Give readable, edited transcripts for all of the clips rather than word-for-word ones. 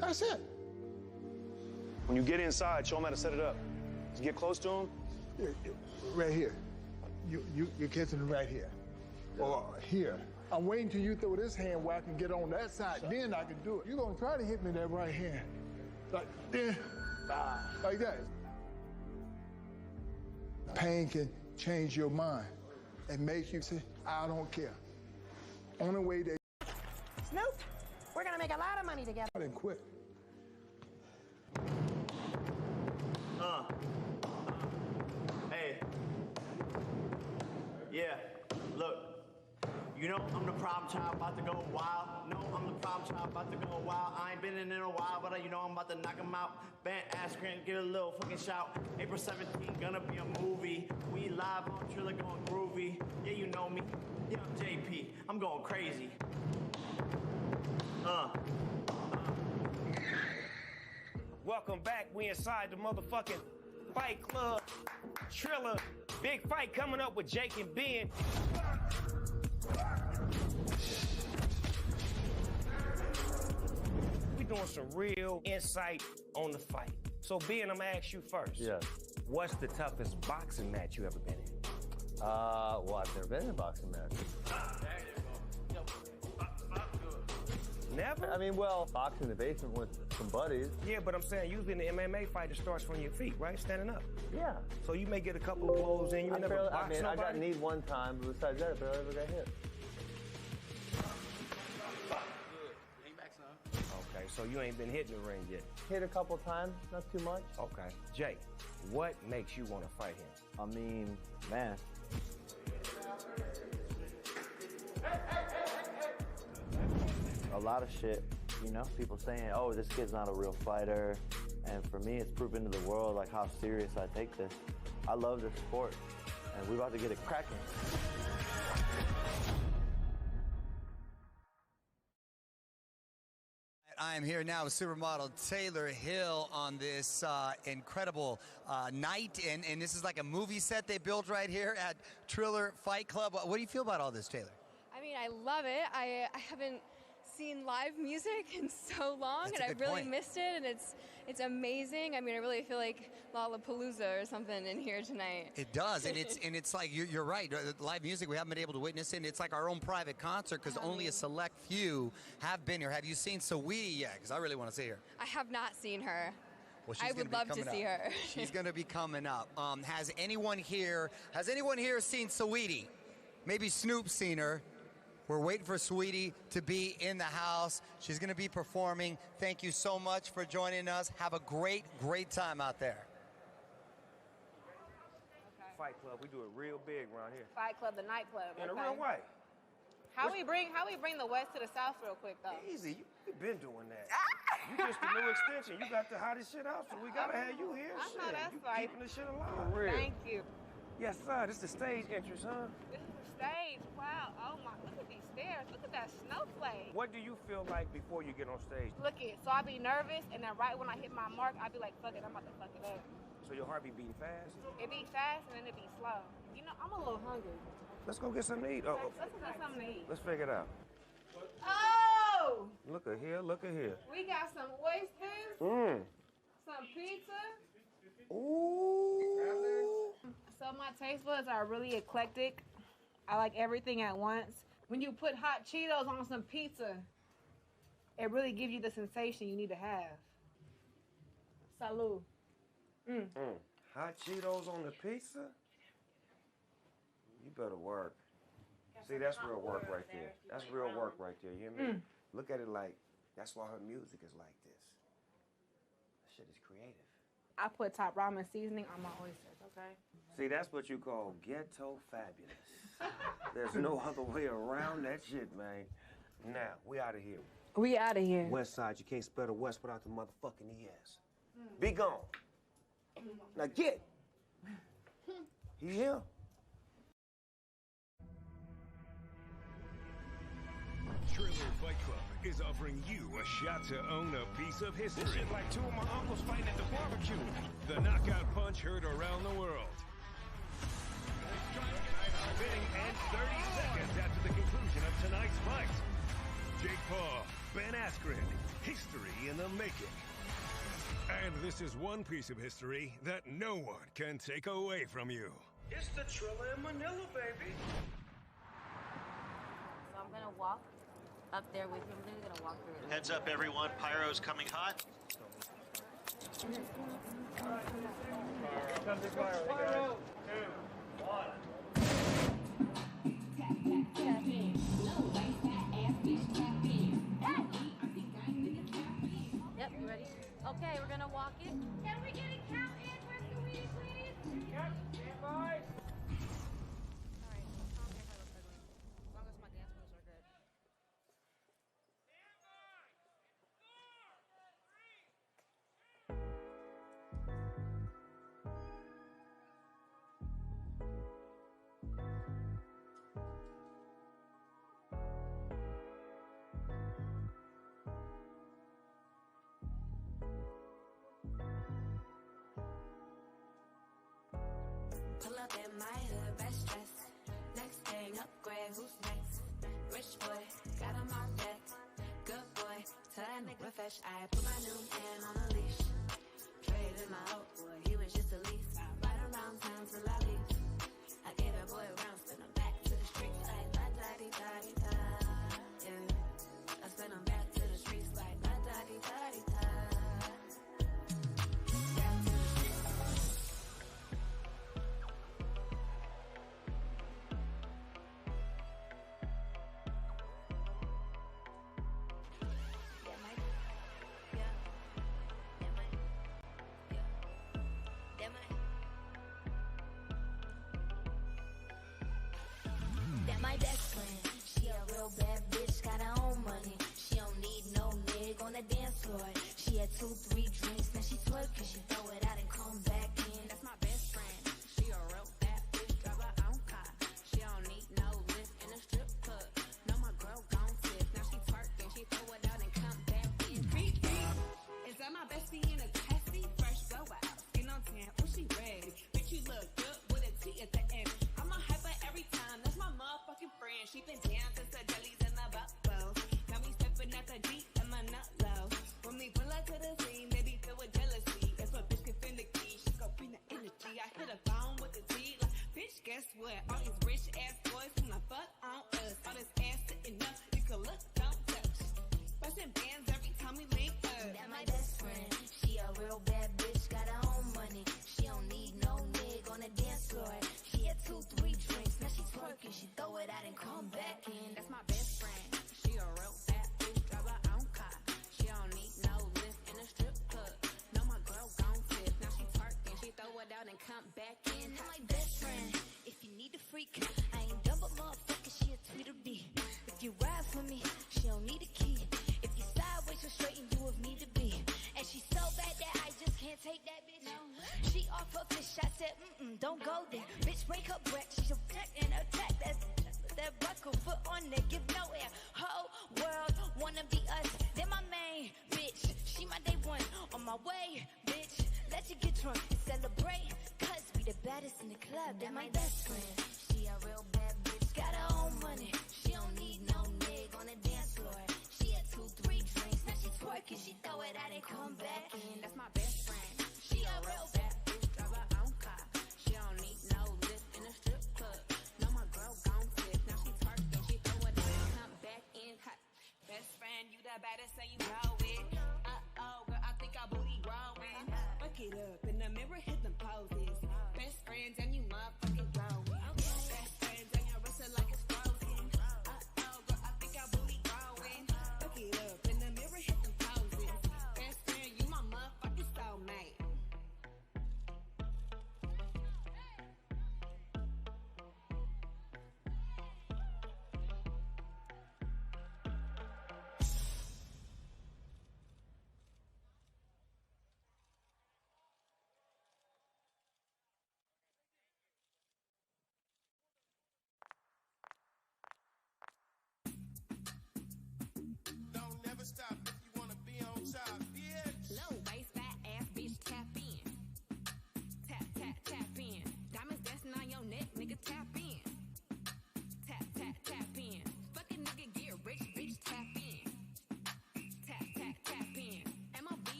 That's it. When you get inside, show him how to set it up. Just get close to him. Right here. You're catching him right here. Or here. I'm waiting till you throw this hand where I can get on that side. Then I can do it. You're gonna try to hit me that right hand. Like this. Like that. Pain can change your mind and make you say, I don't care. Only way they Snoop, we're gonna make a lot of money together. I didn't quit. Hey. Yeah, look. You know I'm the problem child about to go wild. No, I'm the problem child about to go wild. I ain't been in a while, but you know I'm about to knock him out. Band Askren, get a little fucking shout. April 17th, gonna be a movie. We live on Triller going groovy. Yeah, you know me. Yeah, I'm JP. I'm going crazy. Welcome back. We inside the motherfucking Fight Club. Triller. Big fight coming up with Jake and Ben. We doing some real insight on the fight. So Ben, I'm gonna ask you first. Yes. What's the toughest boxing match you ever been in? Well, I've never been in a boxing match. Never? I mean, well, boxing in the basement with some buddies. Yeah, but I'm saying usually in the MMA fight, it starts from your feet, right? Standing up. Yeah. So you may get a couple of blows in. You never box I got nobody? kneed one time, but besides that, I barely ever got hit. Okay, so you ain't been hitting the ring yet. Hit a couple times, not too much. Okay. Jake, what makes you want to fight him? I mean, man. A lot of shit, you know, people saying, oh, this kid's not a real fighter. And for me, it's proven to the world, like, how serious I take this. I love this sport, and we're about to get it cracking. I am here now with supermodel Taylor Hill on this incredible night, and this is like a movie set they built right here at Triller Fight Club. What do you feel about all this, Taylor? I mean, I love it. I haven't seen live music in so long, That's and a I've good really point. missed it, and it's amazing. I mean, I really feel like Lollapalooza or something in here tonight. It does, and it's like you're right. Live music, we haven't been able to witness it. And it's like our own private concert because only a select few have been here. Have you seen Saweetie yet? Because I really want to see her. I have not seen her. Well, she's I gonna would be love to coming see up. her. She's going to be coming up. Has anyone here seen Saweetie? Maybe Snoop's seen her. We're waiting for Saweetie to be in the house. She's going to be performing. Thank you so much for joining us. Have a great, great time out there. Fight Club, we do it real big around here. Fight Club, the nightclub. In a okay. real way. How we bring the West to the South real quick though? Easy, you've been doing that. You just the new extension. You got the hottest shit out, so we gotta have you here. I know Shit, that's you right. keeping the shit alive. For real. Thank you. Yes, sir. This is the stage entrance, huh? This is the stage. Wow. Oh my. Look at these stairs. Look at that snowflake. What do you feel like before you get on stage? Look it. So I be nervous, and then right when I hit my mark, I be like, fuck it, I'm about to fuck it up. So your heart be beating fast? It be fast, and then it be slow. You know, I'm a little hungry. Let's go get something to eat. Let's get something to eat. Let's figure it out. Oh! Look at here, look at here. We got some oysters. Some pizza. Ooh. So my taste buds are really eclectic. I like everything at once. When you put hot Cheetos on some pizza, it really gives you the sensation you need to have. Salud. Hot Cheetos on the pizza? You better work. See, that's real work right there. That's real work right there. You hear me? Look at it like, that's why her music is like this. That shit is creative. I put top ramen seasoning on my oysters, okay? See, that's what you call ghetto fabulous. There's no other way around that shit, man. Now, we out of here. We out of here. West side, you can't spell the West without the motherfucking ES. Be gone. Now get. You here? Triller Fight Club is offering you a shot to own a piece of history. This shit like two of my uncles fighting at the barbecue. The knockout punch heard around the world. Spinning and 30 seconds after the conclusion of tonight's fight. Jake Paul, Ben Askren, history in the making. And this is one piece of history that no one can take away from you. It's the Trilla in Manila, baby. So I'm gonna walk up there with him. We're gonna walk through it. Heads up, everyone. Pyro's coming hot. Pyro. 2, 1. Yep, you ready? Okay, we're gonna walk it. Can we get a count in for Sweetie, please? Yep, stand by. Alright, I don't care if I look ugly. As long as my dance moves are good. Pull up in my hood, best dress. Next thing, upgrade, who's next? Rich boy, got him on deck. Good boy, tell that nigga fresh. I put my new man on a leash. Traded my old boy, he was just a lease. I ride around town till I leave. I gave that boy a round, spin him back to the streets like la-da-dee-da-dee-da. Yeah, I spin him back to the streets like la-da-dee-da-dee-da. My best friend, she a real bad bitch, got her own money. She don't need no nigga on the dance floor. She had 2, 3 drinks, now she twerking. She throw it out and come back in. That's my best friend. She a real bad bitch, drive her own car. She don't need no lift in a strip club. No, my girl gon' tip. Now she twerking, she throw it out and come back in. Is that my bestie in a testy? Fresh go out, skin on tan, oh she ready. Bitch, you look good with a T at the end. I'm a hyper every time, that's my motherfucking friend. She been down since the jellies and the buffalo. Now we stepping at the deep and my nut low. When we pull up to the scene, they be filled with jealousy. If a bitch can feel the key, she gon' bring the energy. I hit a phone with the T, like, bitch, guess what? All these rich ass boys wanna fuck on us. All this ass sitting up, you can look, don't touch. Bustin' bands every time we link up. That my best friend, she a real bad bitch, got her own money. She don't need no nigga on the dance floor. She had 2, 3 drinks, now she twerking. She throw it out and come back in. That's my best friend. She a real bad bitch, drive her own car. She don't need no lift in a strip club. No, my girl gon' tip. Now she twerking. She throw it out and come back in. That's my best friend. If you need a freak, I ain't dumb but motherfucker, she a Tweedledee. If you ride for me, she don't need a key. If you sideways, she'll straighten you if need to be. And she's so bad that I just can't take that bitch. She off her fish, I said, don't go there. Bitch, break her breath, she'll protect and attack. That's that buckle, foot on there, give no air. Whole world wanna be us. Then my main bitch, she my day one. On my way, bitch, let you get drunk and celebrate. Cause we the baddest in the club. Then my best friend, she a real bad bitch, got her own money. She don't need no nigga on the dance floor. She had 2, 3 drinks, now she twerking. She throw it out and come back in. That's my best friend. She a real bad bitch, drive her own car. She don't need no lift in a strip club. No, my girl gon' tip. Now she twerking, she throw it out and come back in hot. Best friend, you the baddest, so you know it. Uh-oh, girl, I think our booty growing. Fuck it up, in the mirror, hit them poses. Best friends, and you motherfucking growing. Best friends, and your wrist are like it's frozen. Uh-oh, girl, I think our booty growing. Fuck it up, in the mirror, hit them poses. Best friend, you my motherfucking soulmate.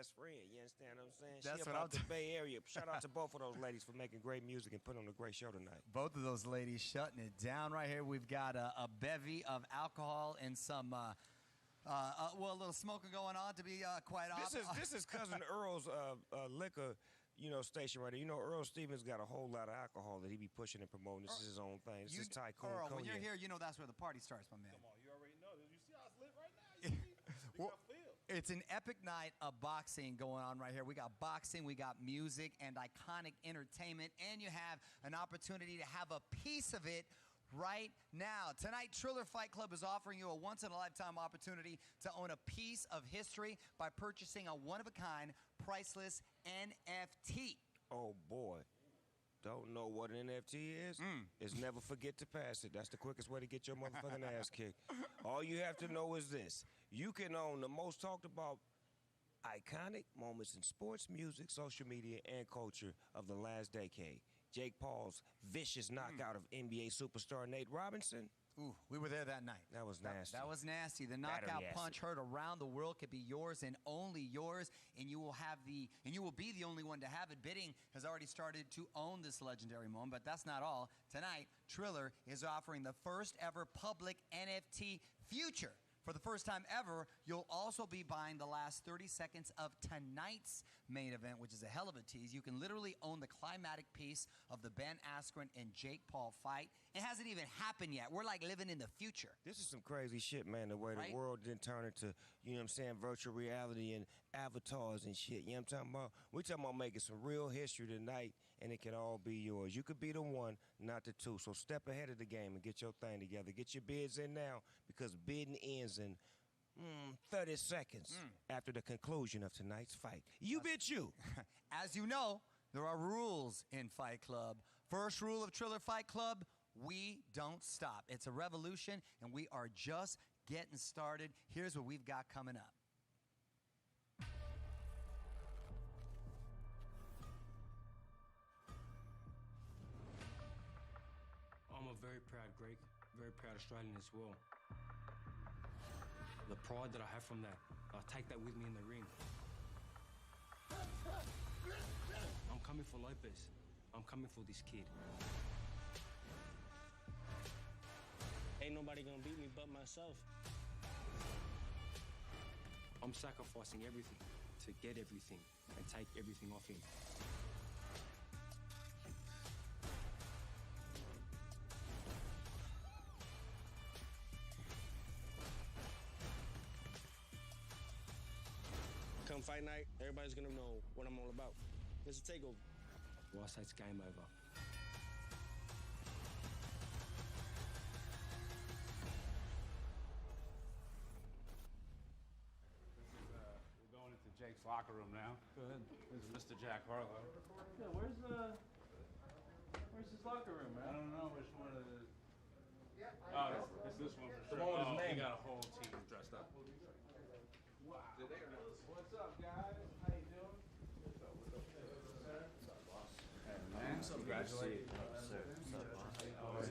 best friend. You understand what I'm saying? That's she what about I'm the Bay Area. Shout out to both of those ladies for making great music and putting on a great show tonight. Both of those ladies shutting it down right here. We've got a bevy of alcohol and some, a little smoking going on, to be quite honest. This is Cousin Earl's liquor, station right there. You know, Earl Stevens got a whole lot of alcohol that he be pushing and promoting. This is his own thing. This is Tycoon Earl, Cognac. when you're here, you know that's where the party starts, my man. Come on, you already know this. You see how it's lit right now? You see? Well, it's an epic night of boxing going on right here. We got boxing, we got music, and iconic entertainment, and you have an opportunity to have a piece of it right now. Tonight, Triller Fight Club is offering you a once-in-a-lifetime opportunity to own a piece of history by purchasing a one-of-a-kind, priceless NFT. Oh, boy. Don't know what an NFT is? Is never forget to pass it. That's the quickest way to get your motherfucking ass kicked. All you have to know is this. You can own the most talked about iconic moments in sports, music, social media, and culture of the last decade. Jake Paul's vicious knockout of NBA superstar Nate Robinson. Ooh, we were there that night. That was nasty. That was nasty. The knockout punch heard around the world could be yours and only yours, and you will be the only one to have it. Bidding has already started to own this legendary moment, but that's not all. Tonight, Triller is offering the first ever public NFT future. For the first time ever, you'll also be buying the last 30 seconds of tonight's main event, which is a hell of a tease. You can literally own the climatic piece of the Ben Askren and Jake Paul fight. It hasn't even happened yet. We're like living in the future. This is some crazy shit, man, the way Right? the world didn't turn into, you know what I'm saying, virtual reality and avatars and shit. You know what I'm talking about? We're talking about making some real history tonight, and it can all be yours. You could be the one, not the two. So step ahead of the game and get your thing together. Get your bids in now, because bidding ends in 30 seconds after the conclusion of tonight's fight. You bid you. As you know, there are rules in Fight Club. First rule of Triller Fight Club, we don't stop. It's a revolution, and we are just getting started. Here's what we've got coming up. I'm a very proud Greek, very proud Australian as well. The pride that I have from that, I take that with me in the ring. I'm coming for Lopez. I'm coming for this kid. Ain't nobody gonna beat me but myself. I'm sacrificing everything to get everything and take everything off him. Come fight night, everybody's gonna know what I'm all about. It's a takeover. Well, I say it's game over. We're going into Jake's locker room now. Go ahead. This is Mr. Jack Harlow. Yeah, where's his locker room, man? I don't know which one it is. Oh, it's this one for sure. The one with his name. He got a whole team dressed up. Wow. What's up, guys? How you doing? What's up, boss? Hey, man. Congratulations. Sir. What's up, boss?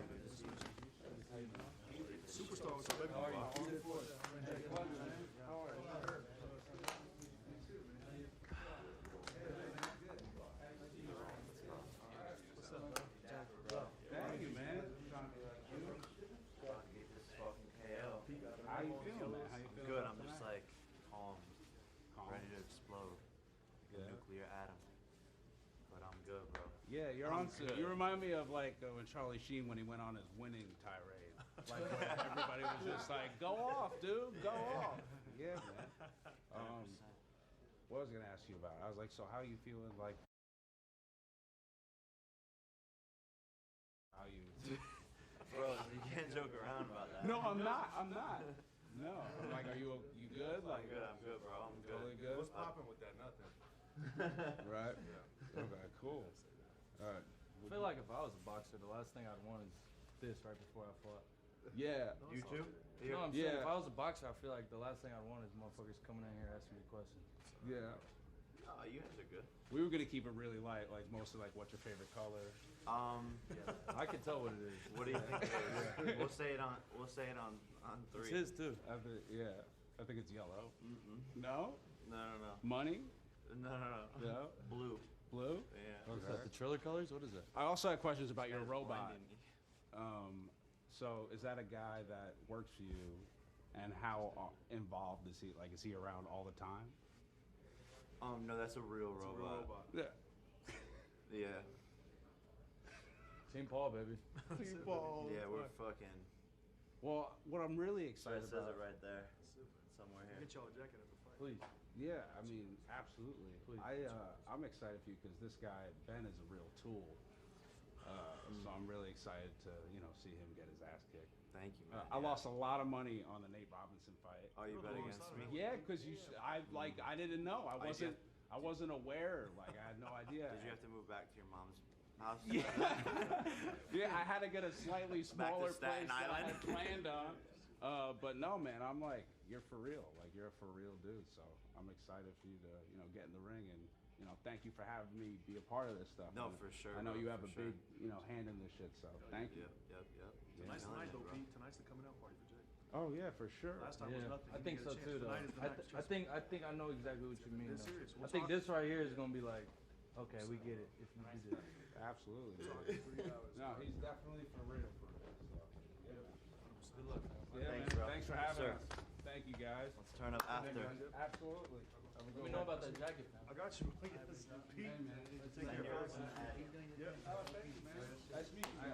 Superstar, what's up, baby? How are you? How are you? What's up, bro? Thank you, man. Trying to be like you. How you feeling, man? How you feeling? Good. I'm just like calm, ready to explode, like a nuclear atom. But I'm good, bro. Yeah, you're on. You remind me of like when Charlie Sheen when he went on his winning tirade. Like everybody was just like, "Go off, dude, go off." Yeah, man. What was I gonna ask you about? I was like, so how you feeling? Like, how you? Bro, you can't joke around about that. No, I'm not. I'm not. No, I'm like, are you good? Like, I'm good, bro. I'm good. Totally good. What's popping with that? Nothing. Right. Okay. Cool. All right. I feel like if I was a boxer, the last thing I'd want is this right before I fought. Yeah. You too? No, I'm saying if I was a boxer, I feel like the last thing I'd want is motherfuckers coming in here asking me questions. Yeah. No, you guys are good. We were gonna keep it really light, like mostly like what's your favorite color? Yeah, I can tell what it is. What do you think it is? We'll say it on 3. It's his too. I think, yeah. I think it's yellow. Mm-mm. No? No. Money? No. No? Blue. Blue? Yeah. What's that? The Triller colors? What is that? I also had questions about your Guy's robot. blinding me. So is that a guy that works for you, and how involved is he? Like, is he around all the time? No, that's a real robot. Yeah. Yeah. Team Paul, baby. Team Paul. Yeah, we're fucking. Well, what I'm really It excited says about. it right there. Somewhere here. Get y'all a jacket at the fight. Please. Yeah, I mean, absolutely. Please. I'm excited for you because this guy Ben is a real tool. So I'm really excited to see him get his ass kicked. Thank you, man. I lost a lot of money on the Nate Robinson fight. Oh, you bet against me? Yeah, because I didn't know. I wasn't aware. Like, I had no idea. Did you have to move back to your mom's house? Yeah. Yeah, I had to get a slightly smaller Staten place that I Island. had planned on. But no, man, I'm like, you're for real. Like, you're a for real dude. So I'm excited for you to, get in the ring and, thank you for having me be a part of this stuff. No, And for sure. I know bro, you have for a sure. big, hand in this shit. So thank you. Yep. Tonight's the Yeah. night, though, Pete. Tonight's the coming out party for Jake. Oh yeah, for sure. Last time was Yeah, nothing. I You think didn't so get a too, chance. though. Tonight is the I, night. th- I Trust think me. I think I know exactly what you mean. Dead though. serious. I We'll think talk. this right here is gonna be like, okay, we get it if you do this. Absolutely. Talk for 3 hours. No, he's definitely for real. So, yeah, man. Good luck, man. Yeah, Thanks, man. bro. Thanks for having Sir. us. Thank you, guys. Let's turn up after. Absolutely. We know about that jacket now. I got you. Look at this. Pete. Hey, man. Take care, Yours. fellas. Yeah. Oh, thank you, man. Nice meeting you.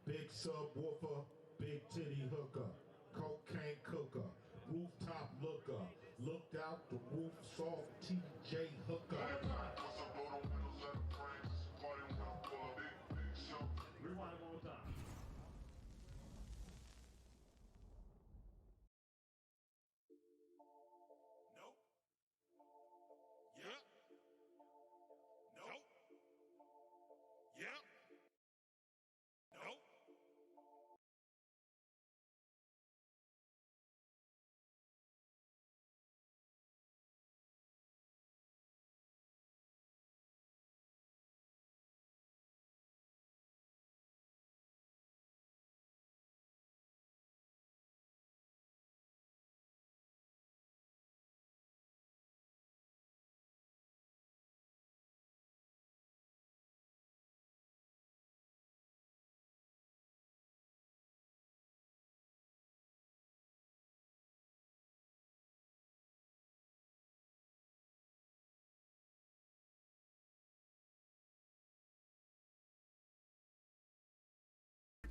Big subwoofer, big titty hooker, cocaine cooker, rooftop looker, looked out the roof, soft TJ hooker. Rewind one more time. Nope. Yep. Nope. Yep. Nope.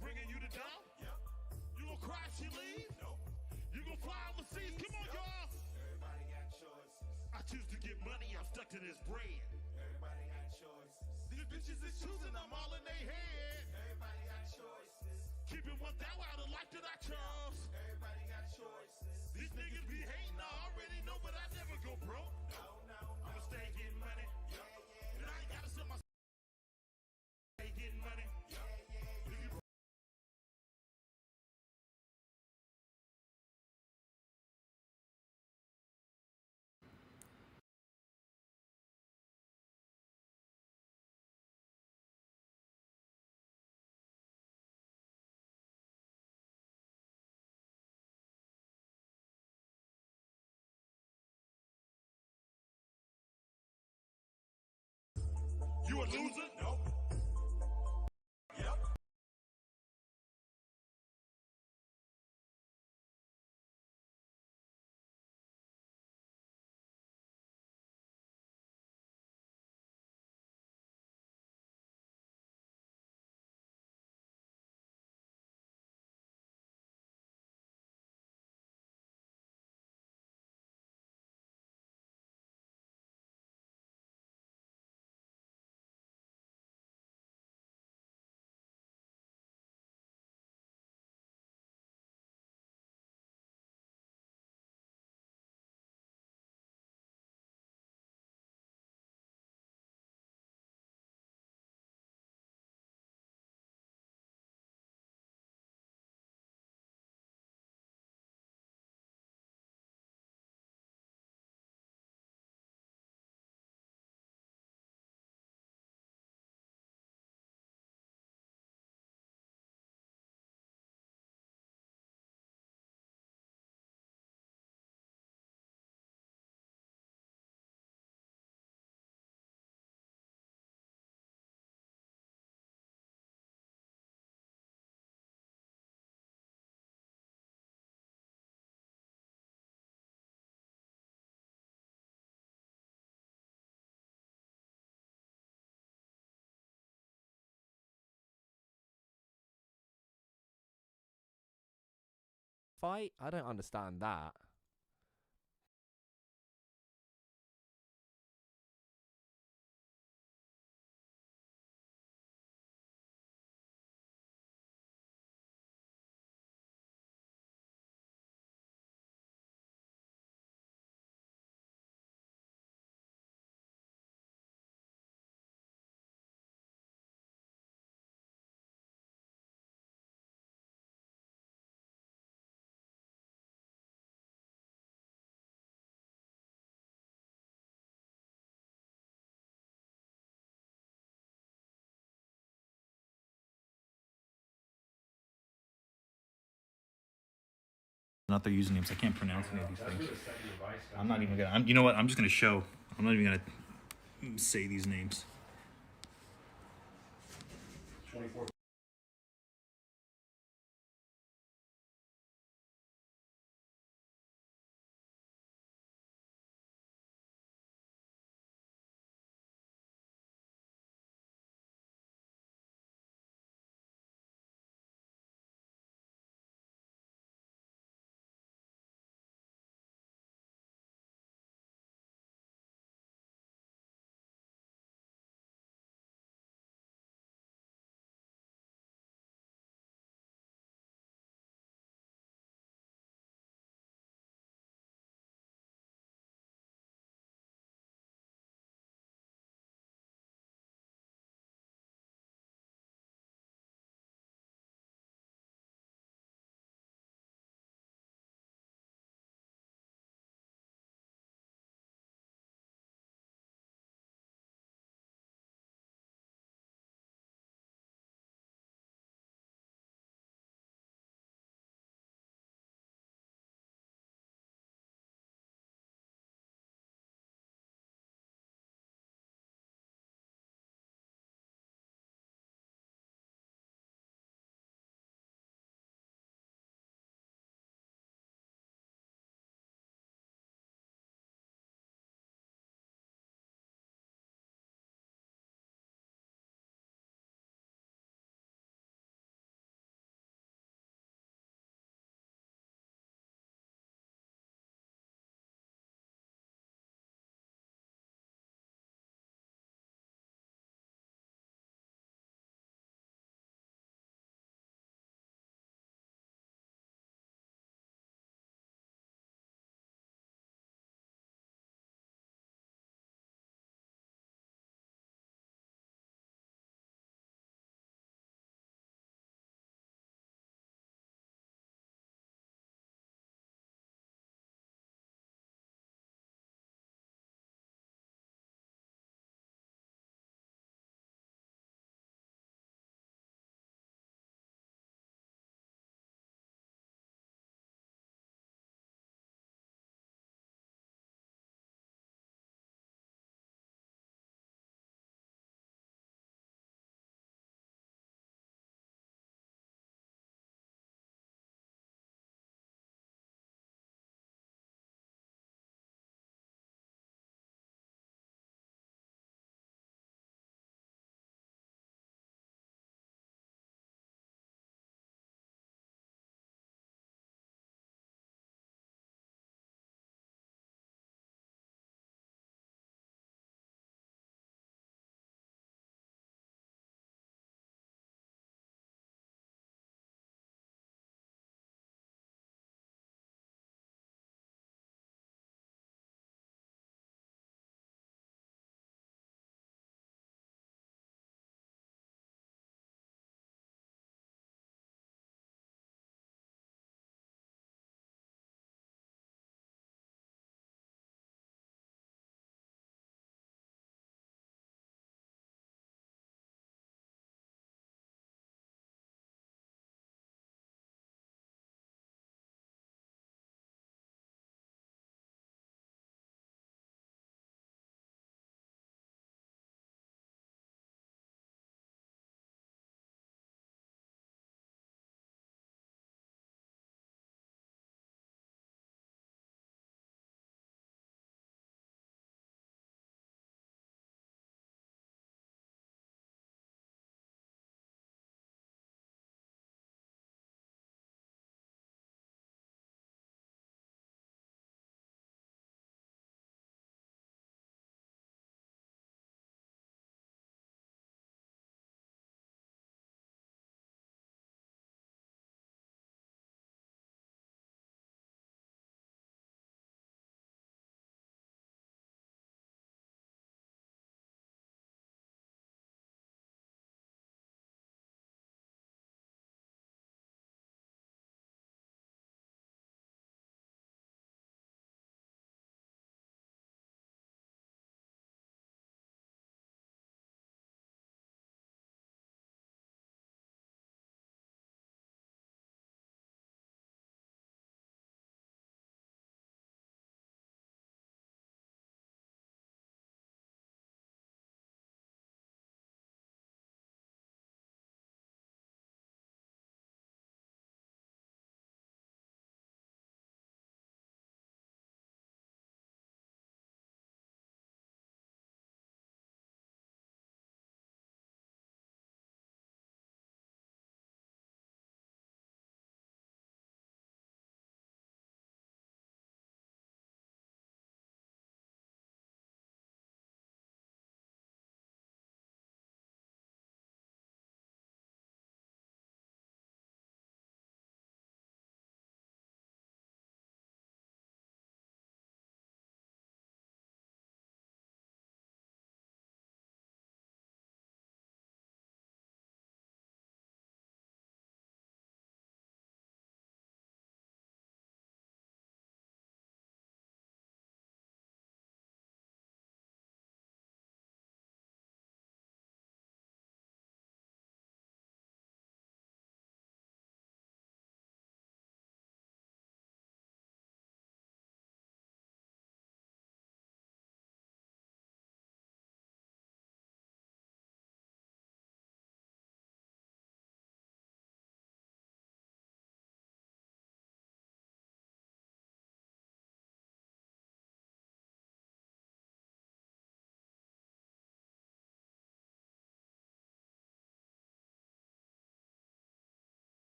Bringing you to down? Yep. You gonna cry if she leave? Nope. You gonna fly overseas? Come on, y'all. Everybody got choices. I choose to get money. I'm stuck to this bread. Everybody got choices. These bitches is choosing. I'm all in their head. Everybody got choices. Keeping 1,000 out of life that I chose. Everybody got choices. These niggas be hating. I already know, but I never go broke. No. I'ma stay getting money. And I ain't gotta sell my. Stay getting money. fight? I don't understand that. Not their usernames. I can't pronounce any of these things. I'm not even gonna. You know what? I'm just gonna show. I'm not even gonna say these names. 24.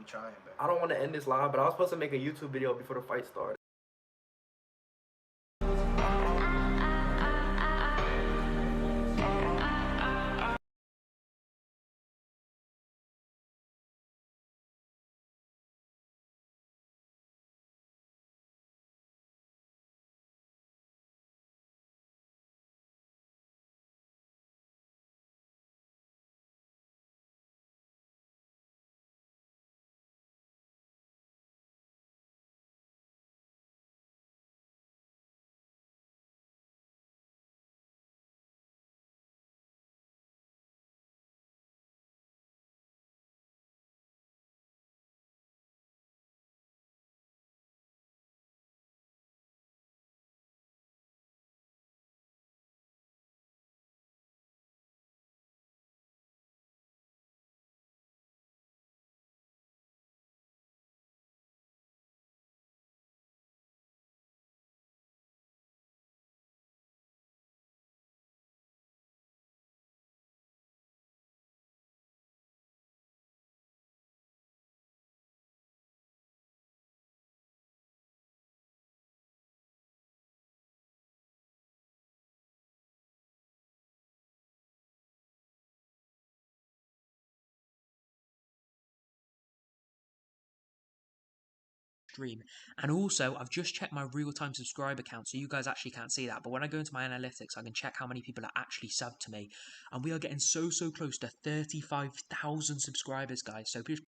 trying, man. I don't want to end this live, but I was supposed to make a YouTube video before the fight started. Stream. And also, I've just checked my real-time subscriber count, so you guys actually can't see that, but when I go into my analytics, I can check how many people are actually subbed to me, and we are getting so close to 35,000 subscribers, guys. So please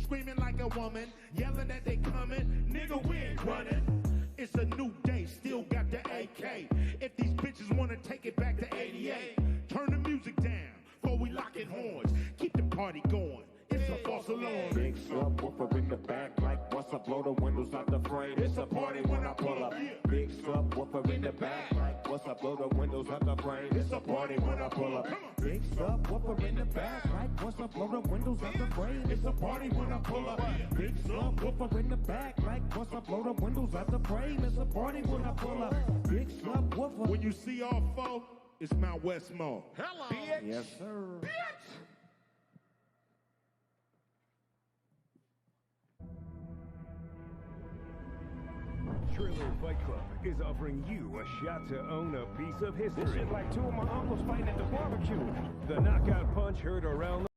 Screaming like a woman, yelling that they coming. Nigga, we ain't running. It's a new day, still got the AK. If these bitches wanna take it back to 88, turn the music down before we lock in horns. Keep the party going. It's a false alarm. Big subwoofer in the back, like what's up? Blow the windows out the frame. It's a party when I pull up. Big subwoofer in the back, like what's up? Blow the windows out the frame. It's a party when I pull up. Big subwoofer in the back, like what's up? Blow the windows out the frame. It's a party when I pull up. Big subwoofer in the back, like what's up? Blow the windows out the frame. It's a party when I pull up. Big subwoofer. When you see all four, it's Mount Westmore. Hello. Bitch. Yes, sir. Bitch. Triller Fight Club is offering you a shot to own a piece of history. This is like two of my uncles fighting at the barbecue. The knockout punch heard around the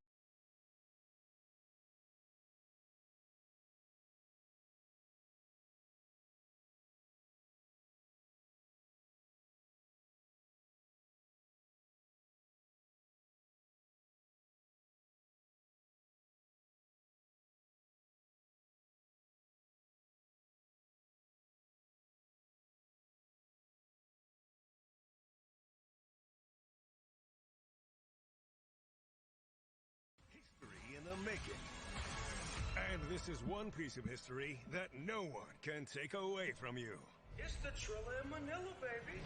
in the making. And this is one piece of history that no one can take away from you. It's the Triller in Manila, baby.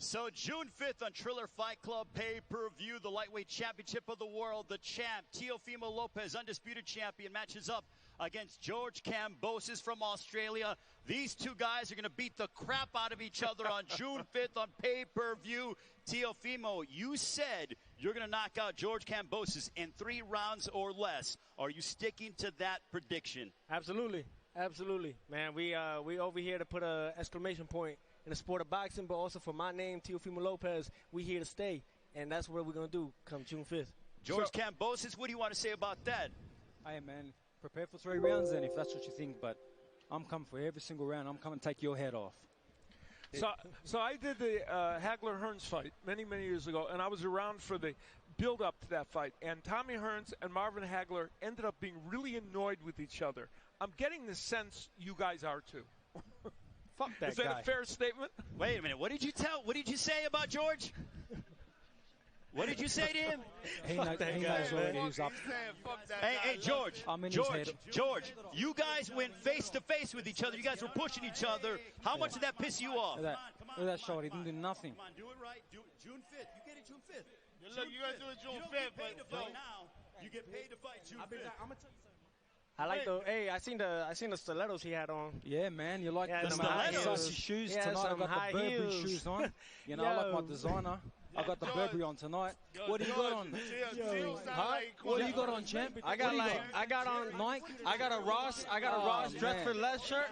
So June 5th on Triller Fight Club pay-per-view, the lightweight championship of the world, the champ, Teofimo Lopez, undisputed champion, matches up against George Kambosos from Australia. These two guys are going to beat the crap out of each other on June 5th on pay-per-view. Teofimo, you said you're going to knock out George Kambosos in 3 rounds or less. Are you sticking to that prediction? Absolutely. Absolutely. Man, we over here to put an exclamation point in the sport of boxing, but also for my name, Teofimo Lopez, we here to stay. And that's what we're going to do come June 5th. George Kambosos, what do you want to say about that? Hey, man, prepare for 3 rounds then if that's what you think, but I'm coming for every single round. I'm coming to take your head off. So I did the Hagler-Hearns fight many, many years ago, and I was around for the build-up to that fight. And Tommy Hearns and Marvin Hagler ended up being really annoyed with each other. I'm getting the sense you guys are too. Fuck that guy. Is that a fair statement? Wait a minute. What did you say about George? What did you say to him? He knows already who's up. Hey, George. George, you guys went face to face with each other. You guys were pushing each other. How much did that piss you off? Look at that shot. He didn't do nothing. Come on, do it right. Do it June 5th. You get it June 5th. Look, you gotta do it June 5th, but to fight now. You get paid to fight June 5th. I'm gonna tell you something. I like the. Hey, I seen the stilettos he had on. Yeah, man, you like the stilettos? Shoes tonight. I got the Burberry shoes on. You know, I like my designer. I got the Burberry on tonight. What do you got on? What do you got on, champ? I got on Nike. I got a Ross dress for less shirt.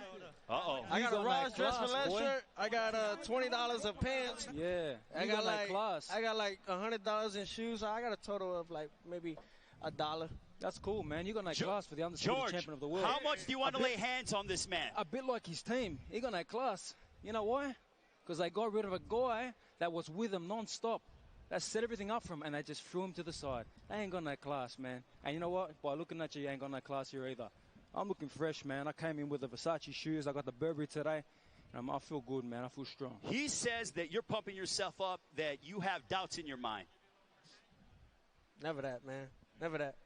I got a Ross dress for less shirt. I got $20 of pants. Yeah. I got like $100 in shoes. So I got a total of like maybe $1. That's cool, man. You got that class for the undisputed champion of the world. How much do you want to lay hands on this man? A bit like his team. He got that class. You know why? Because they got rid of a guy that was with him non-stop. That set everything up for him, and they just threw him to the side. They ain't got no class, man. And you know what? By looking at you, you ain't got no class here either. I'm looking fresh, man. I came in with the Versace shoes. I got the Burberry today. And I feel good, man. I feel strong. He says that you're pumping yourself up, that you have doubts in your mind. Never that, man. Never that.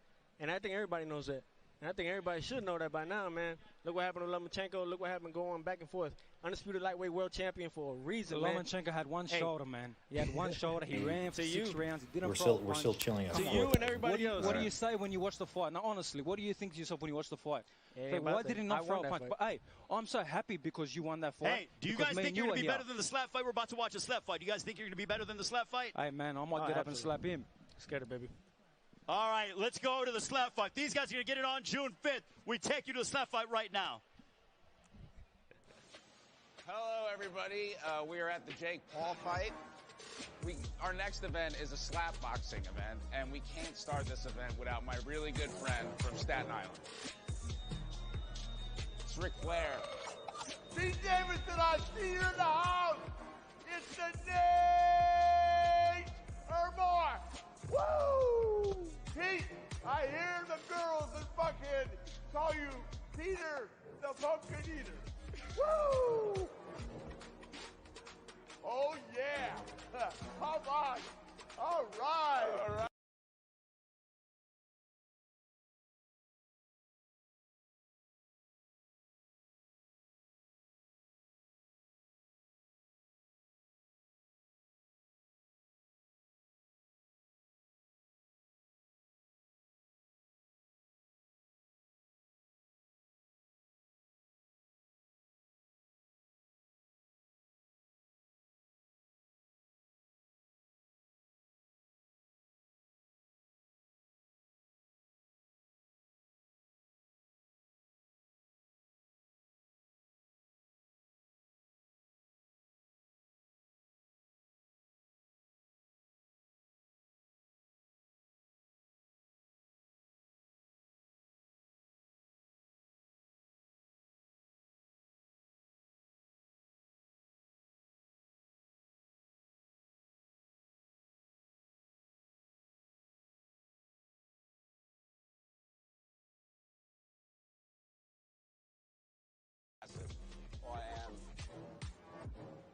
And I think everybody knows that. And I think everybody should know that by now, man. Look what happened to Lomachenko. Look what happened going back and forth. Undisputed lightweight world champion for a reason, man. Lomachenko had one shoulder, man. He had one shoulder. He ran for 6 rounds. He didn't We're still chilling out. To you and everybody else. What do you say when you watch the fight? Now, honestly, what do you think to yourself when you watch the fight? Hey, why did he not throw a punch? But, hey, I'm so happy because you won that fight. Hey, do you guys think you're going to be better than the slap fight? We're about to watch a slap fight. Do you guys think you're going to be better than the slap fight? Hey, man, I might get up and slap him. Scared of baby. All right, let's go to the slap fight. These guys are going to get it on June 5th. We take you to the slap fight right now. Hello, everybody. We are at the Jake Paul fight. Our next event is a slap boxing event, and we can't start this event without my really good friend from Staten Island. It's Ric Flair. Pete Davidson, I see you in the house. It's the Nate or more. Woo! Pete, I hear the girls in Buckhead call you Peter the Pumpkin Eater. Woo! Oh, yeah. Come on. All right. All right. Oh, I am.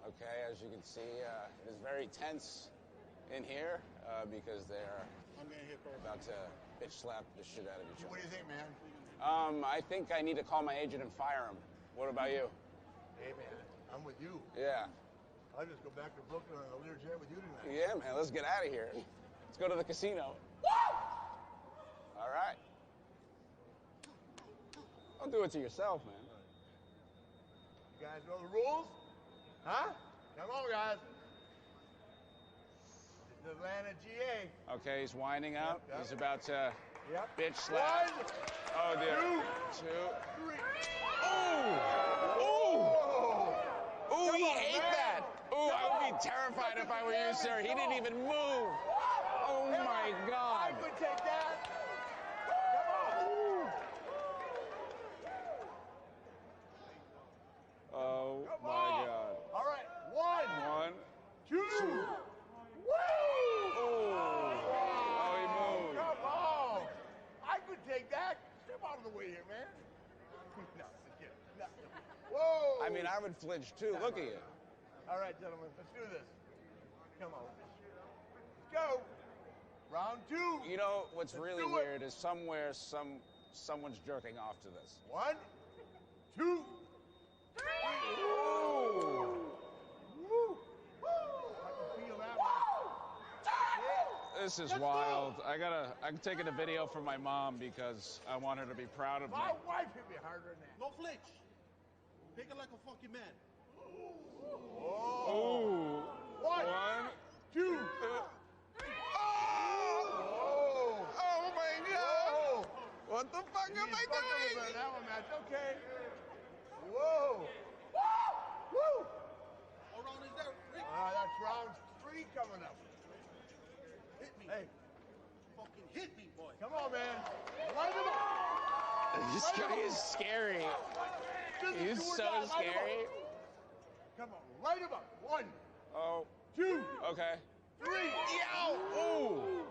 Okay, as you can see, it is very tense in here because they're about to bitch slap the shit out of each other. What do you think, man? I think I need to call my agent and fire him. What about you? Hey, man, I'm with you. Yeah. I'll just go back to Brooklyn on a Learjet with you tonight. Yeah, man, let's get out of here. Let's go to the casino. All right. Don't do it to yourself, man. You guys know the rules? Huh? Come on, guys. This is Atlanta, GA. Okay, he's winding up. Yep. He's about to Yep. bitch slap. One, Oh, dear. two, three. Ooh! Ooh, he ate that. Ooh, I would be terrified if I were you, sir. He didn't even move. Oh, my God. I could take that. Oh, Come my on. God. All right. One, two. Woo! Oh, he moved. Come on. I could take that. Step out of the way here, man. No, no. Whoa. I mean, I would flinch, too. Look at you. All right, gentlemen, let's do this. Come on. Let's go. Round two. You know, what's really do it. weird is somewhere someone's jerking off to this. 1, 2, 3. Ooh. Woo. I can feel that one. This is wild. I'm taking a video for my mom because I want her to be proud of me. My wife hit me harder than that. No flinch. Take it like a fucking man. Ooh. One, 2. Oh my God! What the fuck am I doing? That one, man. It's okay. Whoa. Woo. What round is that? Rick? That's round 3 coming up. Hit me. Hey, Fucking hit me, boy. come on, man. Light him up. This guy is scary. He's so scary. Come on, light him up. 1, Oh. 2. Okay. 3. Yow! Ooh.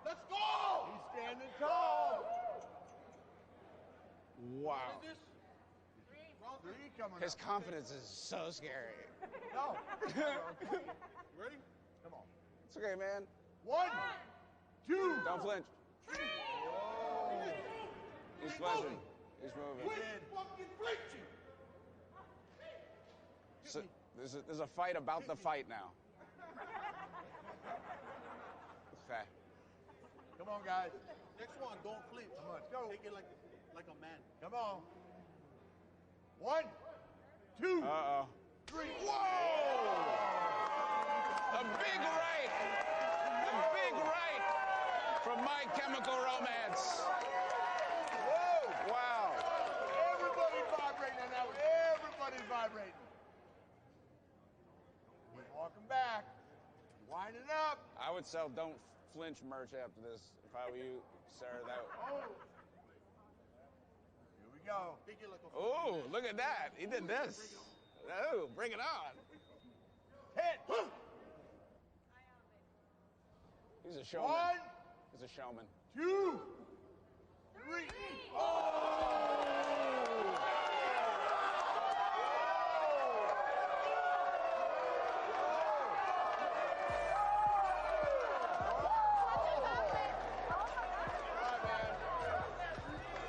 Let's go. He's standing tall. Wow. What is this? Round 3 coming His up. confidence is so scary. No. Ready? Come on. It's okay, man. 1, 2. Don't flinch. Whoa. He's flinching. He's moving. Quit fucking flinching. So, there's a fight about the fight now. Okay. Come on, guys. Next one, don't flinch. Come on, let's go. Take it like a man. Come on. 1, 2. Uh-oh. 3. Whoa! A big right! A big right from My Chemical Romance. Whoa! Wow. Everybody's vibrating on that one. Everybody's vibrating. He's walking back. Winding up. I would sell Don't Flinch merch after this if I were you, sir. That. Oh. Here we go. Take it like a Oh, look at that. He did this. Oh, bring it on. Hit. He's a showman. 1, He's a showman. 2, 3. Oh!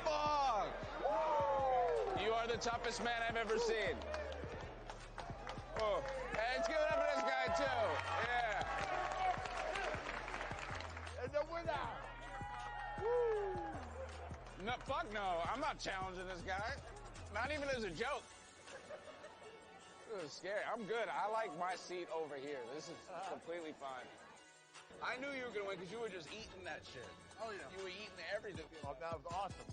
Fuck! You are the toughest man I've ever seen. Oh, hey, let's give it up for this guy too. Yeah. And the winner. No, fuck no. I'm not challenging this guy. Not even as a joke. This is scary. I'm good. I like my seat over here. This is completely fine. I knew you were gonna win because you were just eating that shit. Oh yeah. You were eating everything. Oh, that was awesome.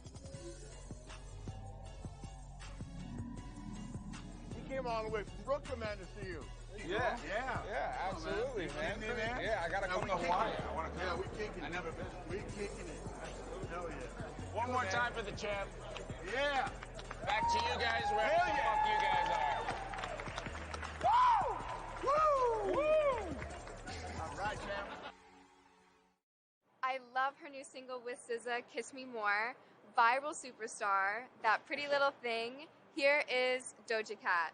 He came all the way from Brooklyn, man, to see you. Yeah. Yeah. Yeah, absolutely, man. Man. Yeah, I gotta come to Hawaii. I wanna come. Yeah, we kicking it. I never been. We kicking it. Hell yeah. One more time for the champ. Yeah. Back to you guys wherever Hell the yeah. fuck you guys are. Woo! Woo! All right, champ. I love her new single with SZA, Kiss Me More. Viral superstar, that pretty little thing. Here is Doja Cat.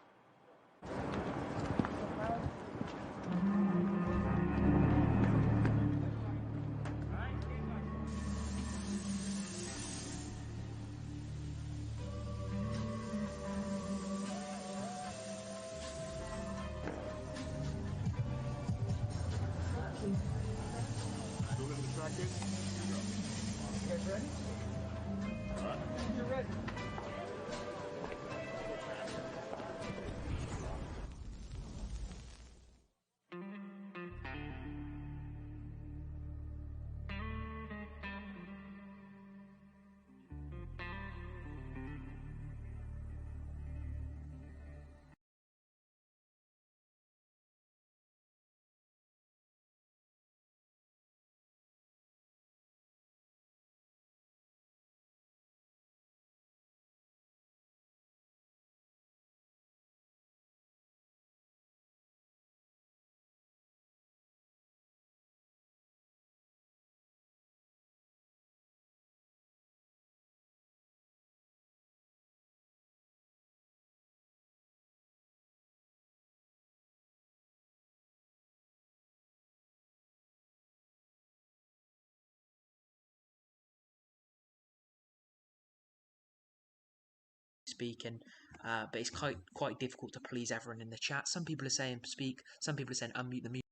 You guys ready? All right. You're ready. speaking. But it's quite difficult to please everyone in the chat. Some people are saying speak, some people are saying unmute the mute.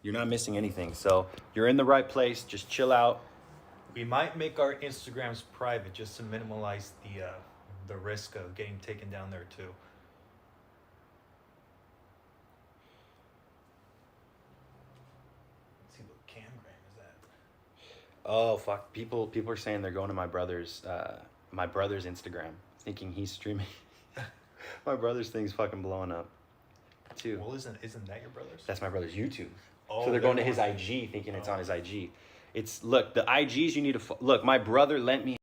You're not missing anything. So you're in the right place. Just chill out. We might make our Instagrams private just to minimize the risk of getting taken down there too. Let's see what camgram is that? Oh fuck! People are saying they're going to my brother's Instagram, thinking he's streaming. My brother's thing's fucking blowing up, too. Well, isn't that your brother's? That's my brother's YouTube. Oh, So they're going to his IG, thinking it's on his IG. Look, the IGs you need to look. My brother lent me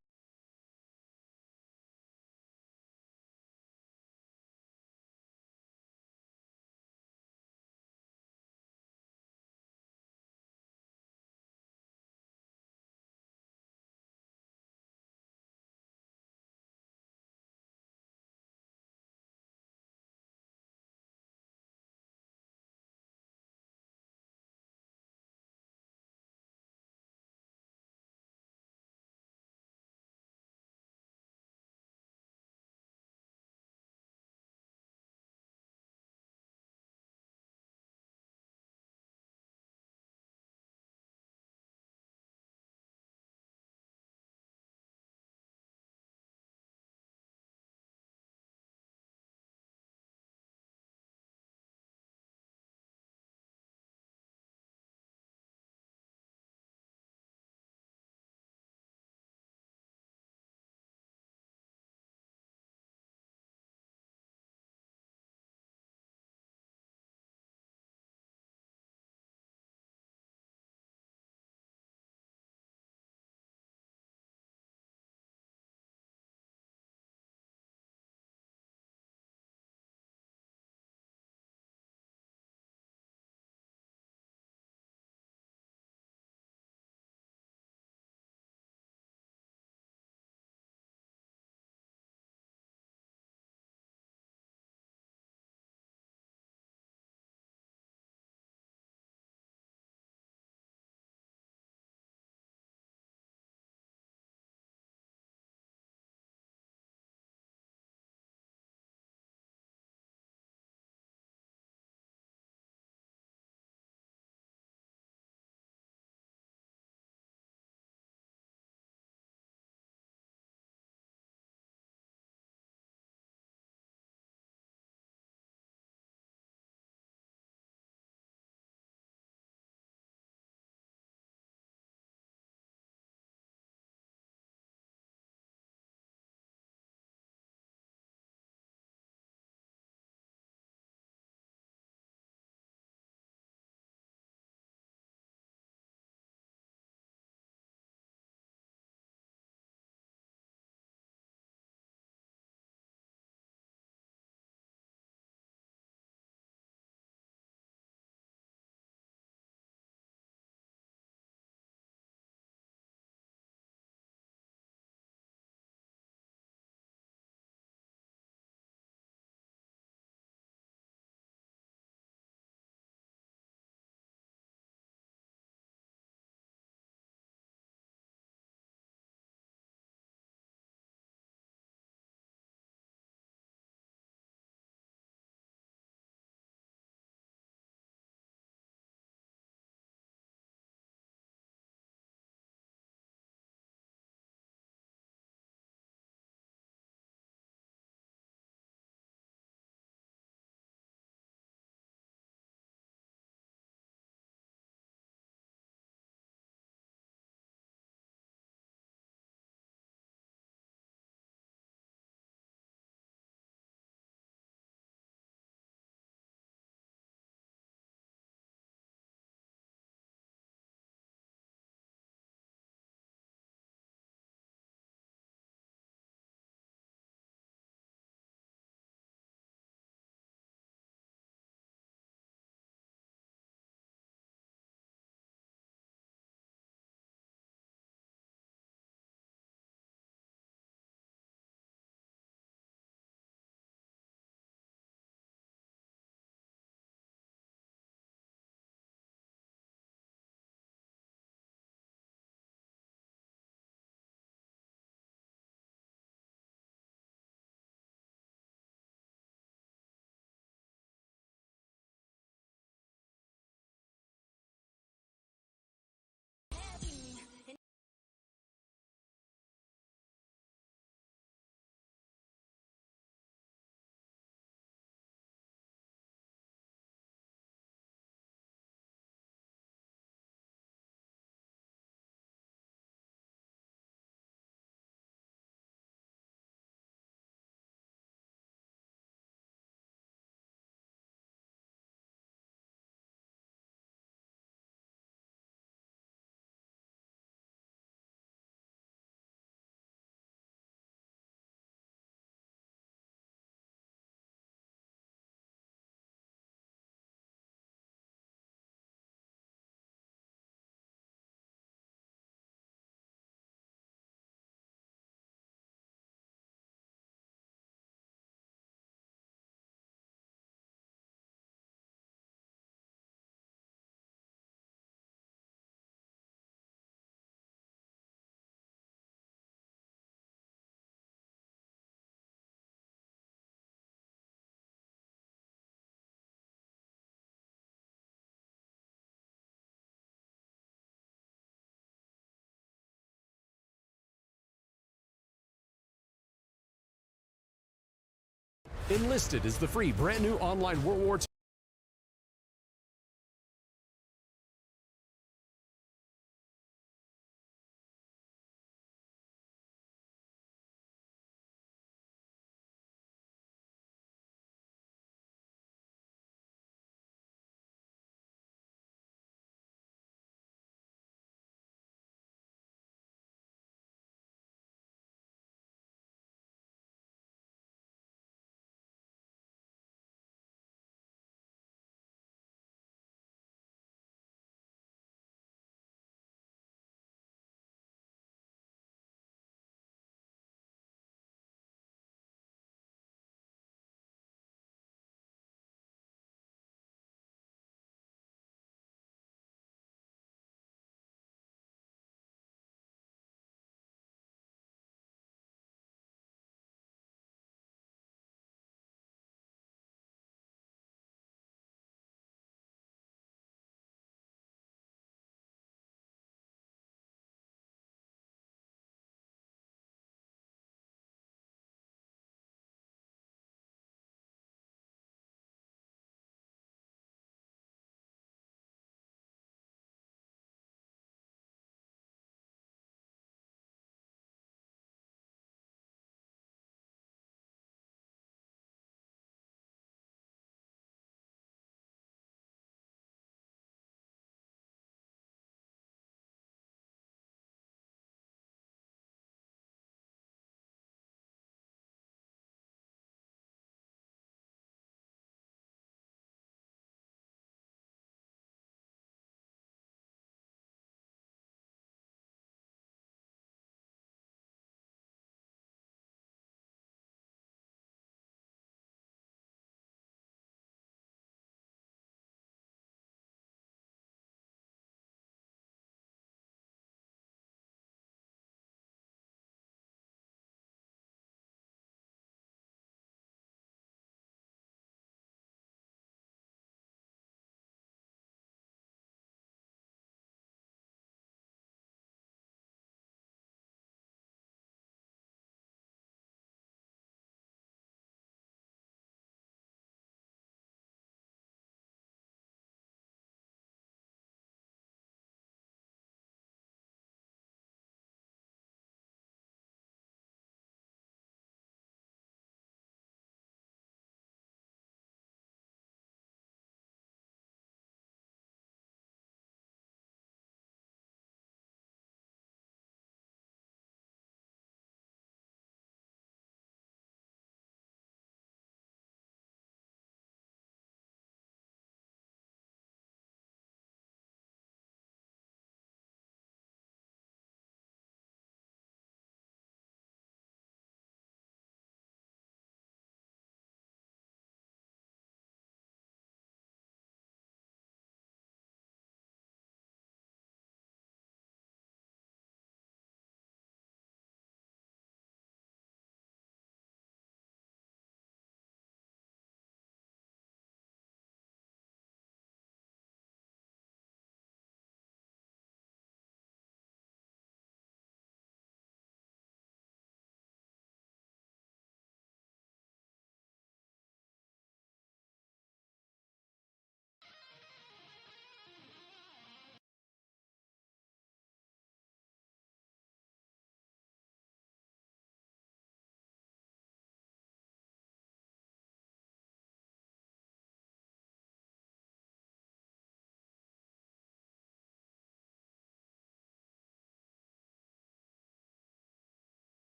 Enlisted is the free brand new online World War II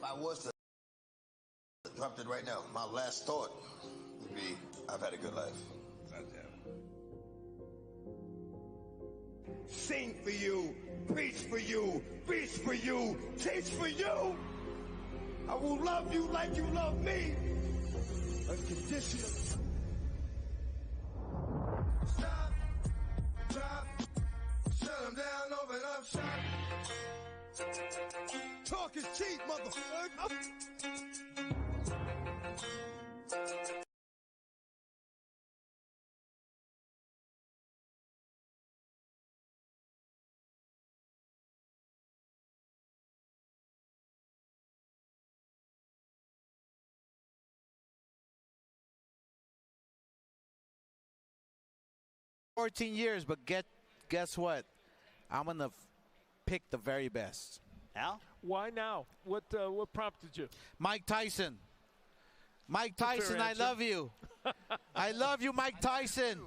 I was to drop it right now, my last thought would be, I've had a good life. Sing for you, preach for you, reach for you, teach for you. I will love you like you love me. Unconditional. Stop, drop, shut them down, open up shop. Talk is cheap, motherfucker. 14 years, but guess what? I'm gonna pick the very best. Al? Why now? What prompted you? Mike Tyson. Mike Tyson, I love you. I love you, Mike Tyson.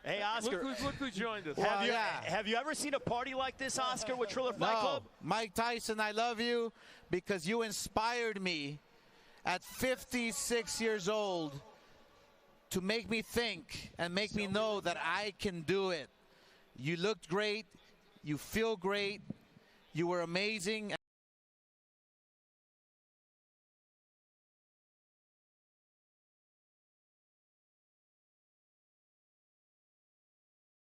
Hey, Oscar. Look who joined us. Have you ever seen a party like this, Oscar, with Triller Fight Club? Mike Tyson, I love you because you inspired me at 56 years old to make me think and make me know that I can do it. You looked great. You feel great. You were amazing.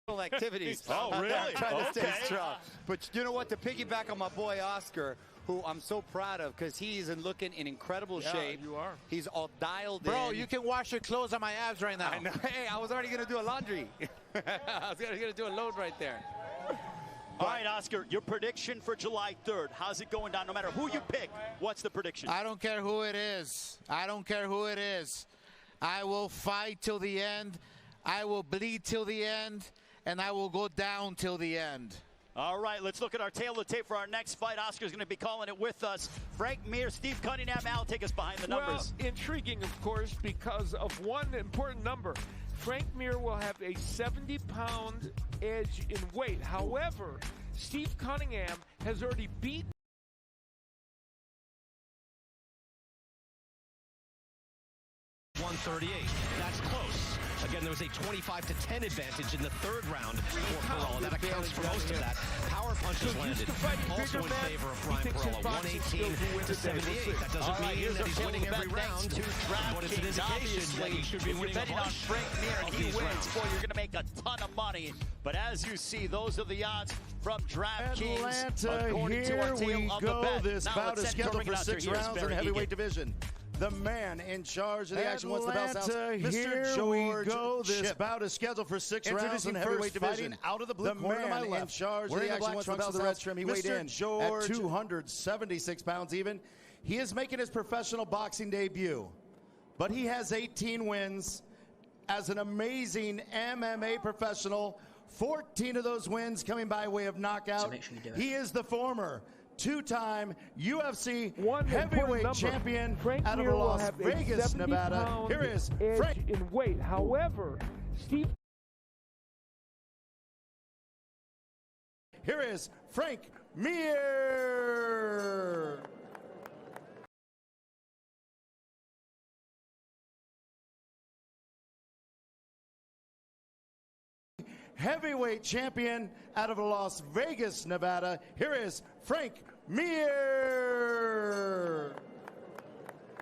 Activities. Oh, really? I'm trying to stay Okay. strong. But you know what? To piggyback on my boy Oscar, who I'm so proud of because he's looking in incredible shape. You are. He's all dialed Bro, in. you can wash your clothes on my abs right now. I know. Hey, I was already going to do a laundry. I was going to do a load right there. All right, Oscar, your prediction for July 3rd. How's it going down? No matter who you pick, what's the prediction? I don't care who it is. I don't care who it is. I will fight till the end. I will bleed till the end. And I will go down till the end. All right, let's look at our tail of the tape for our next fight. Oscar's going to be calling it with us. Frank Mir, Steve Cunningham, Al, take us behind the numbers. Well, intriguing, of course, because of one important number. Frank Mir will have a 70-pound edge in weight. However, Steve Cunningham has already beaten 138. That's close. Again, there was a 25-10 advantage in the third round for Peralta. That accounts for most of that. Power punches landed. Also in favor of Brian Peralta. 118 to 78. That doesn't mean that he's winning every round, but it's an indication that he should be winning betting on Frank Mir and he wins, boy, you're going to make a ton of money. But as you see, those are the odds from DraftKings. According to our tail of the bet. This Now bout let's is send scheduled the for ring 6 announcer. rounds in the Here's heavyweight Barry division. The man in charge of the action once the bell sounds, Mr. Here George we go. This Chip. bout is scheduled for 6 rounds Introducing in the heavyweight first division. fighting out of the blue corner to my left. In charge of the action once the bell sounds, trim. He weighed in at 276 pounds even. He is making his professional boxing debut, but he has 18 wins as an amazing MMA professional. 14 of those wins coming by way of knockout. So make sure you do it. He is the former two-time UFC one heavyweight champion Frank out of Mir will Las have Vegas, a Nevada. 70-pound Here is edge Frank. in weight. However, Steve. Here is Frank Mir. Heavyweight champion out of Las Vegas, Nevada. Here is Frank Mir.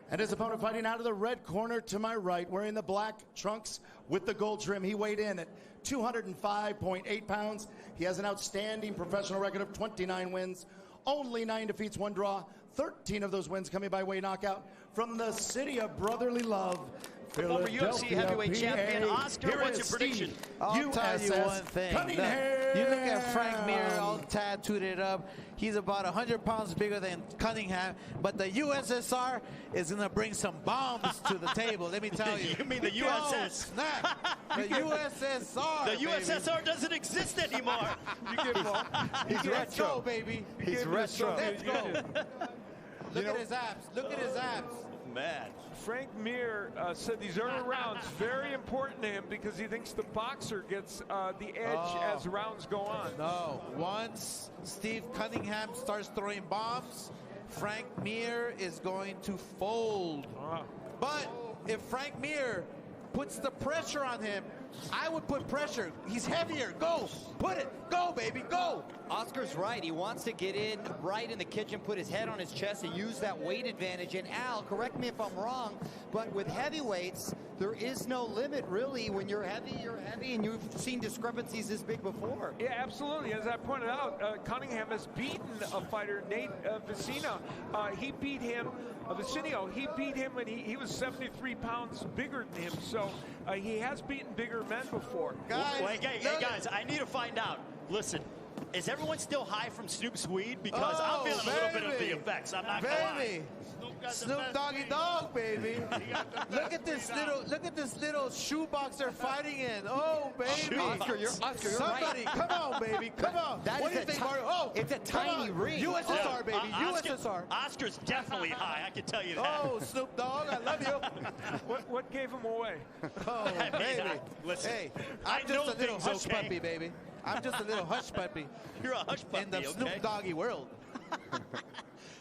And his opponent fighting out of the red corner to my right, wearing the black trunks with the gold trim. He weighed in at 205.8 pounds. He has an outstanding professional record of 29 wins, only 9 defeats, 1 draw, 13 of those wins coming by way knockout from the city of brotherly love, Former UFC heavyweight champion Oscar, Here what's is your prediction? Steve I'll tell you USS one thing. Cunningham. You look at Frank Mir all tattooed it up. He's about 100 pounds bigger than Cunningham, but the USSR is going to bring some bombs to the table, let me tell you. You mean the USS? The USSR. The USSR doesn't exist anymore. He's retro, go, baby. He's retro. Let's go. Look at his abs. Look at his abs. Man. Frank Mir said these early rounds very important to him because he thinks the boxer gets the edge as rounds go on. No, once Steve Cunningham starts throwing bombs, Frank Mir is going to fold. But if Frank Mir puts the pressure on him, I would put pressure. He's heavier. Go. Put it. Go, baby. Go. Oscar's right. He wants to get in right in the kitchen, put his head on his chest, and use that weight advantage. And Al, correct me if I'm wrong, but with heavyweights, there is no limit, really. When you're heavy, and you've seen discrepancies this big before. Yeah, absolutely. As I pointed out, Cunningham has beaten a fighter, Nate Vicino. He beat him, Vicinio. He beat him when he was 73 pounds bigger than him. So he has beaten bigger men before. Hey, guys, I need to find out. Listen, is everyone still high from Snoop's weed? Because I'm feeling a little bit of the effects. I'm not gonna lie. Snoop Doggy Dogg, baby. Look at this little shoebox they're fighting in. Oh, baby. Oscar, you're Somebody, right. come on, baby. Come on. What do you think, Mario? Oh, it's a tiny ring. USSR, baby. USSR. Oscar's definitely high. I can tell you that. Oh, Snoop Dogg, I love you. What gave him away? Oh, baby. Listen, Hey, I'm just a little hush puppy, baby. I'm just a little hush puppy. You're a hush puppy, in the okay? Snoop Doggy world.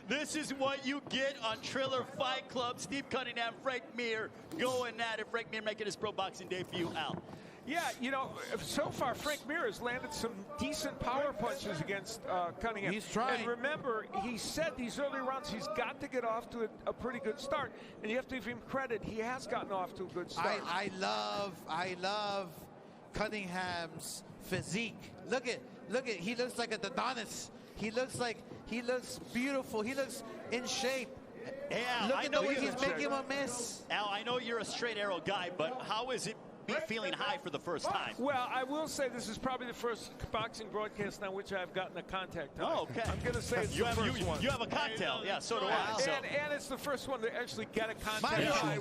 This is what you get on Triller Fight Club. Steve Cunningham, Frank Mir going at it. Frank Mir making his pro boxing debut. Al. Yeah, you know, so far Frank Mir has landed some decent power punches against Cunningham. He's trying. And remember, he said these early rounds he's got to get off to a pretty good start. And you have to give him credit. He has gotten off to a good start. I love Cunningham's physique. Look at, he looks like a Adonis. He looks beautiful. He looks in shape. Yeah, Look at the way he's making him a miss. Al, I know you're a straight arrow guy, but how is it feeling high for the first time? Well, I will say this is probably the first boxing broadcast on which I've gotten a contact high. Oh, okay. I'm going to say it's you the have, first one. You have a cocktail. Yeah, so do I. So. And it's the first one to actually get a contact Mario, high.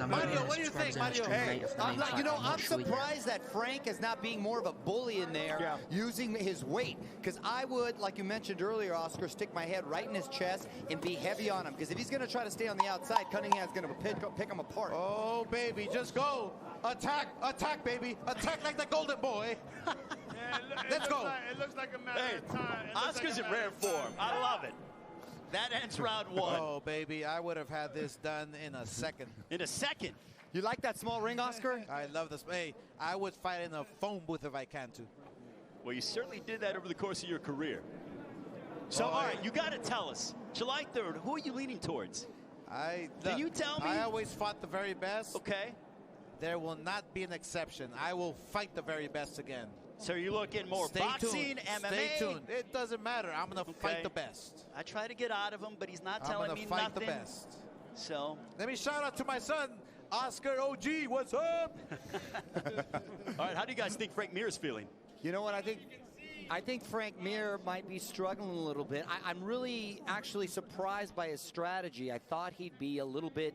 Mario, what do you think, Mario? Hey, I'm surprised that Frank is not being more of a bully in there, using his weight. Because I would, like you mentioned earlier, Oscar, stick my head right in his chest and be heavy on him. Because if he's going to try to stay on the outside, Cunningham's going to pick him apart. Oh, baby, just go. Attack, baby. Attack like the golden boy. Let's go. It looks like a matter of time. Oscar's in rare form. I love it. That ends round one. Oh, baby, I would have had this done in a second. In a second? You like that small ring, Oscar? I love this. Hey, I would fight in a phone booth if I can to. Well, you certainly did that over the course of your career. So, all right, you got to tell us. July 3rd, who are you leaning towards? Can you tell me? I always fought the very best. Okay. There will not be an exception. I will fight the very best again. So you're looking more boxing, MMA? Stay tuned. It doesn't matter. I'm going to fight the best. I try to get out of him, but he's not telling me I'm going to nothing. fight the best. So. Let me shout out to my son, Oscar OG. What's up? All right, how do you guys think Frank Mir is feeling? You know what I think? I think Frank Mir might be struggling a little bit. I'm really actually surprised by his strategy. I thought he'd be a little bit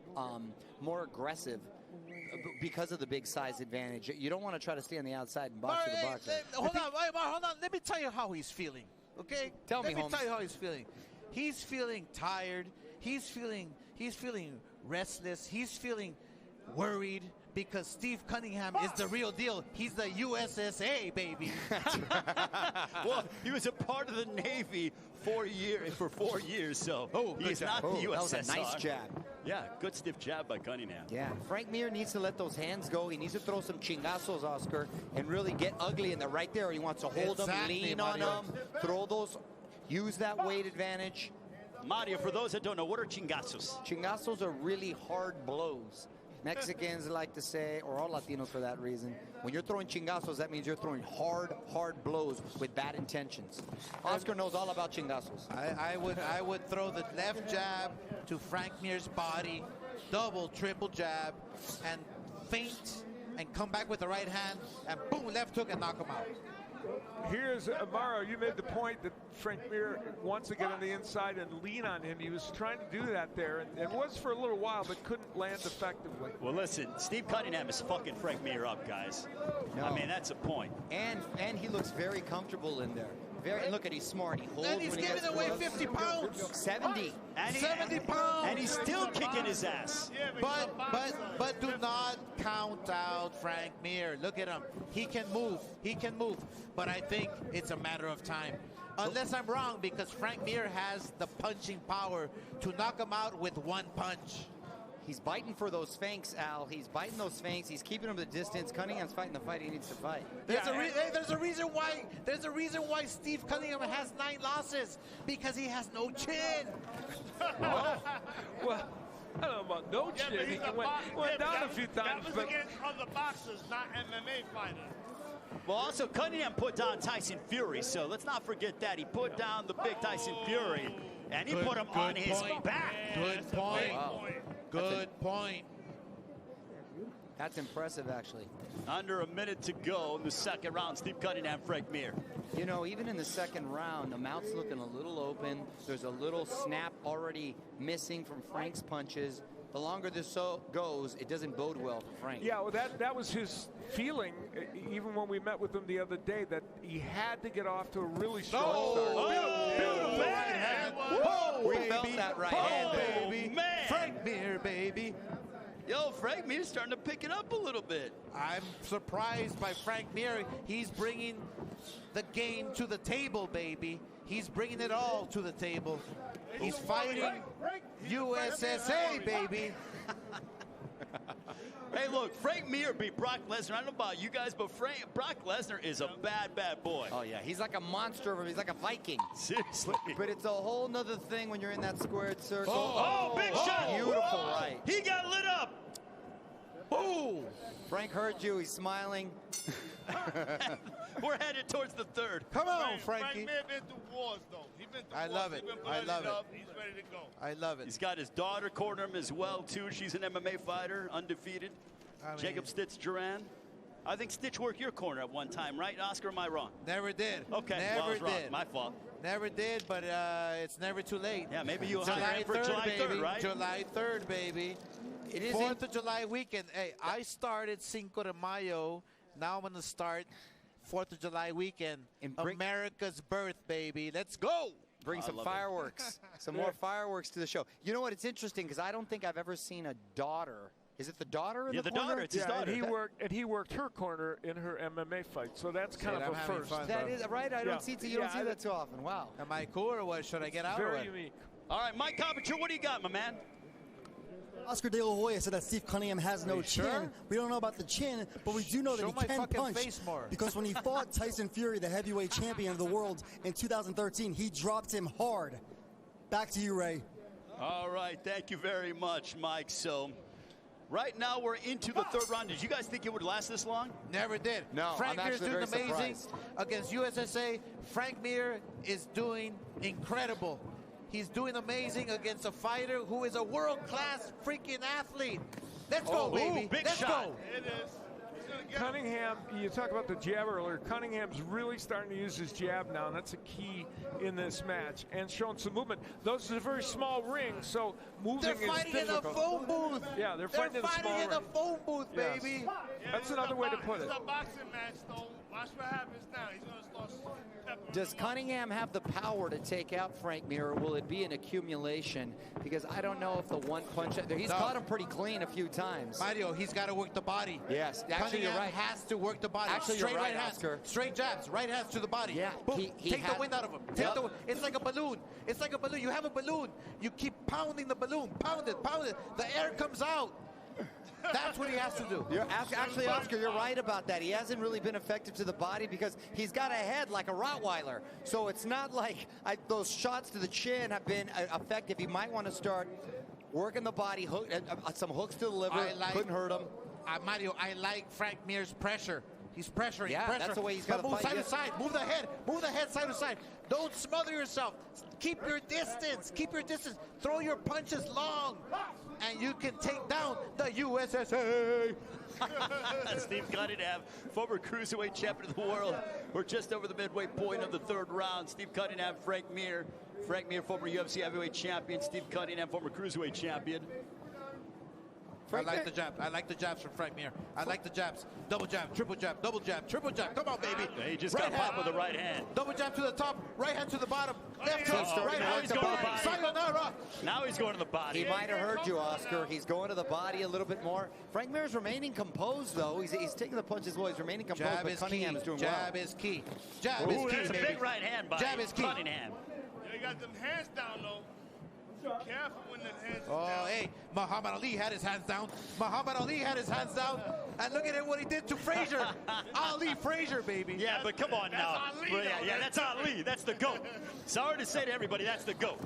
more aggressive because of the big size advantage. You don't want to try to stay on the outside and box with the boxer. Hold on. Let me tell you how he's feeling, okay? Tell me, Let me Holmes. tell you how he's feeling. He's feeling tired. He's feeling restless. He's feeling worried because Steve Cunningham is the real deal. He's the USSA, baby. Well, he was a part of the Navy for 4 years, so he's not the USSR. That was a nice jab. Yeah, good stiff jab by Cunningham. Yeah, Frank Mir needs to let those hands go. He needs to throw some chingazos, Oscar, and really get ugly in there right there. He wants to hold them, lean on them, throw those, use that weight advantage. Mario, for those that don't know, what are chingazos? Chingazos are really hard blows. Mexicans like to say, or all Latinos for that reason, when you're throwing chingazos, that means you're throwing hard blows with bad intentions. Oscar knows all about chingazos. I would throw the left jab to Frank Mir's body, double, triple jab, and feint, and come back with the right hand, and boom, left hook and knock him out. Here's Amaro. You made the point that Frank Mir wants to get on the inside and lean on him. He was trying to do that there, and was for a little while, but couldn't land effectively. Well, listen, Steve Cunningham is fucking Frank Mir up, guys. No. I mean, that's a point. And he looks very comfortable in there. And look at, he's smart. He holds And he's when he giving gets away close. 50 pounds. 70. 70 pounds. And he's still kicking his ass. But do not count out Frank Mir. Look at him. He can move. But I think it's a matter of time. Unless I'm wrong, because Frank Mir has the punching power to knock him out with one punch. He's biting for those feints, Al. He's biting those feints. He's keeping him at a distance. Cunningham's fighting the fight he needs to fight. There's a reason why Steve Cunningham has 9 losses, because he has no chin. Well, I don't know about no chin. But He he's went down a few times. That was against other boxers, not MMA fighters. Well, also, Cunningham put down Tyson Fury, so let's not forget that. He put down the big Tyson Fury, and he put him on his back. Good point. Wow. Good point. That's impressive, actually. Under a minute to go in the second round. Steve Cunningham, Frank Mir. You know, even in the second round, the mouth's looking a little open. There's a little snap already missing from Frank's punches. The longer this goes, it doesn't bode well for Frank. Yeah, well, that was his feeling, even when we met with him the other day, that he had to get off to a really strong start. Beautiful right hand. Whoa, we felt that right hand, baby. Man. Frank Mir, baby. Yo, Frank Mir's starting to pick it up a little bit. I'm surprised by Frank Mir. He's bringing the game to the table, baby. He's bringing it all to the table. He's fighting USSA, baby. Hey, look, Frank Mir beat Brock Lesnar. I don't know about you guys, but Brock Lesnar is a bad, bad boy. Oh, yeah. He's like a monster. He's like a Viking. Seriously. But it's a whole nother thing when you're in that squared circle. Oh, big shot. Beautiful right. He got lit up. Ooh. Frank heard you. He's smiling. We're headed towards the third. Come on, Frankie. Frank Mir been through wars, though. He's been through wars. love it. He's been I love it. up. He's ready to go. I love it. He's got his daughter corner him as well, too. She's an MMA fighter, undefeated. Jacob Stitch Duran. I think Stitch worked your corner at one time, right, Oscar? Am I wrong? Never did. Okay, Never well, I was wrong. did. My fault. Never did, but it's never too late. Yeah, maybe you'll July hire him for 3rd, July baby. 3rd, right? July 3rd, baby. It is 4th of July weekend. Hey, I started Cinco de Mayo. Now I'm going to start 4th of July weekend. America's birth, baby. Let's go. Bring some fireworks. Some more fireworks to the show. You know what? It's interesting because I don't think I've ever seen a daughter. Is it the daughter in the corner? daughter. It's his daughter. And he worked her corner in her MMA fight, so that's kind of a first. That is right. I don't see you don't see that too often. Wow. Am I cool or what? Should I get out? Very unique. All right, Mike Carpenter, what do you got, my man? Oscar De La Hoya said that Steve Cunningham has no chin. Sure? We don't know about the chin, but we do know that Show he my can fucking punch. face more. Because when he fought Tyson Fury, the heavyweight champion of the world, in 2013, he dropped him hard. Back to you, Ray. All right, thank you very much, Mike. So, right now we're into the third round. Did you guys think it would last this long? Never did. No, Frank I'm Mir's actually doing very amazing surprised. against USSA. Frank Mir is doing incredible. He's doing amazing against a fighter who is a world-class freaking athlete. Let's go, baby. Big Let's shot. go. It is. Cunningham, you talk about the jab earlier. Cunningham's really starting to use his jab now, and that's a key in this match. And showing some movement. Those are a very small ring, so moving They're is fighting difficult. in a phone booth. Yeah, they're fighting in a small in a ring. phone booth, Yes. baby. That's another way to put it. It's a boxing match, though. Watch what happens now. He's going to start peppering. Does Cunningham have the power to take out Frank Mir, or will it be an accumulation? Because I don't know if the one punch. He's caught him pretty clean a few times. Mario, he's got to work the body. Yes, actually you're Cunningham right. has to work the body. Actually, straight you're right, hands, Oscar. straight jabs, right hands to the body. Yeah, Boom. he Take had- the wind out of him. Take the. It's like a balloon. It's like a balloon. You have a balloon. You keep pounding the balloon. Pound it. Pound it. The air comes out. That's what he has to do. Actually, Oscar, you're right about that. He hasn't really been effective to the body because he's got a head like a Rottweiler. So it's not like those shots to the chin have been effective. He might want to start working the body, some hooks to the liver. Couldn't hurt him. Mario, I like Frank Mir's pressure. He's pressuring. Yeah, pressure. that's the way he's got to move fight. side to side. Move the head. Move the head side to side. Don't smother yourself. Keep your distance. Keep your distance. Throw your punches long, and you can take down the USSA. Steve Cunningham, former cruiserweight champion of the world. We're just over the midway point of the third round. Steve Cunningham, Frank Mir. Frank Mir, former UFC heavyweight champion. Steve Cunningham, former cruiserweight champion. I like the jab. I like the jabs from Frank Mir. I like the jabs. Double jab, triple jab, double jab, triple jab. Come on, baby. He just got popped with the right hand. Double jab to the top, right hand to the bottom, left So hook, right now hand he's to the going to the body. body. Sayonara. Now he's going to the body. He might have heard you, Oscar. He's going to the body a little bit more. Frank Mir's remaining composed, though. He's taking the punches well. He's remaining composed, Jab but is Cunningham key. is doing Jab well. is key. Jab is key, That's a baby. big right hand by Jab is key. Cunningham. Yeah, you got them hands down, though. Be careful when the hands is Oh, down. hey, Muhammad Ali had his hands down. Muhammad Ali had his hands down. And look at it, what he did to Frazier. Ali Frazier, baby. Yeah, but come on now. Ali, Well, though. yeah, that's Ali. That's the GOAT. Sorry to say to everybody, that's the GOAT.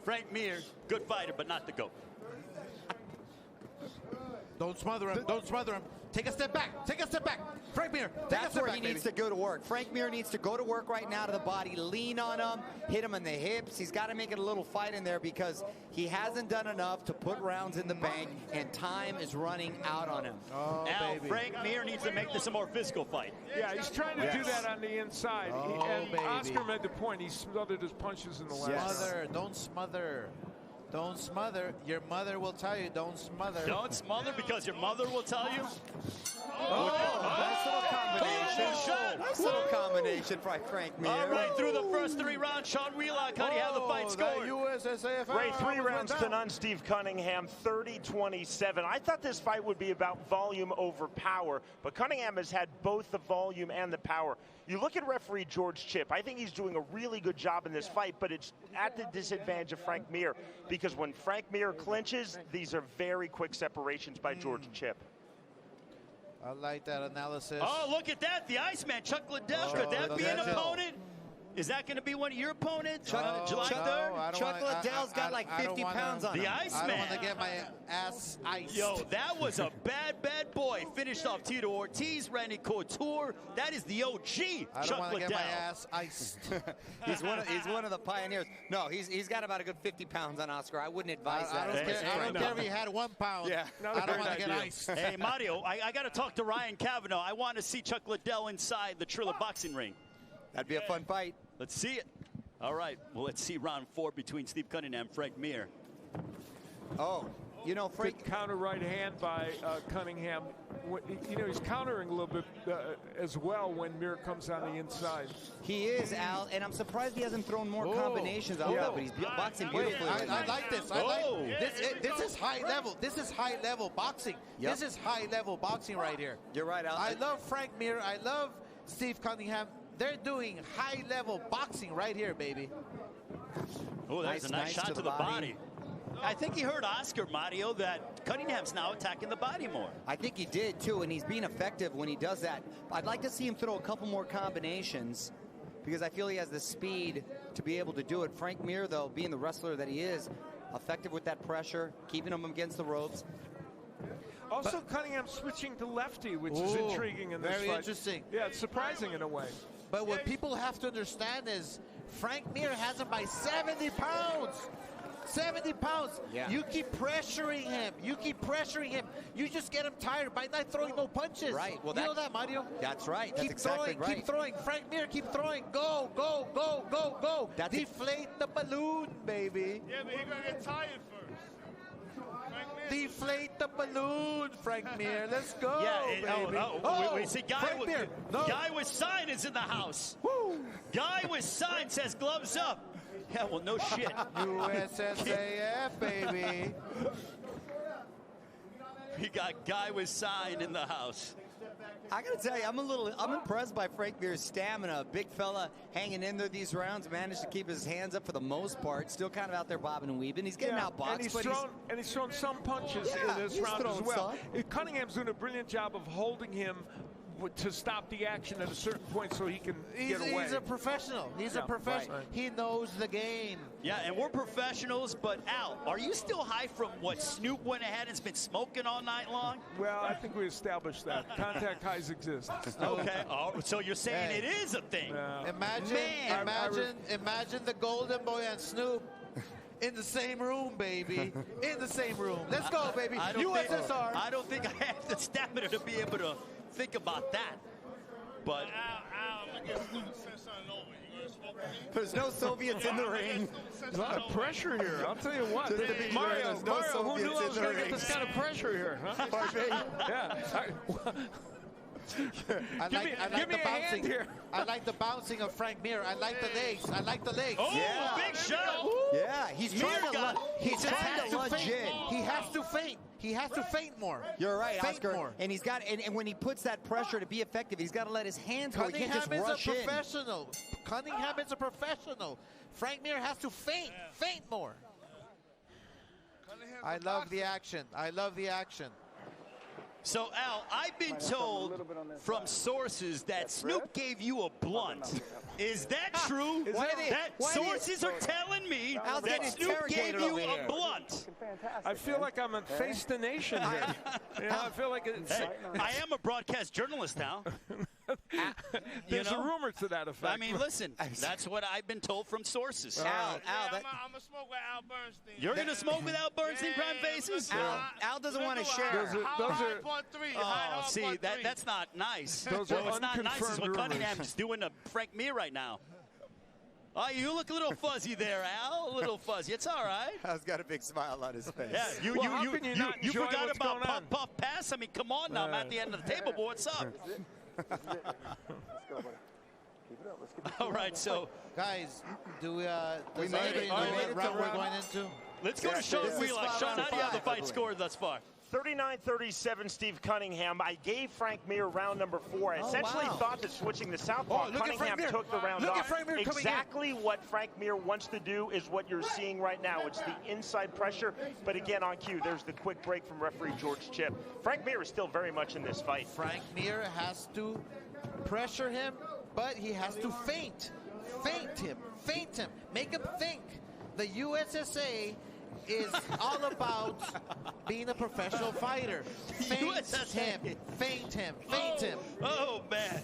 Frank Mir, good fighter, but not the GOAT. Don't smother him. Don't smother him. Take a step back. Take a step back. Frank Mir, take a That's step where back, he needs to go to work. Frank Mir needs to go to work right now to the body, lean on him, hit him in the hips. He's got to make it a little fight in there because he hasn't done enough to put rounds in the bank, and time is running out on him. Oh, Now, baby. Frank Mir needs to make this a more physical fight. Yeah, he's trying to do Yes. that on the inside. Oh, And baby. Oscar made the point. He smothered his punches in the last round. Smother. Don't smother. Don't smother. Your mother will tell you, don't smother. Don't smother because your mother will tell you. Nice little combination. Nice little combination by Frank Mir. All right, through the first 3 rounds, Sean Wheelock, how do you have the fight scored? USSAF. Ray, 3 rounds to none, Steve Cunningham, 30-27. I thought this fight would be about volume over power, but Cunningham has had both the volume and the power. You look at referee George Chip, I think he's doing a really good job in this fight, but it's at the disadvantage of Frank Mir, because when Frank Mir clinches, these are very quick separations by George Chip. I like that analysis. Oh, look at that. The Iceman, Chuck Liddell. Could that be an opponent? Is that going to be one of your opponents? July 3rd? Chuck Liddell's got like 50 pounds on him. The I Iceman. don't want to get my ass iced. Yo, that was a bad boy. Finished off Tito Ortiz, Randy Couture. That is the OG, I don't Chuck want to Liddell. get my ass iced. He's one of the pioneers. No, he's got about a good 50 pounds on Oscar. I wouldn't advise I that. don't care if he had 1 pound. Yeah. I don't want to get iced. Hey, Mario, I got to talk to Ryan Kavanaugh. I want to see Chuck Liddell inside the Trilla boxing ring. That'd be a fun fight. Let's see it. All right, well, let's see round 4 between Steve Cunningham and Frank Mir. Oh, you know, Frank. Good counter right hand by Cunningham. You know, he's countering a little bit as well when Mir comes on the inside. He is, Al, and I'm surprised he hasn't thrown more combinations out there, but he's boxing beautifully. I like this. I like this is high level. This is high level boxing. Yep. This is high level boxing right here. You're right, Al. I love Frank Mir. I love Steve Cunningham. They're doing high level boxing right here, baby. Oh, that's a nice shot to the body. I think he heard Oscar, Mario, that Cunningham's now attacking the body more. I think he did, too, and he's being effective when he does that. I'd like to see him throw a couple more combinations because I feel he has the speed to be able to do it. Frank Mir, though, being the wrestler that he is, effective with that pressure, keeping him against the ropes. Also, Cunningham switching to lefty, which is intriguing in this fight. Very interesting. Yeah, it's surprising in a way. But what people have to understand is Frank Mir has him by 70 pounds. 70 pounds. Yeah. You keep pressuring him. You keep pressuring him. You just get him tired by not throwing no punches. Right. Well, you know that, Mario? That's right. That's Keep exactly throwing. right. Keep throwing. Frank Mir, keep throwing. Go, go, go, go, go. That's Deflate the balloon, baby. Yeah, but he's going to get tired first. Frank Mir. Deflate the balloon, Frank Mir. Let's go, Yeah, baby. wait, see, Frank Mir. No. Guy with sign is in the house. Woo. Guy with sign says gloves up. Yeah, well, no shit. USSAF, baby. We got Guy with sign in the house. I gotta tell you, I'm impressed by Frank Mir's stamina. Big fella hanging in there these rounds, managed to keep his hands up for the most part. Still kind of out there bobbing and weaving. He's getting outboxed, And he's thrown some punches Yeah, in this he's round as thrown well. some. Cunningham's doing a brilliant job of holding him to stop the action at a certain point so he can get away. He's a professional. He's a professional. Right. He knows the game. Yeah, and we're professionals, but Al, are you still high from what Snoop went ahead and's been smoking all night long? Well, I think we established that. Contact highs exist. Okay, so you're saying it is a thing. Imagine the Golden Boy and Snoop in the same room, baby. In the same room. Let's go, baby. USSR. I don't think I have the stamina to be able to think about that. But Al, look at Snoop and send something over. You There's no Soviets in the ring. There's a lot of pressure here. I'll tell you what. Just to be clear, Mario, there's no who knew I Soviets was in the going to get ring. this kind of pressure here? Huh? I like the bouncing here. I like the bouncing of Frank Mir. I like the legs. I like the legs. Oh, big shot. Yeah, he's trying to lunge in. He has to feint. He has to feint more. You're right, Feint Oscar. more. And he's got, and when he puts that pressure to be effective, he's got to let his hands go. He can't just Cunningham is rush a in. professional. Cunningham is a professional. Frank Mir has to feint. Feint more. I love the action. I love the action. So, Al, I've been told from sources that Snoop gave you a blunt. Is that true? Sources are telling me that Snoop gave you a blunt. I feel like I'm on Face the Nation here. You know, I feel like it's... Hey, I am a broadcast journalist now. There's a rumor to that effect. I mean, listen, that's what I've been told from sources. I'm going to smoke with Al Bernstein. You're going to smoke with Al Bernstein, Crime Faces? Al doesn't want to share. See, that's not nice. Those What's are not nice is what unconfirmed Cunningham's doing to Frank Mir right now. Oh, you look a little fuzzy there, Al. A little fuzzy. It's all right. Al's got a big smile on his face. Yeah, you forgot about Puff Puff Pass? I mean, come on now. I'm at the end of the table, boy. What's up? All right, so guys, does anybody know what round we're going into? Let's go to Sean Wheelock. Sean, how do you have the fight scored thus far? 39-37, Steve Cunningham. I gave Frank Mir round number 4. I essentially thought that switching the southpaw, Cunningham took the round off. Exactly what Frank Mir wants to do is what you're seeing right now. It's the inside pressure, but again on cue, there's the quick break from referee George Chip. Frank Mir is still very much in this fight. Frank Mir has to pressure him, but he has to feint. Feint him. Make him think. The USSA is all about being a professional fighter. Feint him. Oh, man.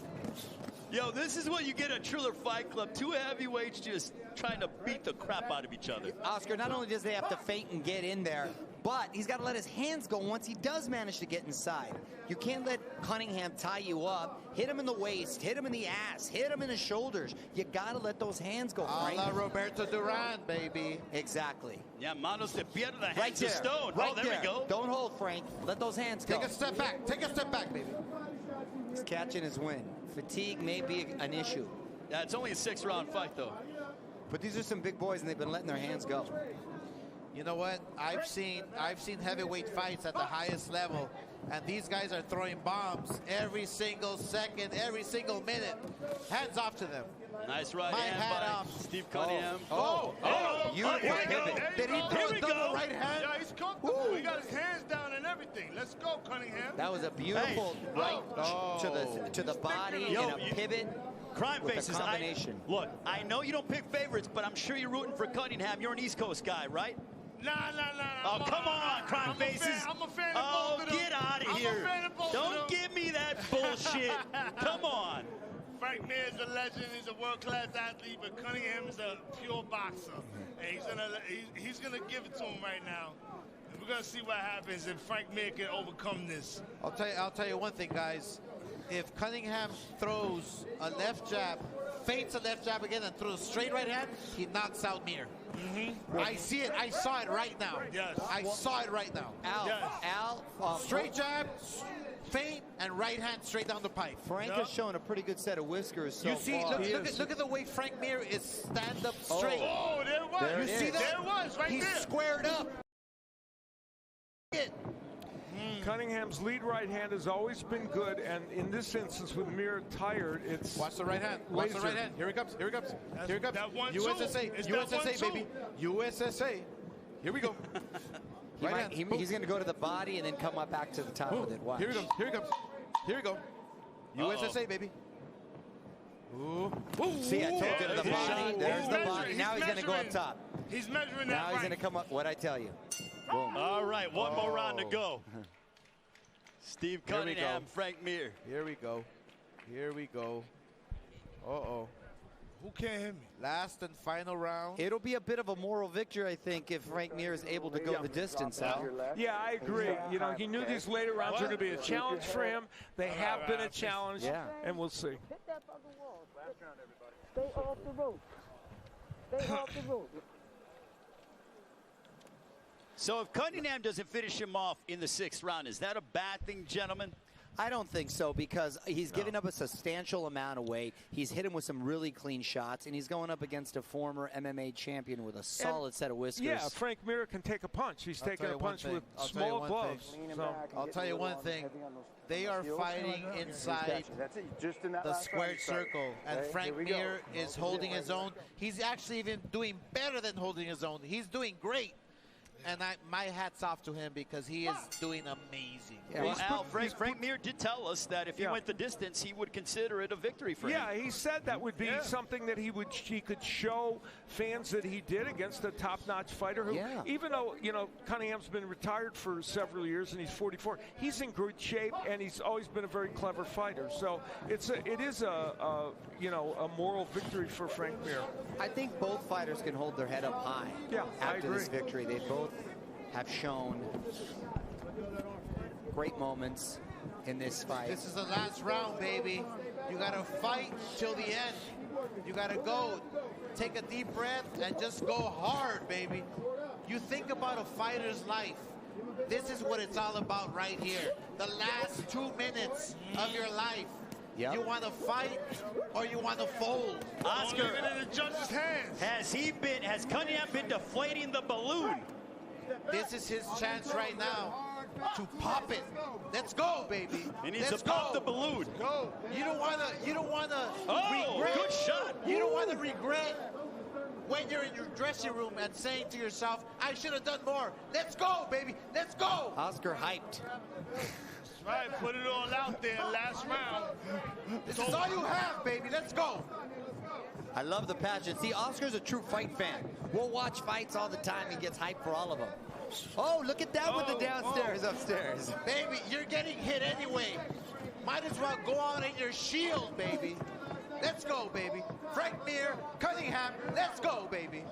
Yo, this is what you get at Triller Fight Club. Two heavyweights just trying to beat the crap out of each other. Oscar, not only does he have to feint and get in there, but he's got to let his hands go once he does manage to get inside. You can't let Cunningham tie you up, hit him in the waist, hit him in the ass, hit him in the shoulders. You got to let those hands go, Frank. A la Roberto Duran, baby. Exactly. Yeah, manos de piedra, the hands of stone. Right there we go. Don't hold, Frank. Let those hands go. Take a step back. Take a step back, baby. He's catching his wind. Fatigue may be an issue. Yeah, it's only a 6-round fight, though. But these are some big boys, and they've been letting their hands go. You know what? I've seen heavyweight fights at the highest level, and these guys are throwing bombs every single second, every single minute. Hands off to them. Nice right My hand hat by off. Steve Cunningham. Here he throw the right hand? Yeah, he's comfortable. He got his hands down and everything. Let's go, Cunningham. That was a beautiful to the body and a pivot. Crime Faces, combination. Look, I know you don't pick favorites, but I'm sure you're rooting for Cunningham. You're an East Coast guy, right? Nah. Oh, come on, Crime Faces. I'm a fan of both of them. Get out of here. I'm a fan of both Don't of them. give me that bullshit. Come on. Frank Mir is a legend. He's a world-class athlete, but Cunningham is a pure boxer. And he's gonna give it to him right now. And we're gonna see what happens if Frank Mir can overcome this. I'll tell you one thing, guys. If Cunningham throws a left jab, feints a left jab again, and throws a straight right hand, he knocks out Mir. I see it. I saw it right now. Yes. I saw it right now. Al, straight jab, feint, and right hand straight down the pipe. Frank has shown a pretty good set of whiskers so You see, far. look at the way Frank Mir is stand up straight. Oh, there it was. You see that? There it was, right He's there. squared up. Cunningham's lead right hand has always been good, and in this instance, with Mir tired, it's Watch the right hand. Watch the right hand. Here he comes. Here he comes. Here he comes. That 1-2. USSA. It's that USSA, 1-2. baby. USSA. Here we go. He's going to go to the body and then come up back to the top with it. Watch. Here he comes. Here he comes. Here we go. USSA, baby. Ooh. See, I told you the body. There's the body. He's Now he's going to go up top. He's measuring Now that he's going to come up. What'd I tell you? Boom. All right, one more round to go. Steve Cunningham, Frank Mir. Here we go. Here we go. Uh-oh. Who can't hit me? Last and final round. It'll be a bit of a moral victory, I think, if Frank Mir is able to go the distance, Al. Yeah, I agree. You know, he knew these later rounds were going to be a challenge for him. They have been a challenge, and we'll see. Stay off the rope. Stay off the rope. So if Cunningham doesn't finish him off in the 6th round, is that a bad thing, gentlemen? I don't think so, because he's giving up a substantial amount of weight. He's hit him with some really clean shots, and he's going up against a former MMA champion with a solid set of whiskers. Yeah, Frank Mir can take a punch. He's taking a punch with small gloves. So. I'll tell you one thing. They are fighting inside the squared circle, and Frank Mir is holding his own. He's actually even doing better than holding his own. He's doing great. And my hat's off to him because he is doing amazing. Yeah, well, Al, Frank Mir did tell us that if he went the distance, he would consider it a victory for him. Yeah, he said that would be something that he could show fans that he did against a top-notch fighter who, even though, Cunningham's been retired for several years and he's 44, he's in good shape and he's always been a very clever fighter. So it is a moral victory for Frank Mir. I think both fighters can hold their head up high after this victory. They both have shown great moments in this fight. This is the last round, baby. You got to fight till the end. You got to go. Take a deep breath and just go hard, baby. You think about a fighter's life. This is what it's all about right here. The last 2 minutes of your life. Yep. You want to fight or you want to fold? Oscar, Leave it in the judge's hands. Has Cunningham been deflating the balloon? This is his chance right now to pop it. Let's go, baby. He needs to pop the balloon. Go. You don't wanna Oh, regret. good shot. You don't wanna regret when you're in your dressing room and saying to yourself, I should have done more. Let's go, baby. Let's go. Oscar hyped. That's right. Put it all out there last round. This is all you have, baby. Let's go. I love the passion. See, Oscar's a true fight fan. We'll watch fights all the time. He gets hyped for all of them. Oh, look at that with the downstairs, upstairs. Baby, you're getting hit anyway. Might as well go on in your shield, baby. Let's go, baby. Frank Mir, Cunningham, let's go, baby.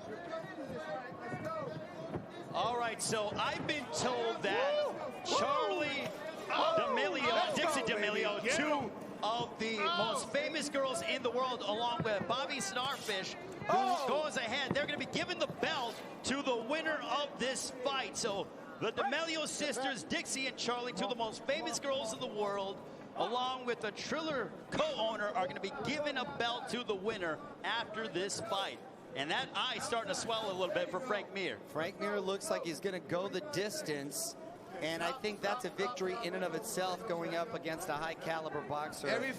All right, so I've been told that Charlie D'Amelio, Dixie D'Amelio, two of the most famous girls in the world, along with Bobby Snarfish, who goes ahead. They're going to be giving the belt to the winner of this fight. So the D'Amelio sisters, Dixie and Charlie, two of the most famous girls in the world, along with the Triller co-owner, are going to be giving a belt to the winner after this fight. And that eye's starting to swell a little bit for Frank Mir. Frank Mir looks like he's going to go the distance. And I think that's a victory in and of itself, going up against a high-caliber boxer Every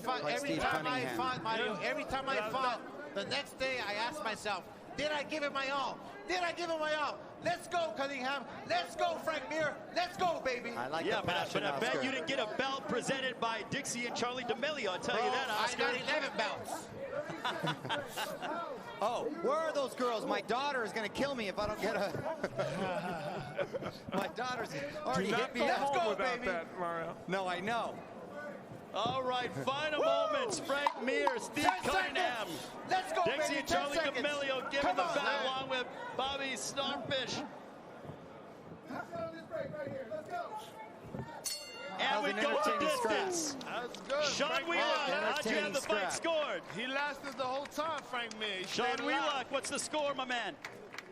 time I fought, Mario, every time I fought, the next day I asked myself, did I give it my all? Did I give it my all? Let's go, Cunningham. Let's go, Frank Mir. Let's go, baby. I like the passion, but I bet you didn't get a belt presented by Dixie and Charlie D'Amelio. I'll tell you that, Oscar. I got 11 belts. Oh, where are those girls? My daughter is going to kill me if I don't get a... My daughter's already hit me. Let's go, baby. That, Mario. No, I know. All right, final moments. Frank Mir, Steve Cunningham. Let's go, Dixie baby. and Charlie 10 seconds. D'Amelio giving the belt along with Bobby Snarfish. And we go to distance. That's good. Sean Wheelock, how'd you have the fight scored? He lasted the whole time, Frank Mir. Sean Wheelock, what's the score, my man?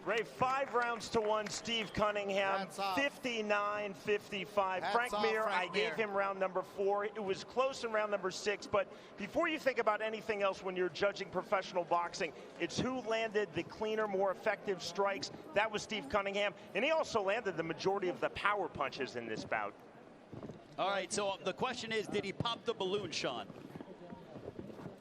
Ray, 5 rounds to 1, Steve Cunningham, 59-55. Frank Mir, I gave him round number 4. It was close in round number 6, but before you think about anything else when you're judging professional boxing, it's who landed the cleaner, more effective strikes. That was Steve Cunningham, and he also landed the majority of the power punches in this bout. All right, so the question is, did he pop the balloon, Sean?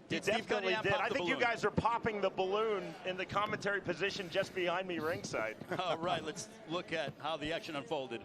He definitely did. I think you guys are popping the balloon in the commentary position just behind me ringside. All right, let's look at how the action unfolded.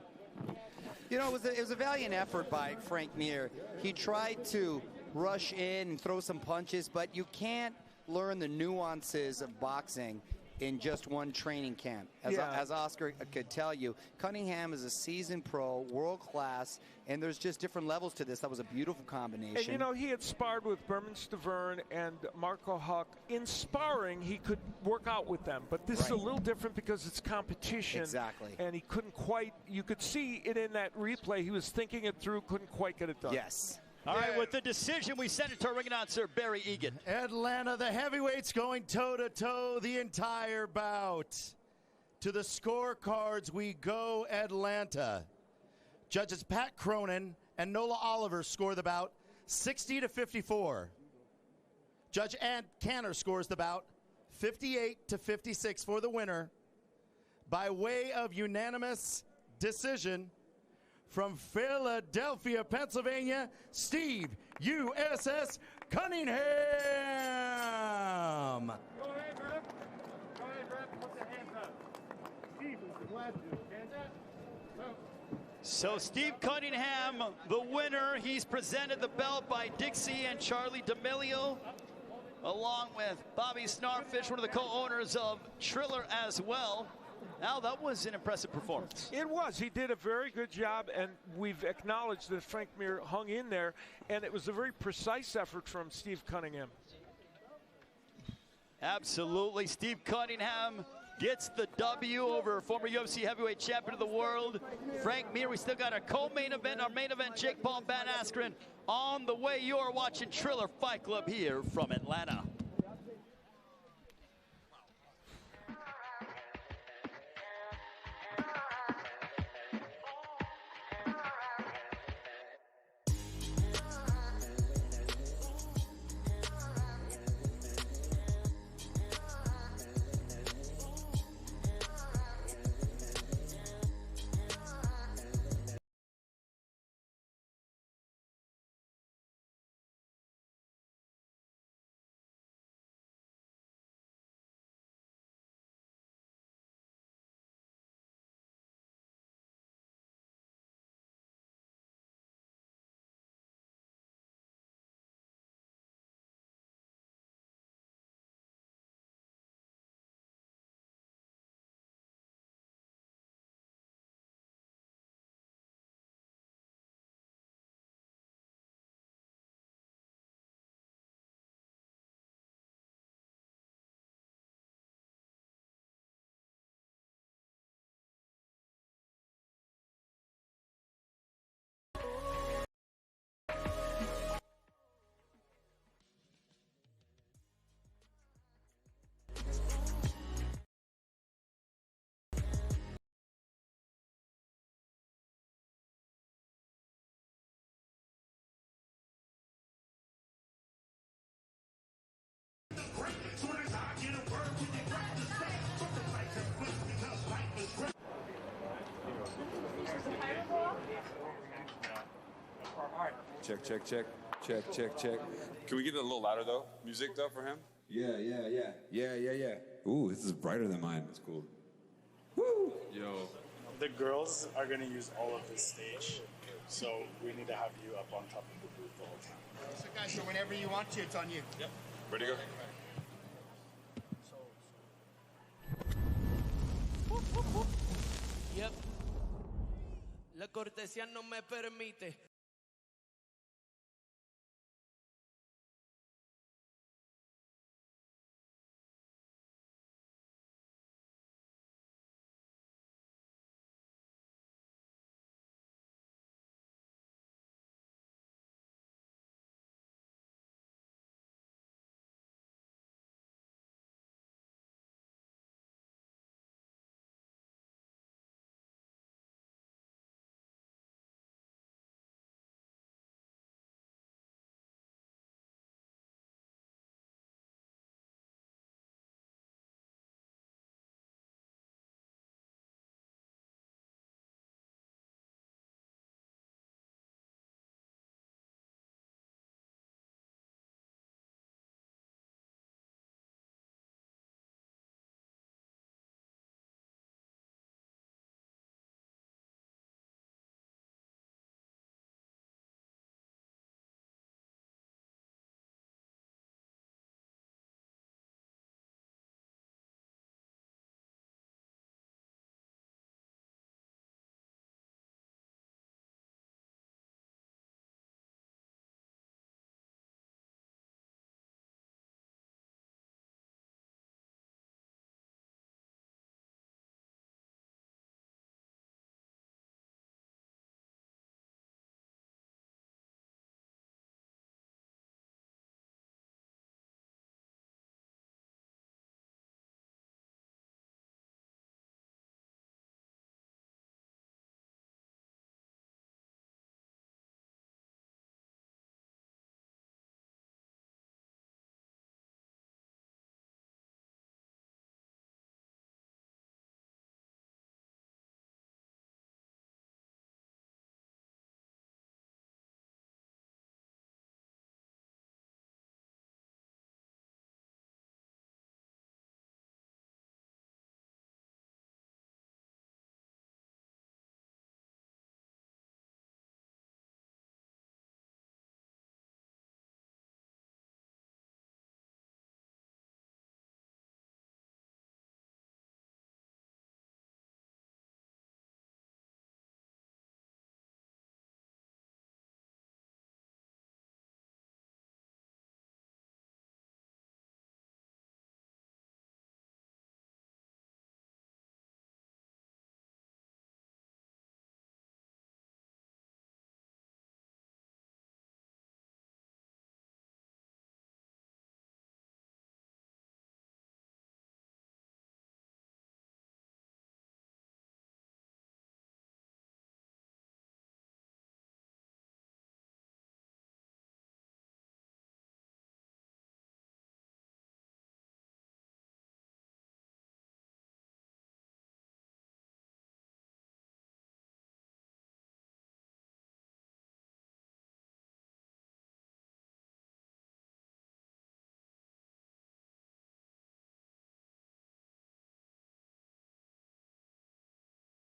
You know, it was a valiant effort by Frank Mir. He tried to rush in and throw some punches, but you can't learn the nuances of boxing in just one training camp. As Oscar could tell you, Cunningham is a seasoned pro, world-class, and there's just different levels to this. That was a beautiful combination. And, you know, he had sparred with Berman Stavern and Marco Huck. In sparring, he could work out with them, but this is a little different because it's competition. Exactly. And he couldn't quite, you could see it in that replay. He was thinking it through, couldn't quite get it done. Yes. All right, with the decision, we send it to our ring announcer, Barry Egan. Atlanta, the heavyweights going toe-to-toe the entire bout. To the scorecards we go, Atlanta. Judges Pat Cronin and Nola Oliver score the bout 60-54. Judge Ant Canner scores the bout 58-56 for the winner by way of unanimous decision. From Philadelphia, Pennsylvania, Steve USS Cunningham. Go ahead, Rep. Go ahead, Rep. Put the hands up. Steve, hands up. So Steve Cunningham, the winner. He's presented the belt by Dixie and Charlie D'Amelio, along with Bobby Snarfish, one of the co-owners of Triller as well. Now, that was an impressive performance. It was. He did a very good job, and we've acknowledged that Frank Mir hung in there, and it was a very precise effort from Steve Cunningham. Absolutely. Steve Cunningham gets the W over former UFC heavyweight champion of the world, Frank Mir. We still got our co-main event, our main event, Jake Paul, Van Askren, on the way. You are watching Triller Fight Club here from Atlanta. Check, check, check, check, check, check. Can we get it a little louder though? Music though for him? Yeah. Ooh, this is brighter than mine. That's cool. Woo! Yo. The girls are going to use all of this stage, so we need to have you up on top of the booth the whole time. So guys, so whenever you want to, it's on you. Yep. Ready to go? Yep. La cortesía no me permite.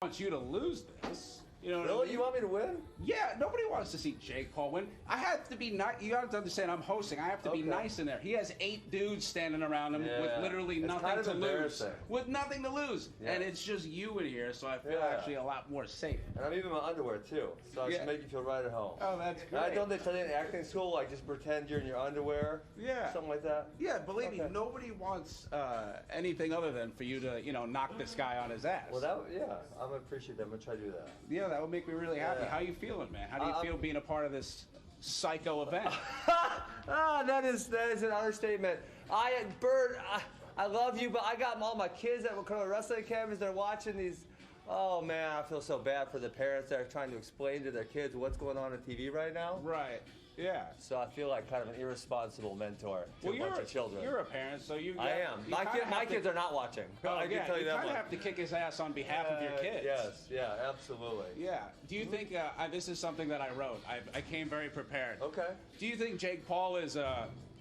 wants you to lose this. You know what Really? I mean? You want me to win? Yeah, nobody wants to see Jake Paul win. I have to be nice. You have to understand, I'm hosting. I have to be nice in there. He has 8 dudes standing around him with literally It's nothing kind of to lose. embarrassing. With nothing to lose. Yeah. And it's just you in here, so I feel actually a lot more safe. And I'm even in my underwear too, so I should make you feel right at home. Oh, that's And I great. don't they tell you in acting school, like just pretend you're in your underwear? Yeah. Something like that? Yeah, believe me, nobody wants anything other than for you to, knock this guy on his ass. Well, I'm gonna appreciate that. I'm gonna try to do that. Yeah, that would make me really happy. Yeah. How you feeling, man? How do you feel being a part of this psycho event? That is an understatement. Bird, I love you, but I got all my kids that will come to wrestling academies. They're watching these. Oh man, I feel so bad for the parents that are trying to explain to their kids what's going on TV right now. Right. Yeah. So I feel like kind of an irresponsible mentor to a bunch of children. You're a parent, so you. I am. My kids are not watching. I can tell you that kind of much. have to kick his ass on behalf of your kids. Yes. Yeah. Absolutely. Yeah. Do you think this is something that I wrote? I came very prepared. Okay. Do you think Jake Paul is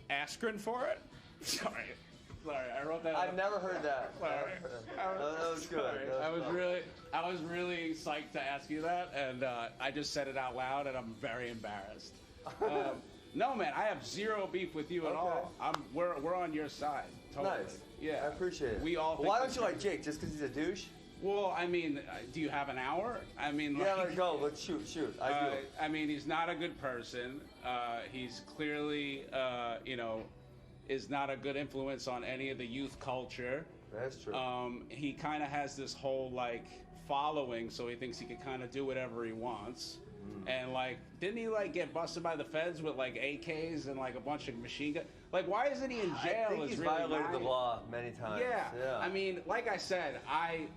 Askren for it? Sorry, I wrote that. I've never heard that. Sorry. That was good. I was really psyched to ask you that, and I just said it out loud, and I'm very embarrassed. No, man, I have zero beef with you at all. We're on your side. Totally. Nice. Yeah. I appreciate it. We all. Why don't you like Jake? Just because he's a douche? Well, I mean, do you have an hour? I mean, Yeah, let's go. Let's shoot. I do. I mean, he's not a good person. He's clearly, is not a good influence on any of the youth culture. That's true. He kind of has this whole following, so he thinks he can kind of do whatever he wants. And didn't he get busted by the feds with AKs and a bunch of machine guns? Why isn't he in jail? I think he's violated the law many times. Yeah. I mean, like I said, I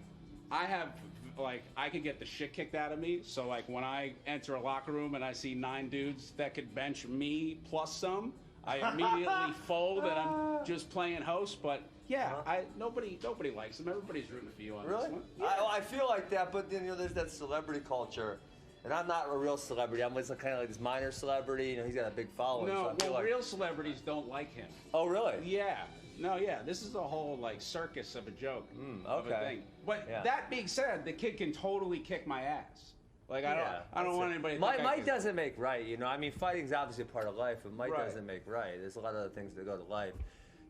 have I could get the shit kicked out of me. So when I enter a locker room and I see 9 dudes that could bench me plus some, I immediately fold and I'm just playing host. But yeah, nobody likes him. Everybody's rooting for you on this one. Yeah. I feel like that, but then there's that celebrity culture. And I'm not a real celebrity. I'm just kind of like this minor celebrity. He's got a big following. No, so real celebrities don't like him. Oh, really? Yeah. No, yeah. This is a whole circus of a joke. Of a thing. But that being said, the kid can totally kick my ass. I don't want anybody to think might doesn't make right, I mean, fighting's obviously a part of life, but might doesn't make right. There's a lot of other things that go to life.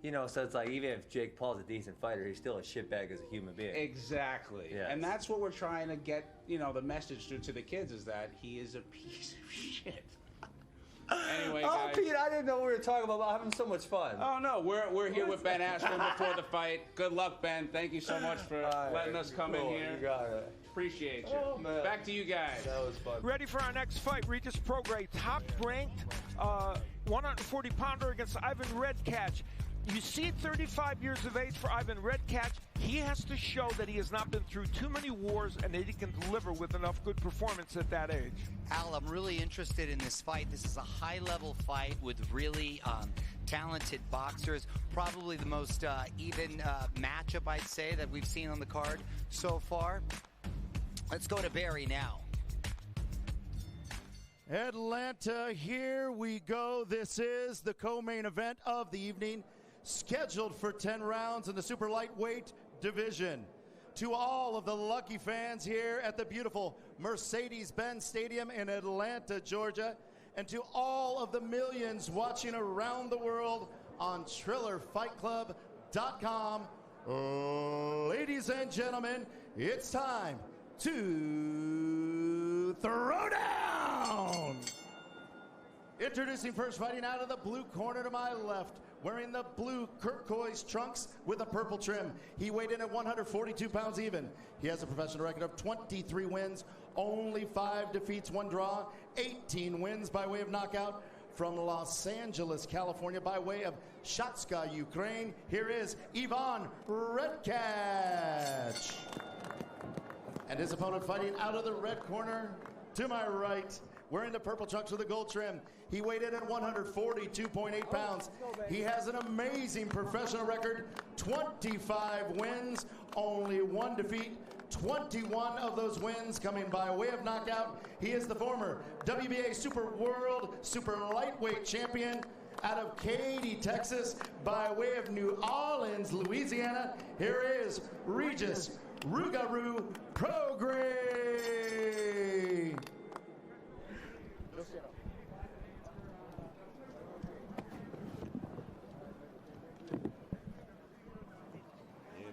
So it's even if Jake Paul's a decent fighter, he's still a shitbag as a human being. Exactly. Yes. And that's what we're trying to get, the message to the kids is that he is a piece of shit. Anyway, guys. Pete, I didn't know what we were talking about. I'm having so much fun. Oh, no. We're here with Ben Askren before the fight. Good luck, Ben. Thank you so much for letting us come in here. You got it. Appreciate you. Oh, man. Back to you guys. That was fun. Ready for our next fight. Regis Prograis, top-ranked 140-pounder against Ivan Redkach. You see, 35 years of age for Ivan Redkach. He has to show that he has not been through too many wars and that he can deliver with enough good performance at that age. Al, I'm really interested in this fight. This is a high-level fight with really talented boxers. Probably the most even matchup, I'd say, that we've seen on the card so far. Let's go to Barry now. Atlanta, here we go. This is the co-main event of the evening, scheduled for 10 rounds in the super lightweight division. To all of the lucky fans here at the beautiful Mercedes-Benz Stadium in Atlanta, Georgia, and to all of the millions watching around the world on TrillerFightClub.com, ladies and gentlemen, it's time to throw down! Introducing first, fighting out of the blue corner to my left, wearing the blue turquoise trunks with a purple trim. He weighed in at 142 pounds even. He has a professional record of 23 wins, only 5 defeats, 1 draw, 18 wins by way of knockout. From Los Angeles, California, by way of Shatska, Ukraine, here is Ivan Redkach. And his opponent fighting out of the red corner to my right, wearing the purple trunks with the gold trim. He weighed in at 142.8 pounds. He has an amazing professional record, 25 wins, only 1 defeat, 21 of those wins coming by way of knockout. He is the former WBA Super World Super Lightweight Champion out of Katy, Texas, by way of New Orleans, Louisiana. Here is Regis Rougarou Prograis.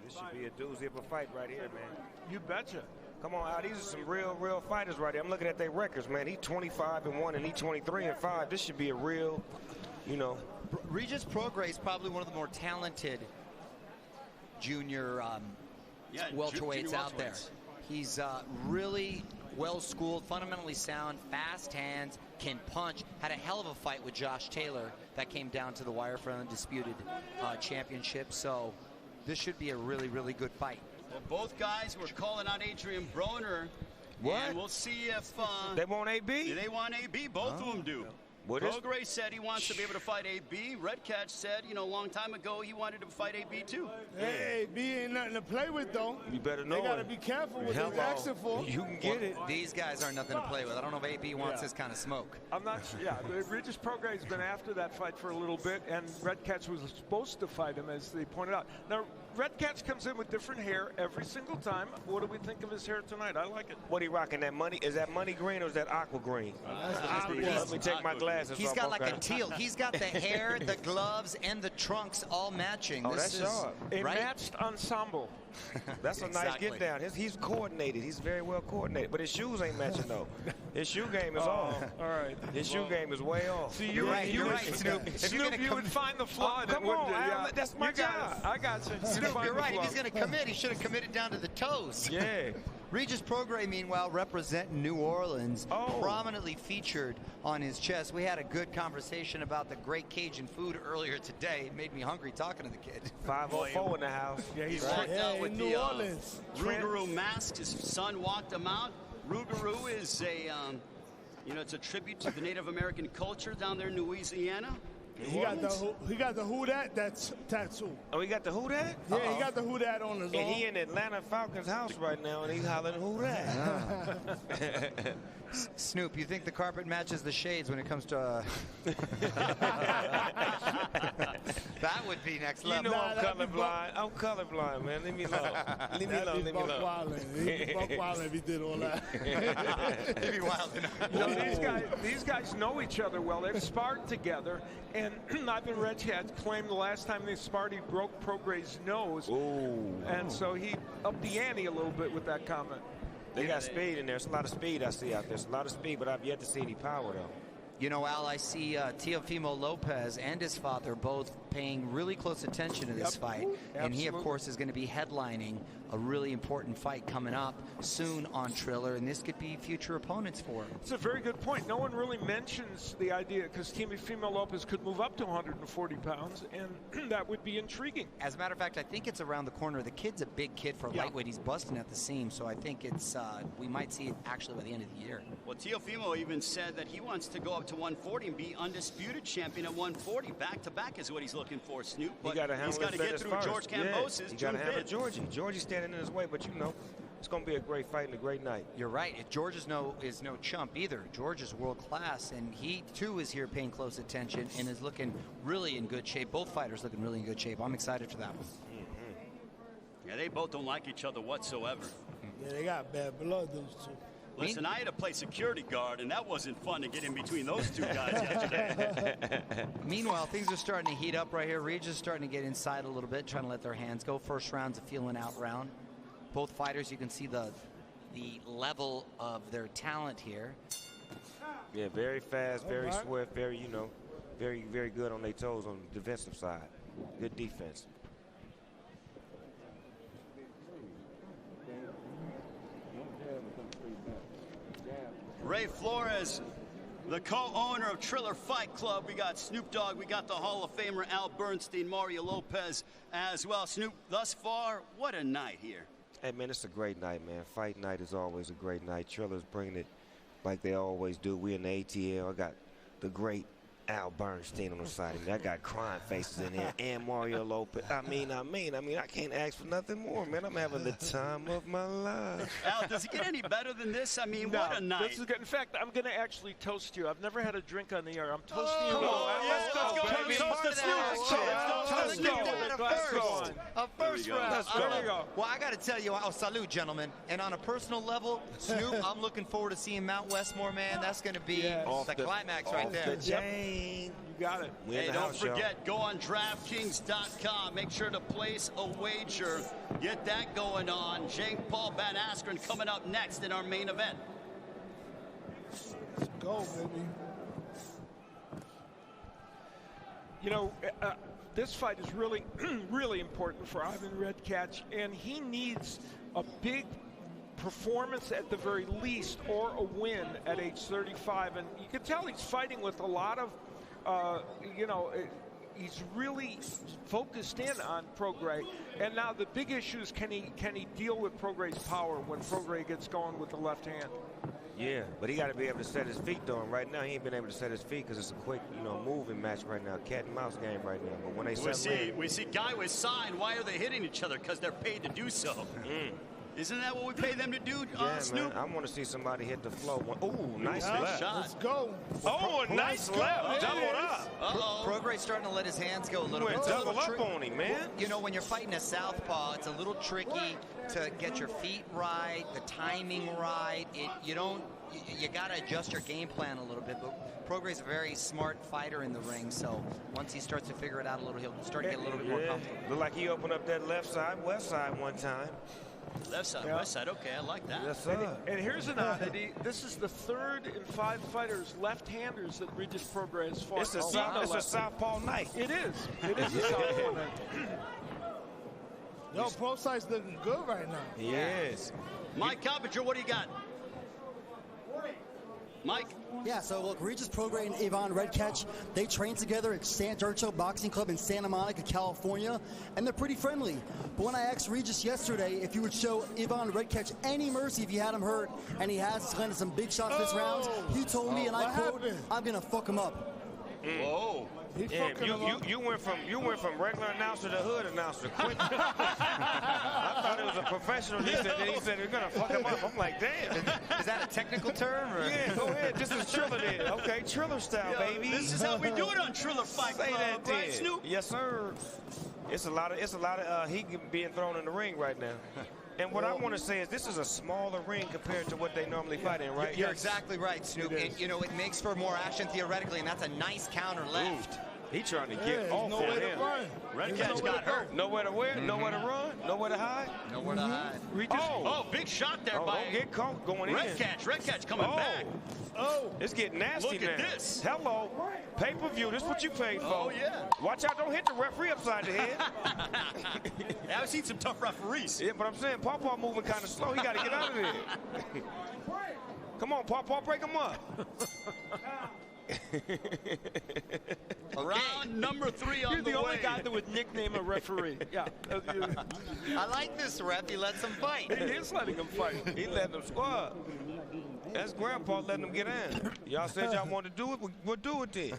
This should be a doozy of a fight right here, man. You betcha. Come on, Al. These are some real fighters right here. I'm looking at their records, man. He's 25-1 and he's 23-5. This should be a real, you know. Regis Prograis is probably one of the more talented junior welterweights out there. He's really well-schooled, fundamentally sound, fast hands, can punch. Had a hell of a fight with Josh Taylor that came down to the wire for an undisputed championship. So this should be a really, really good fight. Well, both guys were calling out Adrian Broner. What? And we'll see if they want AB. They want AB. Both of them do. Prograis said he wants to be able to fight AB. Redcatch said, you know, a long time ago he wanted to fight AB too. Hey, AB ain't nothing to play with, though. You better know. They got to be careful what they're asking for. You can get it. These guys are nothing to play with. I don't know if AB wants this kind of smoke. I'm not sure. Yeah, Regis Prograis has been after that fight for a little bit, and Redcatch was supposed to fight him, as they pointed out. Now, Redcatch comes in with different hair every single time. What do we think of his hair tonight? I like it. What he rocking? That money? Is that money green or is that aqua green? Let me take my glasses off. He's got like a teal. He's got the hair, the gloves, and the trunks all matching. Oh, that's sharp. A matched ensemble. That's a nice get down. He's coordinated. He's very well coordinated. But his shoes ain't matching though. His shoe game is off. All right. His shoe game is way off. See, you're right, Snoop. Snoop, you would find the flaw in it, wouldn't you? Yeah. That's my job. I got you. Snoop, you're right. If he's going to commit, he should have committed down to the toes. Yeah. Regis Prograis, meanwhile, representing New Orleans, prominently featured on his chest. We had a good conversation about the great Cajun food earlier today. It made me hungry talking to the kid. 504 in the house. Yeah, he's tricked out with the Rougarou mask. His son walked him out. Rougarou is a, you know, it's a tribute to the Native American culture down there in Louisiana. He got the who dat tattoo. Oh, he got the who dat? Yeah, he got the who dat on his arm. And he in Atlanta Falcons house right now, and he's hollering who dat. Snoop, you think the carpet matches the shades when it comes to... That would be next level. You know I'm colorblind. I'm colorblind, man. Leave me alone. Leave me alone. Leave me alone. He'd be buck wilding if he did all that. He'd be wilding. You know, these guys know each other well. They've sparred together, and Ivan Redcatch claimed the last time they sparred, he broke Prograis' nose. And so he upped the ante a little bit with that comment. They got speed in there. There's a lot of speed I see out there. There's a lot of speed, but I've yet to see any power, though. You know, Al, I see Teofimo Lopez and his father both paying really close attention to this fight. And he, of course, is going to be headlining a really important fight coming up soon on Triller, and this could be future opponents for him. It's a very good point. No one really mentions the idea, because Teofimo Lopez could move up to 140 pounds, and that would be intriguing. As a matter of fact, I think it's around the corner. The kid's a big kid for lightweight. He's busting at the seam, so I think it's we might see it actually by the end of the year. Well, Teofimo even said that he wants to go up to 140 and be undisputed champion at 140. Back-to-back is what he's looking for, Snoop. But he's got to get through George Kambosos. He got to handle Georgie. Georgie's standing in his way, but you know, it's going to be a great fight and a great night. You're right. George is no chump either. George is world class, and he too is here paying close attention and is looking really in good shape. Both fighters looking really in good shape. I'm excited for that one. Yeah, they both don't like each other whatsoever. Yeah, they got bad blood, those two. Listen, I had to play security guard, and that wasn't fun to get in between those two guys yesterday. Meanwhile, things are starting to heat up right here. Regis is starting to get inside a little bit, trying to let their hands go. First round's a feeling out round. Both fighters, you can see the level of their talent here. Yeah, very fast, very swift, very, you know, very, very good on their toes on the defensive side. Good defense. Ray Flores, the co-owner of Triller Fight Club. We got Snoop Dogg, we got the Hall of Famer Al Bernstein, Mario Lopez as well. Snoop, thus far, what a night here. Hey, man, it's a great night, man. Fight night is always a great night. Triller's bringing it like they always do. We in the ATL. I got the great Al Bernstein on the side of me. I got crying faces in here and Mario Lopez. I mean, I can't ask for nothing more, man. I'm having the time of my life. Al, does it get any better than this? I mean, No, what a night. This is good. In fact, I'm going to actually toast you. I've never had a drink on the air. I'm toasting you. Let's go. Let's go. A first round. Let's go. There you go. Well, I got to tell you, salute, gentlemen. And on a personal level, Snoop, I'm looking forward to seeing Mount Westmore, man. That's going to be the climax right there. You got it. Hey, don't forget, go on DraftKings.com. Make sure to place a wager. Get that going on. Jake Paul, Van Askren coming up next in our main event. Let's go, baby. You know, this fight is really, really important for Ivan Redkach, and he needs a big performance at the very least, or a win at age 35. And you can tell he's fighting with a lot of, he's really focused in on Prograis. And now the big issue is can he deal with Prograis' power when Prograis gets going with the left hand? Yeah, but he got to be able to set his feet though. And right now, he ain't been able to set his feet because it's a quick, moving match right now. Cat and mouse game right now. But when they we see guy with sign. Why are they hitting each other? Because they're paid to do so. Isn't that what we pay them to do, Snoop? Man, I want to see somebody hit the flow. Ooh, nice left. shot. Let's go. Oh, a nice left. Double up. Prograis starting to let his hands go a little bit. Double up on him, man. You know, when you're fighting a southpaw, it's a little tricky to get your feet right, the timing right. You got to adjust your game plan a little bit. But Prograis' a very smart fighter in the ring, so once he starts to figure it out a little, he'll start to get a little bit more comfortable. Look like he opened up that left side, west side one time. Left side, west side. Okay, I like that. Yes, sir. And here's an oddity. This is the third in 5 fighters, left-handers, that Regis Prograis has fought. It's a southpaw night. It is. It is a southpaw night. Yo, pro side's looking good right now. Yes. Mike Coppinger, what do you got? Mike? Yeah, so look, Regis Prograis and Ivan Redkach, they train together at San Churchill Boxing Club in Santa Monica, California, and they're pretty friendly. But when I asked Regis yesterday if he would show Ivan Redkach any mercy if he had him hurt, and he has landed some big shots this round, he told me, and I quote, I'm going to fuck him up. Whoa. Yeah, you went from regular announcer to hood announcer quick. I thought it was a professional. He said you're gonna fuck him up. I'm like, damn. Is that a technical term? Or? Yeah, go ahead. This is Triller did. Okay, Triller style, baby. This is how we do it on Triller Fight Club, right, Snoop? Yes, sir. It's a lot of heat being thrown in the ring right now. And what I want to say is this is a smaller ring compared to what they normally fight in, right? You're exactly right, Snoop. It makes for more action theoretically, and that's a nice counter left. He trying to get off no way to run. Redkach got hurt. Nowhere to where? Nowhere to run? Nowhere to hide? Nowhere to hide. Oh, big shot there by don't get caught going in. Redkach coming back. Oh, it's getting nasty now. Look at this. Hello. Pay-per-view. This is what you paid for. Oh, yeah. Watch out. Don't hit the referee upside the head. I've seen some tough referees. Yeah, but I'm saying Paw moving kind of slow. He got to get out of there. Come on, Paw, break him up. Round number 3 on You're the only guy that would nickname a referee. Yeah. I like this ref. He lets him fight. He is letting him fight. He letting them squad. That's Grandpa letting them get in. Y'all said y'all wanted to do it. We'll do it then.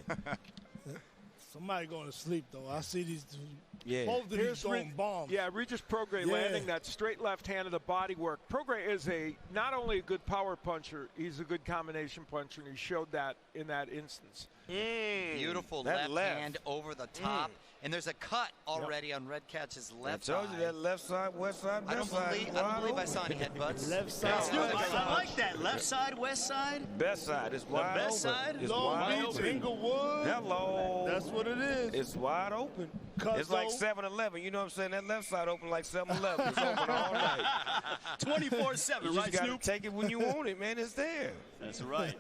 Somebody going to sleep, though. I see these two. Yeah. Both of these throwing bombs. Yeah, Regis Prograis landing that straight left hand of the body work. Prograis is not only a good power puncher, he's a good combination puncher, and he showed that in that instance. Beautiful left hand over the top. And there's a cut already on Redkach's left side. I told you that left side, west side, best side. I don't believe I saw any headbutts. Left side. I like that. Left side, west side. Best side. It's wide open. Best side? It's Long wide Beach, open. Inglewood. Hello. That's what it is. It's wide open. It's like 7-Eleven. You know what I'm saying? That left side open like 7-Eleven. It's open all night. 24/7, you right, just gotta Snoop? take it when you want it, man. It's there. That's right.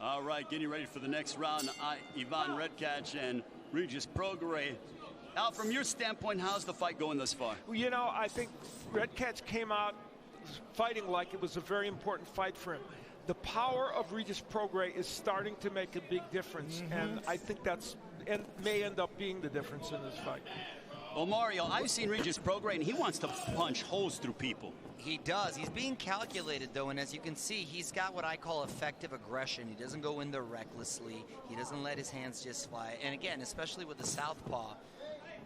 All right, getting ready for the next round. Ivan Redkach and Regis Prograis. Al, from your standpoint, how's the fight going thus far? Well, you know, I think Redkach came out fighting like it was a very important fight for him. The power of Regis Prograis is starting to make a big difference, and I think may end up being the difference in this fight. Well, Mario, I've seen Regis Prograis, and he wants to punch holes through people. He does. He's being calculated, though, and as you can see, he's got what I call effective aggression. He doesn't go in there recklessly. He doesn't let his hands just fly. And again, especially with the southpaw,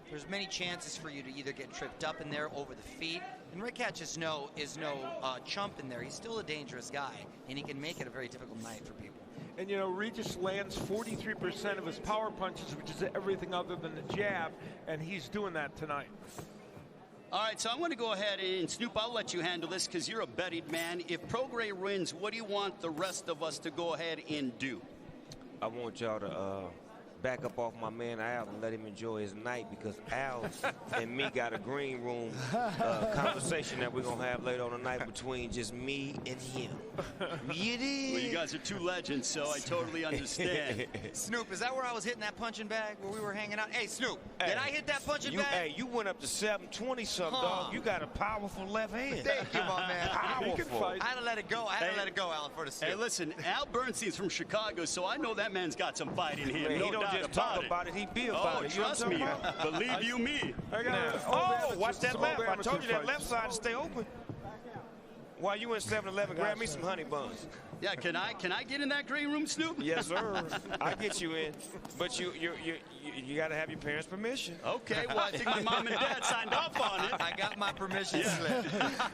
there's many chances for you to either get tripped up in there over the feet. And Redcatch is no chump in there. He's still a dangerous guy, and he can make it a very difficult night for people. And, you know, Regis lands 43% of his power punches, which is everything other than the jab, and he's doing that tonight. All right, so I'm going to go ahead and, Snoop, I'll let you handle this because you're a betted man. If Prograis wins, what do you want the rest of us to go ahead and do? I want y'all to back up off my man Al and let him enjoy his night, because Al and me got a green room conversation that we're going to have later on tonight between just me and him. Well, you guys are two legends, so I totally understand. Snoop, is that where I was hitting that punching bag where we were hanging out? Hey, Snoop, did I hit that punching bag? Hey, you went up to 720-something, dog. You got a powerful left hand. Thank you, my man. Powerful. I had to let it go. I had to let it go, Alan, for the Snoop. Hey, listen, Al Bernstein's from Chicago, so I know that man's got some fight in him. Man, No he don't doubt just talk about it, he be about it. You know what Trust I'm me. talking about? Believe you me. Oh, watch that left. I told you that left side to stay open. While you in 7-Eleven, grab me some honey buns. Yeah, can I get in that green room, Snoop? Yes, sir. I get you in, but you got to have your parents' permission. Okay, well, I think my mom and dad signed off on it. I got my permission slip.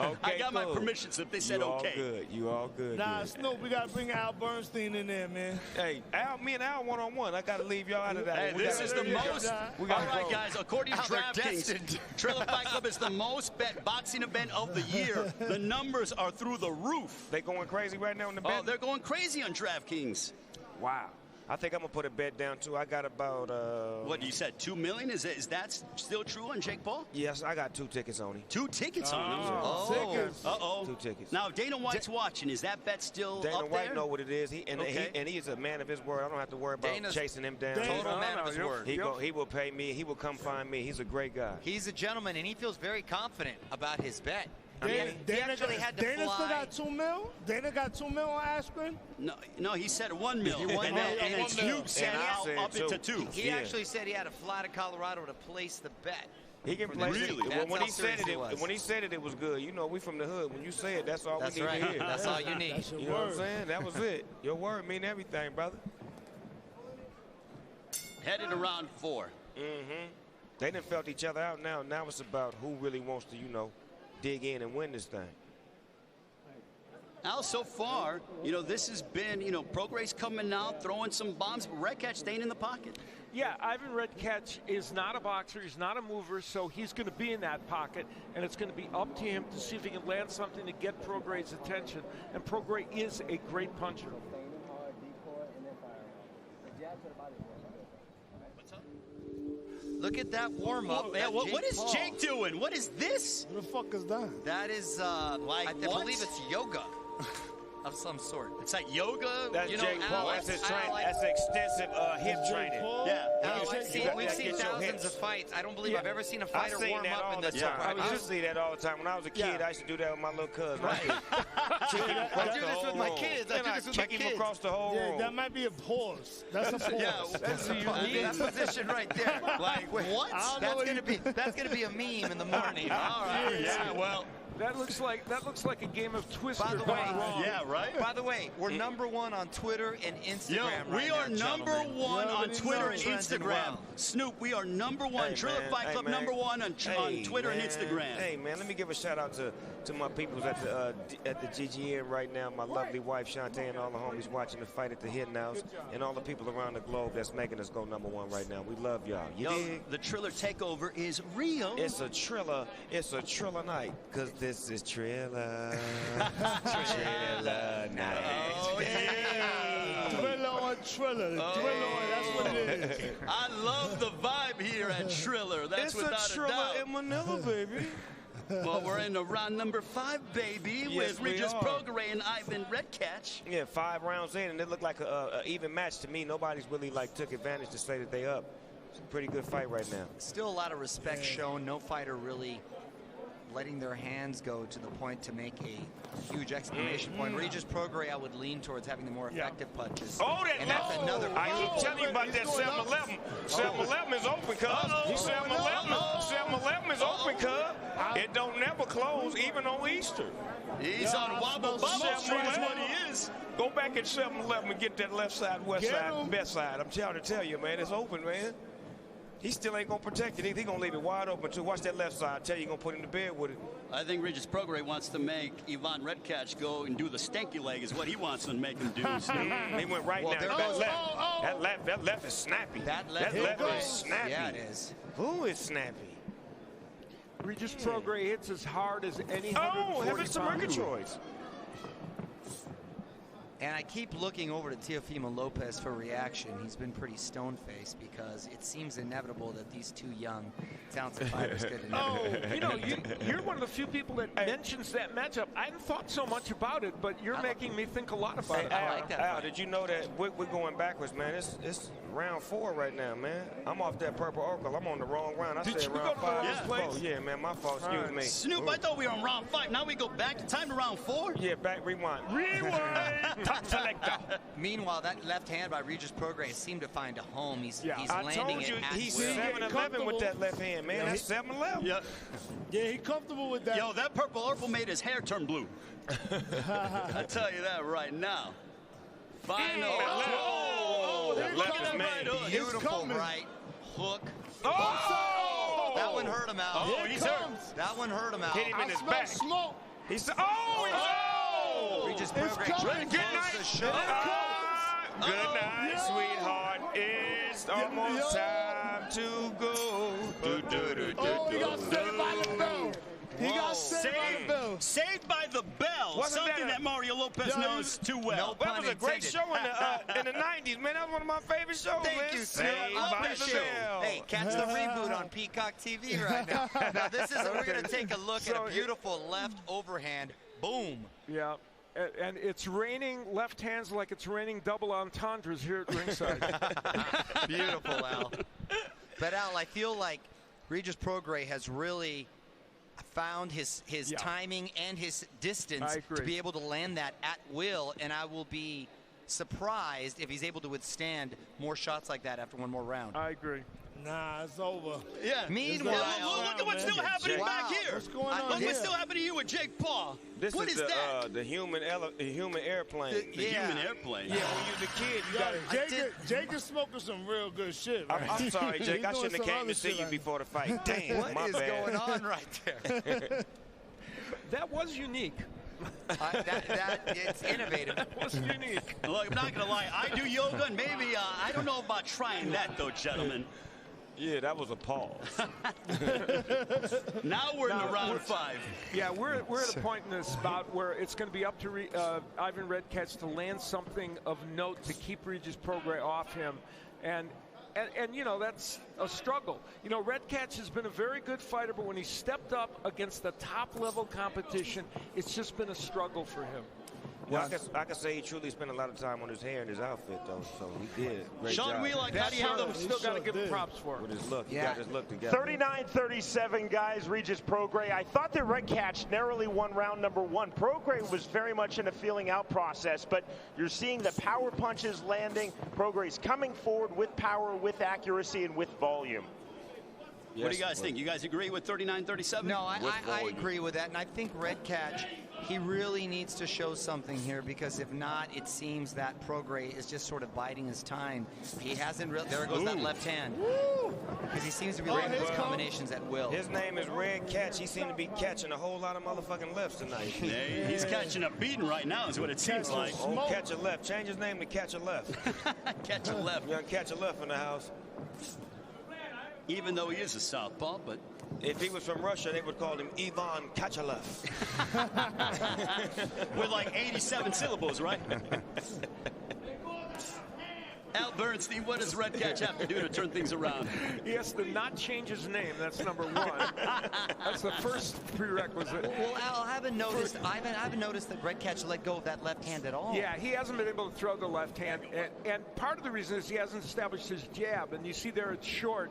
Okay, I got my permission slip. They said okay. Good. You all good. Nah, good. Snoop, we gotta bring Al Bernstein in there, man. Hey, Al, me and Al one-on-one. I gotta leave y'all out of that. Hey, this is the most. All right, guys. According to DraftKings, Trailer Fight Club is the most bet boxing event of the year. The numbers are through the roof. They going crazy right now in the bet? Oh, they're going crazy on DraftKings. Wow. I think I'm gonna put a bet down too. I got about what you said, 2 million? Is that still true on Jake Paul? Yes, I got 2 tickets on him. 2 tickets on him. Tickets. Uh-oh. 2 tickets. Now Dana White's watching. Is that bet still Dana up White there? know what it is. He's a man of his word. I don't have to worry about Dana's chasing him down. Total man of his word. He will pay me. He will come find me. He's a great guy. He's a gentleman, and he feels very confident about his bet. Dana actually had to still fly. got 2 mil? Dana got 2 mil on Askren? No, he said 1 mil. And then Snoop said up it to 2. He actually said he had to fly to Colorado to place the bet. He can place Really? it. When he said it, it was good. You know, we from the hood. When you say it, that's all we need to hear. That's all you need. You know what I'm saying? That was it. Your word mean everything, brother. Headed around 4. They done felt each other out now. Now it's about who really wants to, dig in and win this thing. Al, so far, this has been, Prograis coming out, throwing some bombs, but Redcatch staying in the pocket. Yeah, Ivan Redcatch is not a boxer. He's not a mover, so he's going to be in that pocket, and it's going to be up to him to see if he can land something to get Prograis' attention. And Prograis is a great puncher. Look at that warm-up. Yeah, what is Jake doing? What is this? What the fuck is that? That is, I believe it's yoga of some sort. It's like yoga? That's Jake Paul. That's his training. That's extensive hip training. Yeah. We've seen thousands of fights. I don't believe I've ever seen a fighter warm up in the I used to see that all the time. When I was a kid, I used to do that with my little cousin. I do this with my kids. Kick him across the whole room. That might be a pause. That's a pause. That's that position right there. Like, what? That's gonna be a meme in the morning. All right. Yeah, well. That looks like a game of Twister. By the way, yeah, right. By the way, we're number 1 on Twitter and Instagram. We are number 1 on Twitter and Instagram. Snoop, we are number 1. Trailer Fight Club number 1 on Twitter and Instagram. Hey man, let me give a shout out to my peoples at the GGN right now. My lovely wife Shantae and all the homies watching the fight at the Hidden House, and all the people around the globe that's making us go number 1 right now. We love y'all. You dig? The Triller takeover is real. It's a Triller. It's a Triller night, cause this is Triller. Triller night. Oh yeah. Thriller on Triller. That's what it is. I love the vibe here at Triller. That's without a doubt. It's a Triller in Manila, baby. Well, we're in round number 5, baby, with Regis Prograis and Ivan Redcatch. Yeah, 5 rounds in, and it looked like an even match to me. Nobody's really took advantage to say that they up. It's a pretty good fight right now. Still a lot of respect shown. No fighter really letting their hands go to the point to make a huge exclamation point. Regis Prograis, I would lean towards having the more effective punches. Oh, and that's another. I keep telling you about that 7-Eleven. 7-Eleven is open, cuz. 7-Eleven It don't never close, even on Easter. He's on Wobble Bobble Street is what he is. Go back at 7-Eleven and get that left side, west side, best side. I'm trying to tell you, man, it's open, man. He still ain't going to protect it. He's going to leave it wide open, too. Watch that left side. I tell you, you're going to put him to bed with it. I think Regis Prograis wants to make Ivan Redcatch go and do the stanky leg is what he wants to make him do. He went right now. That left is snappy. That left is snappy. Yeah, it is. Who is snappy? Regis Prograis hits as hard as any 140-pound choice. And I keep looking over to Teofimo Lopez for reaction. He's been pretty stone-faced because it seems inevitable that these two young, talented fighters could You're one of the few people that mentions that matchup. I hadn't thought so much about it, but you're making me think a lot about it. Al, did you know that we're going backwards, man? It's round 4 right now, man. I'm off that purple oracle. I'm on the wrong round. I said round 5. Yeah, man, my fault. Excuse me. Snoop, I thought we were on round 5. Now we go back. Time to round 4? Yeah, back. Rewind. Top selector. Meanwhile, that left hand by Regis Prograis seemed to find a home. He's I landing told you, it at he's will. 7-11 with that left hand, man. That's 7-11. Yeah, he comfortable with that. Yo, that purple oracle made his hair turn blue. I tell you that right now. Final. That left is made. Beautiful right hook. Oh! That one hurt him out. He's hurt. That one hurt him out. Hit him in his back. Smoke. He's Regis Prograis Good night. Good night, sweetheart. It's almost time to go. He got saved by the bell. He got saved by the bell. Saved by the bell. Something that Mario Lopez knows too well. That was a great show in the 90s, man. That was one of my favorite shows, man. Thank you, Snoop. Saved by the bell. Hey, catch the reboot on Peacock TV right now. Now, this is we're going to take a look at a beautiful left overhand. Boom. Yeah. And it's raining left hands like it's raining double entendres here at ringside. Beautiful, Al. But, Al, I feel like Regis Prograis has really found his timing and his distance to be able to land that at will, and I will be surprised if he's able to withstand more shots like that after one more round. I agree. Nah, it's over. Yeah. Meanwhile, look at what's still happening back here. What's going on Look here? what's still happening to you with Jake Paul. What is that? The human airplane. The human airplane. Yeah, when you're the kid, you got Jake is smoking some real good shit, man. I'm sorry, Jake. I shouldn't have came to see you before the fight. Damn, what is going on right there? That was unique. It's innovative. That was unique. Look, I'm not going to lie. I do yoga, and maybe I don't know about trying that, though, gentlemen. Yeah, that was a pause. Now we're in the round 5. Yeah, we're at a point in this bout where it's going to be up to Ivan Redcatch to land something of note to keep Regis Prograis off him. And you know, that's a struggle. You know, Redcatch has been a very good fighter, but when he stepped up against the top-level competition, it's just been a struggle for him. Well, I can say he truly spent a lot of time on his hair and his outfit, though, so he did. Great Sean job. Wheelock, how do you have them? Still got to give him props for it. With his look, he got his look together. 39-37, guys, Regis Prograis. I thought that Redcatch narrowly won round number 1. Prograis was very much in a feeling out process, but you're seeing the power punches landing. Prograis coming forward with power, with accuracy, and with volume. Yes, what do you guys think? You guys agree with 39-37? No, I agree with that, and I think Redcatch, he really needs to show something here, because if not, it seems that Prograis is just sort of biding his time. He hasn't really. There goes that left hand. Because he seems to be landing those combinations at will. His name is Redcatch. He seemed to be catching a whole lot of motherfucking lefts tonight. Yeah, he's catching a beating right now, is what it seems like. Oh, Catch a Left. Change his name to Catch a Left. Catch a Left. Young Catch a Left in the house. Even though he is a southpaw, but if he was from Russia, they would call him Ivan Kachev. With like 87 syllables, right? Al Bernstein, what does Redcatch have to do to turn things around? He has to not change his name. That's number 1. That's the first prerequisite. Well, Al, I haven't noticed that Redcatch let go of that left hand at all. Yeah, he hasn't been able to throw the left hand, and part of the reason is he hasn't established his jab. And you see there it's short.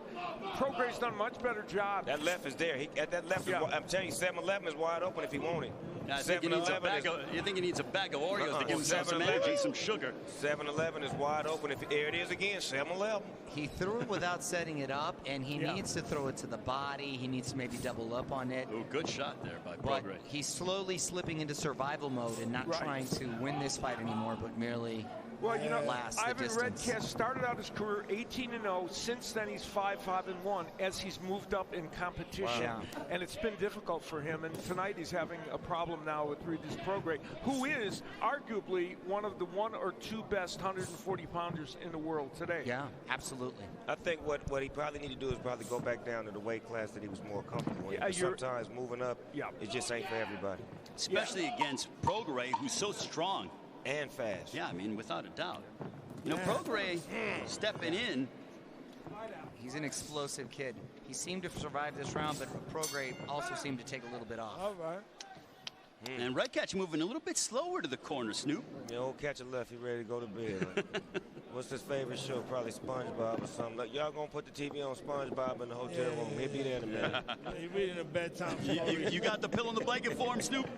Prograis done a much better job. That left is there. That left is, I'm telling you, 7-11 is wide open if he wanted. I think he needs a bag of, you think he needs a bag of Oreos to give himself some energy, some sugar. 7-Eleven is wide open. There it is again, 7-Eleven. He threw it without setting it up, and he needs to throw it to the body. He needs to maybe double up on it. Ooh, good shot there by But Prograis. he's slowly slipping into survival mode and not trying to win this fight anymore, but merely Well, you know, last the Ivan distance. Redcast started out his career 18-0. Since then, he's 5-5-1 as he's moved up in competition. Wow. And it's been difficult for him. And tonight he's having a problem now with Regis Prograis, who is arguably one of the 1 or 2 best 140-pounders in the world today. Yeah, absolutely. I think what he probably need to do is probably go back down to the weight class that he was more comfortable in. Yeah, Sometimes moving up, it just ain't for everybody. Especially against Prograis, who's so strong. And fast. Yeah, I mean, without a doubt. You know, Prograis stepping in. He's an explosive kid. He seemed to survive this round, but Prograis also seemed to take a little bit off. All right. And Redcatch moving a little bit slower to the corner, Snoop. You know, catch a left, he ready to go to bed. What's his favorite show? Probably SpongeBob or something. Like, y'all gonna put the TV on SpongeBob in the hotel room. He'll be there in a minute. He's reading a bedtime story. You got the pillow and the blanket for him, Snoop?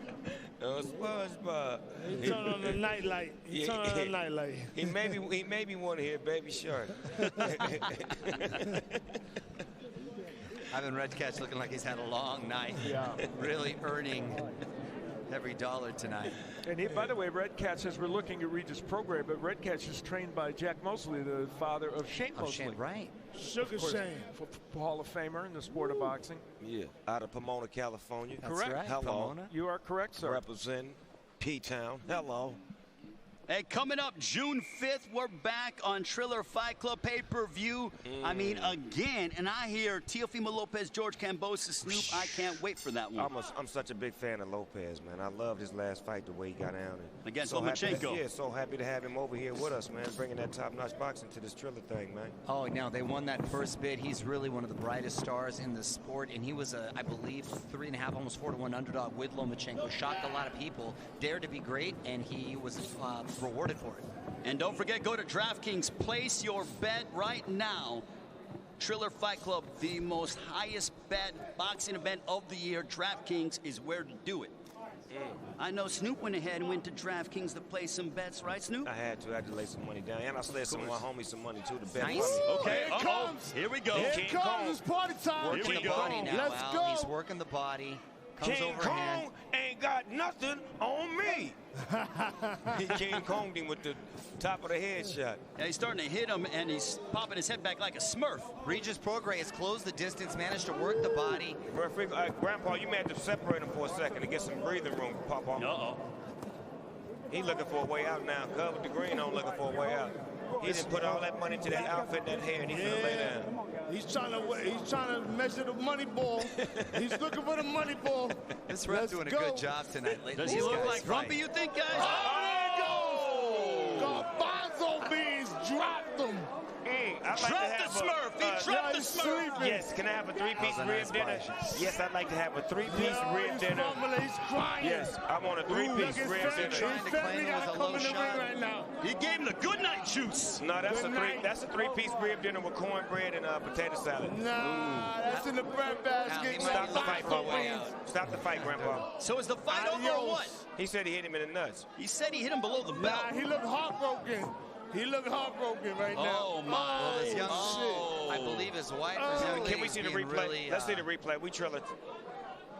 SpongeBob. He turned on the nightlight. He turned on the nightlight. He maybe want to hear Baby Shark. Ivan Redcatch looking like he's had a long night. Yeah. Really earning every dollar tonight. And he, by the way, Redcatch, as we're looking at Regis Prograis, but Redcatch is trained by Jack Mosley, the father of Shane Mosley. Right. Sugar Of course, Shane. Hall of Famer in the sport of boxing. Yeah, out of Pomona, California. Correct. right, Hello. Pomona. You are correct, sir. Representing P-Town. Hello. Hey, coming up June 5th, we're back on Triller Fight Club pay-per-view. I mean, again, and I hear Teofimo Lopez, George Kambosos, Snoop. I can't wait for that one. I'm such a big fan of Lopez, man. I loved his last fight, the way he got down. And Against so happy Lomachenko. so happy to have him over here with us, man, bringing that top-notch boxing to this Triller thing, man. Oh, now they won that first bid. He's really one of the brightest stars in the sport, and he was I believe, 3.5, almost 4-1 underdog with Lomachenko. Shocked a lot of people. Dared to be great, and he was rewarded for it. And don't forget, go to DraftKings. Place your bet right now. Triller Fight Club, the most highest bet boxing event of the year. DraftKings is where to do it. I know Snoop went ahead and went to DraftKings to play some bets, right, Snoop? I had to lay some money down. And I slid some of my homies some money, too, to bet. Nice. Okay, Here it comes. Here we go. Here King it comes. Kong. It's party time. Working the body now, Let's Al. go. He's working the body. Comes King overhand. Kong ain't got nothing on me. He King Konged him with the top of the head shot. Yeah, he's starting to hit him, and he's popping his head back like a Smurf. Regis Prograis has closed the distance, managed to work the body. Referee, Grandpa, you may have to separate him for a second to get some breathing room, Papa. Uh-oh. He looking for a way out now. Covered the green on, looking for a way out. He didn't put all that money into that outfit, that hair, and he's gonna lay down. He's trying to measure the money ball. He's looking for the money ball. This ref's doing a good job tonight. Does he look like Grumpy, you think, guys? Oh, there it goes. Garbanzo beans dropped him. Drop the Smurf. He dropped the Smurf. Yes, can I have a three-piece rib dinner? Yes, I'd like to have a three-piece rib dinner. He's crying. Yes, I want a three-piece rib dinner. Trying to claim it was a low shot. Right now. He gave him the good night juice. No, that's a three-piece rib dinner with cornbread and potato salad. Nah, that's in the bread basket. Stop the fight, Papa. Stop the fight, Grandpa. So is the fight over or what? He said he hit him in the nuts. He said he hit him below the belt. Nah, he looked heartbroken. He looked heartbroken right now. Oh, my. Well, this young, I believe his wife is young. Can we see the replay? Really, Let's see the replay. We Triller.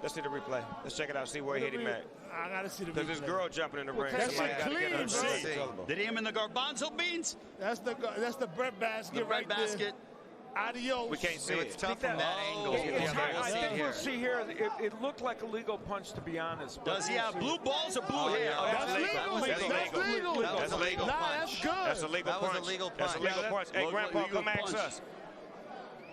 Let's see the replay. Let's check it out. See where he hit him at. I gotta see the replay. Because this girl jumping in the ring. That's Somebody gotta get her clean, to Did he him in the garbanzo beans? That's the bread basket. The bread right basket. There. Adios. We can't see it's it. tough from that angle. I think we'll see here. It looked like a legal punch, to be honest. Does he have blue balls or blue hair? Oh, that's legal. That's legal. That was a legal Nah, punch. that's good. That's a legal That punch. was a legal That's a punch. legal punch. Hey, Look, Grandpa, legal come ask punch. us.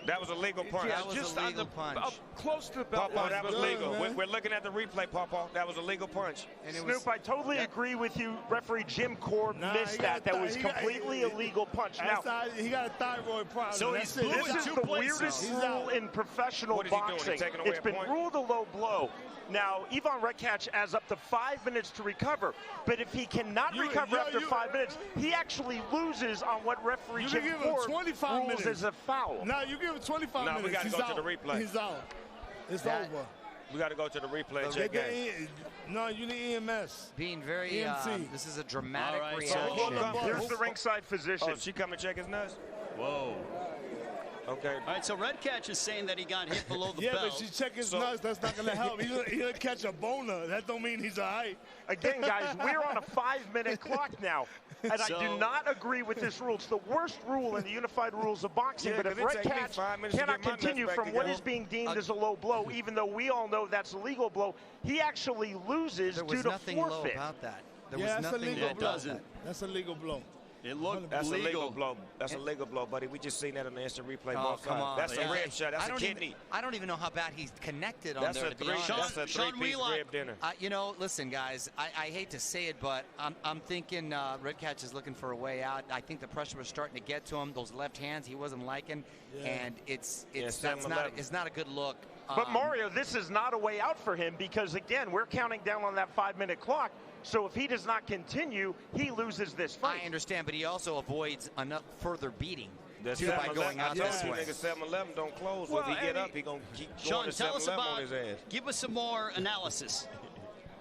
That was a legal punch. Yeah, That was just a on legal the, punch. up close to the belt. Papa, that was good, legal. man. We're looking at the replay, Papa. That was a legal punch. And it was, Snoop, I totally agree with you. Referee Jim Korb missed that. That was completely illegal punch. Now, He got a thyroid problem. So That's he's it. blue this in is two the places. weirdest He's rule out. in professional What is he doing? boxing. He's taking away It's a been point? ruled a low blow. Now, Ivan Redcatch has up to 5 minutes to recover, but if he cannot recover after 5 minutes, he actually loses on what referee You Jim can give him Korb 25 rules minutes. as a foul. No, you give him 25 minutes. we gotta He's go out. to the replay. He's out. It's That- over. We got to go to the replay and check game. No, you need EMS. Being very, this is a dramatic reaction. Here's the ringside physician. Oh, she come and check his nuts? Whoa. Okay. All right, so Red Catch is saying that he got hit below the belt. Yeah, but she check his nuts. That's not going to help. He'll catch a boner. That don't mean he's all right. Again, guys, we're on a 5-minute clock now. And I do not agree with this rule. It's the worst rule in the unified rules of boxing. Yeah, but if Red Catch cannot continue from what is being deemed as a low blow, even though we all know that's a legal blow, he actually loses due to forfeit. There was nothing low about that. There was nothing low about that. That's a legal blow. It looked That's legal. a legal blow. That's a legal blow, buddy. We just seen that on the instant replay. Oh, come on. That's a rib shot. That's a kidney. I don't even know how bad he's connected on That's there. That's a three-piece rib dinner. You know, listen, guys, I hate to say it, but I'm thinking Red Catch is looking for a way out. I think the pressure was starting to get to him. Those left hands he wasn't liking, and it's not a good look. But Mario, this is not a way out for him because, again, we're counting down on that 5-minute clock. So if he does not continue, he loses this fight. I understand, but he also avoids a further beating That's by going out this way. Nigga 7-11 don't close. Well, if he get up, he gonna keep Sean, going to tell us 7-11 about, on his ass. give us some more analysis.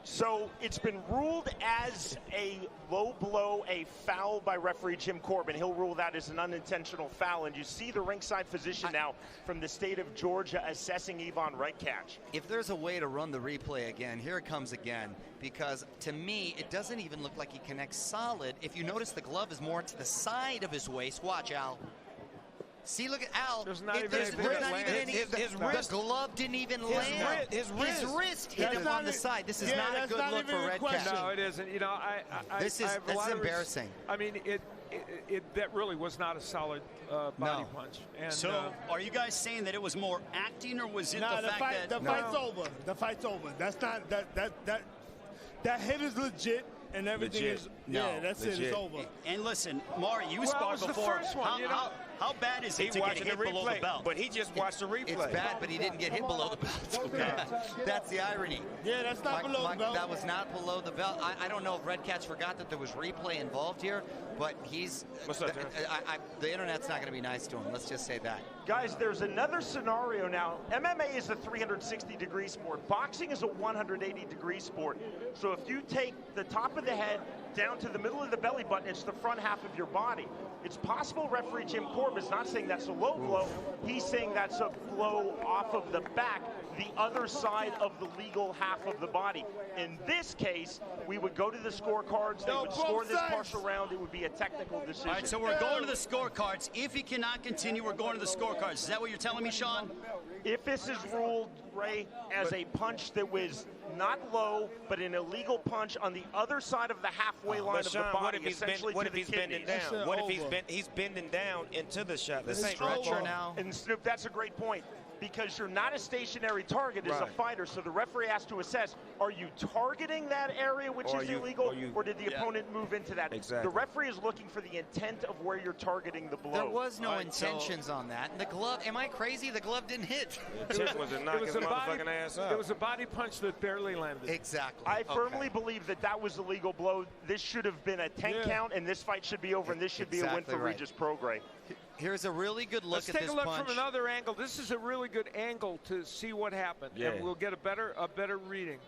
So it's been ruled as a low blow, a foul by referee Jim Corbin. He'll rule that as an unintentional foul. And you see the ringside physician now from the state of Georgia assessing Yvonne Redcatch. If there's a way to run the replay again, here it comes again. Because to me, it doesn't even look like he connects solid. If you notice, the glove is more to the side of his waist. Watch, Al. See, look at Al. There's not even any. The glove didn't even land. His wrist hit him on the side. This is not a good look for Red Catch. No, it isn't. You know, this is embarrassing. I mean, that really was not a solid body punch. And, so, are you guys saying that it was more acting, or was it the fact that the fight's over? The fight's over. That's not that hit is legit. And everything is, that's legit. It. It's over. And listen, Maury, you sparred before. The first one, how bad is it to get hit below the belt? But he just watched the replay. It's bad, but he didn't get hit below the belt. That's the irony. Yeah, that's not below the belt. That was not below the belt. I don't know if Red Catch forgot that there was replay involved here, but What's up, the internet's not going to be nice to him. Let's just say that. Guys, there's another scenario now. MMA is a 360-degree sport. Boxing is a 180-degree sport. So if you take the top of the head down to the middle of the belly button, it's the front half of your body. It's possible referee Jim Corbin is not saying that's a low blow. He's saying that's a blow off of the back, the other side of the legal half of the body. In this case, we would go to the scorecards. They would score this partial round. It would be a technical decision. All right, so we're going to the scorecards. If he cannot continue, we're going to the scorecards. Is that what you're telling me, Sean? If this is ruled, Ray, as a punch that was not low, but an illegal punch on the other side of the halfway line of the body, what if he's bending down? What if he's bending down into the shot? This ain't stretcher now. And Snoop, that's a great point. Because you're not a stationary target as a fighter, so the referee has to assess, are you targeting that area which is illegal, or did the opponent move into that? Exactly. The referee is looking for the intent of where you're targeting the blow. There was no intentions on that. And the glove, am I crazy? The glove didn't hit. The tip was to knock his motherfucking ass up. It was a body punch that barely landed. Exactly. I firmly believe that was a legal blow. This should have been a 10 count, and this fight should be over, and this should be a win for Regis Prograis. Here's a really good look at this punch. Let's take a look from another angle. This is a really good angle to see what happened, and we'll get a better reading.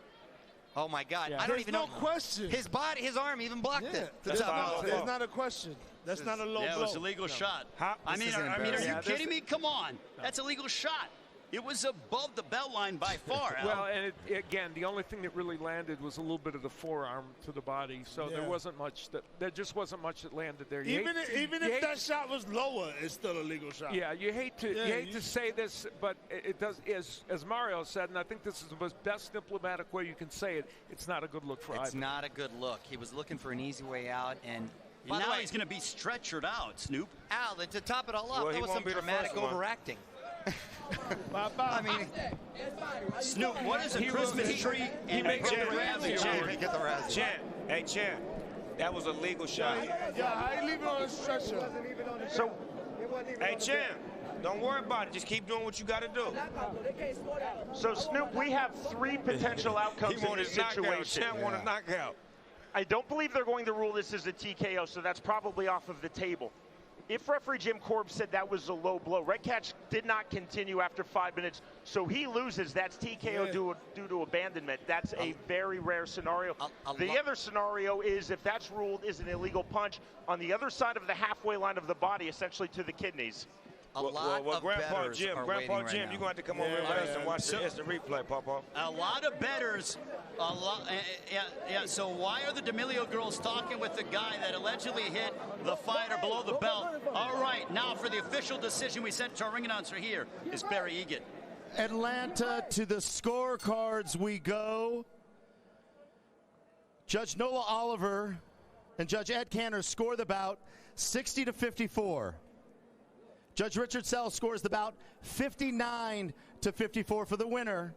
Oh my God! Yeah. I don't even know. There's no question. His arm even blocked it. There's not a question. That's not a low blow. Yeah, it was a legal shot. I mean, are you kidding me? Come on, that's a legal shot. It was above the belt line by far. Well, and again, the only thing that really landed was a little bit of the forearm to the body. So there wasn't much there just wasn't much that landed there. Even if that shot was lower, it's still a legal shot. Yeah, you hate to say this, but it does. As Mario said, and I think this is the best diplomatic way you can say it. It's not a good look for either. It's not a good look. He was looking for an easy way out, and by the way, he's going to be stretchered out, Snoop. Al, and to top it all off, that was some dramatic overacting. I mean, Snoop, what is a Christmas tree? Hey, champ, that was a legal shot. Yeah, how you leave it on a stretcher? So, hey, champ, don't worry about it. Just keep doing what you got to do. So, Snoop, we have 3 potential outcomes in this situation. Champ want a knockout. I don't believe they're going to rule this as a TKO, so that's probably off of the table. if referee Jim Korb said that was a low blow, Red Catch did not continue after 5 minutes, so he loses. That's TKO due to abandonment. That's a very rare scenario. The other scenario is if that's ruled is an illegal punch on the other side of the halfway line of the body, essentially to the kidneys. Grandpa Jim, you're going to have to come over with us and watch the instant replay, Papa. A lot of bettors. So why are the D'Amelio girls talking with the guy that allegedly hit the fighter below the belt? All right, now for the official decision we sent to our ring announcer here is Barry Egan. Atlanta, to the scorecards we go. Judge Nola Oliver and Judge Ed Cantor score the bout 60-54. Judge Richard Sell scores the bout 59-54 for the winner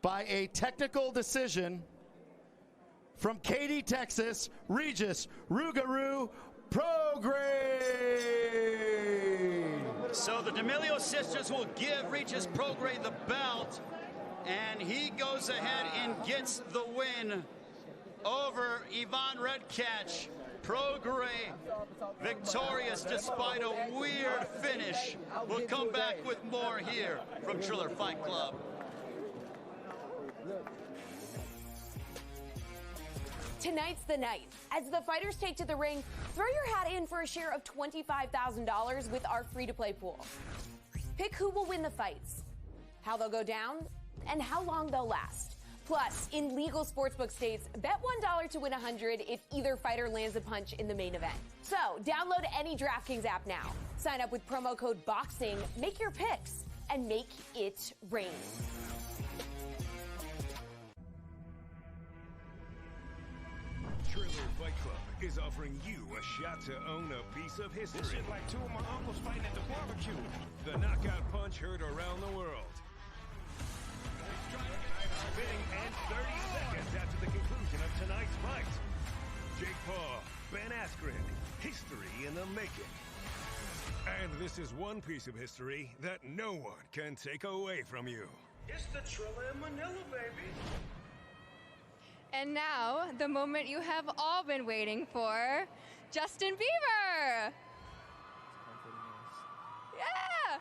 by a technical decision from Katy, Texas, Regis Rougarou Prograis. So the D'Amelio sisters will give Regis Prograis the belt, and he goes ahead and gets the win over Yvonne Redcatch. Prograis victorious despite a weird finish. We'll come back with more here from Triller Fight Club. Tonight's the night. As the fighters take to the ring, throw your hat in for a share of $25,000 with our free-to-play pool. Pick who will win the fights, how they'll go down, and how long they'll last. Plus, in legal sportsbook states, bet $1 to win $100 if either fighter lands a punch in the main event. So, download any DraftKings app now. Sign up with promo code BOXING, make your picks, and make it rain. Triller Fight Club is offering you a shot to own a piece of history. This shit like two of my uncles fighting at the barbecue. The knockout punch heard around the world. Spinning and 30 seconds after the conclusion of tonight's fight. Jake Paul, Ben Askren, history in the making. And this is one piece of history that no one can take away from you. It's the Triller in Manila, baby. And now, the moment you have all been waiting for, Justin Bieber! Yeah!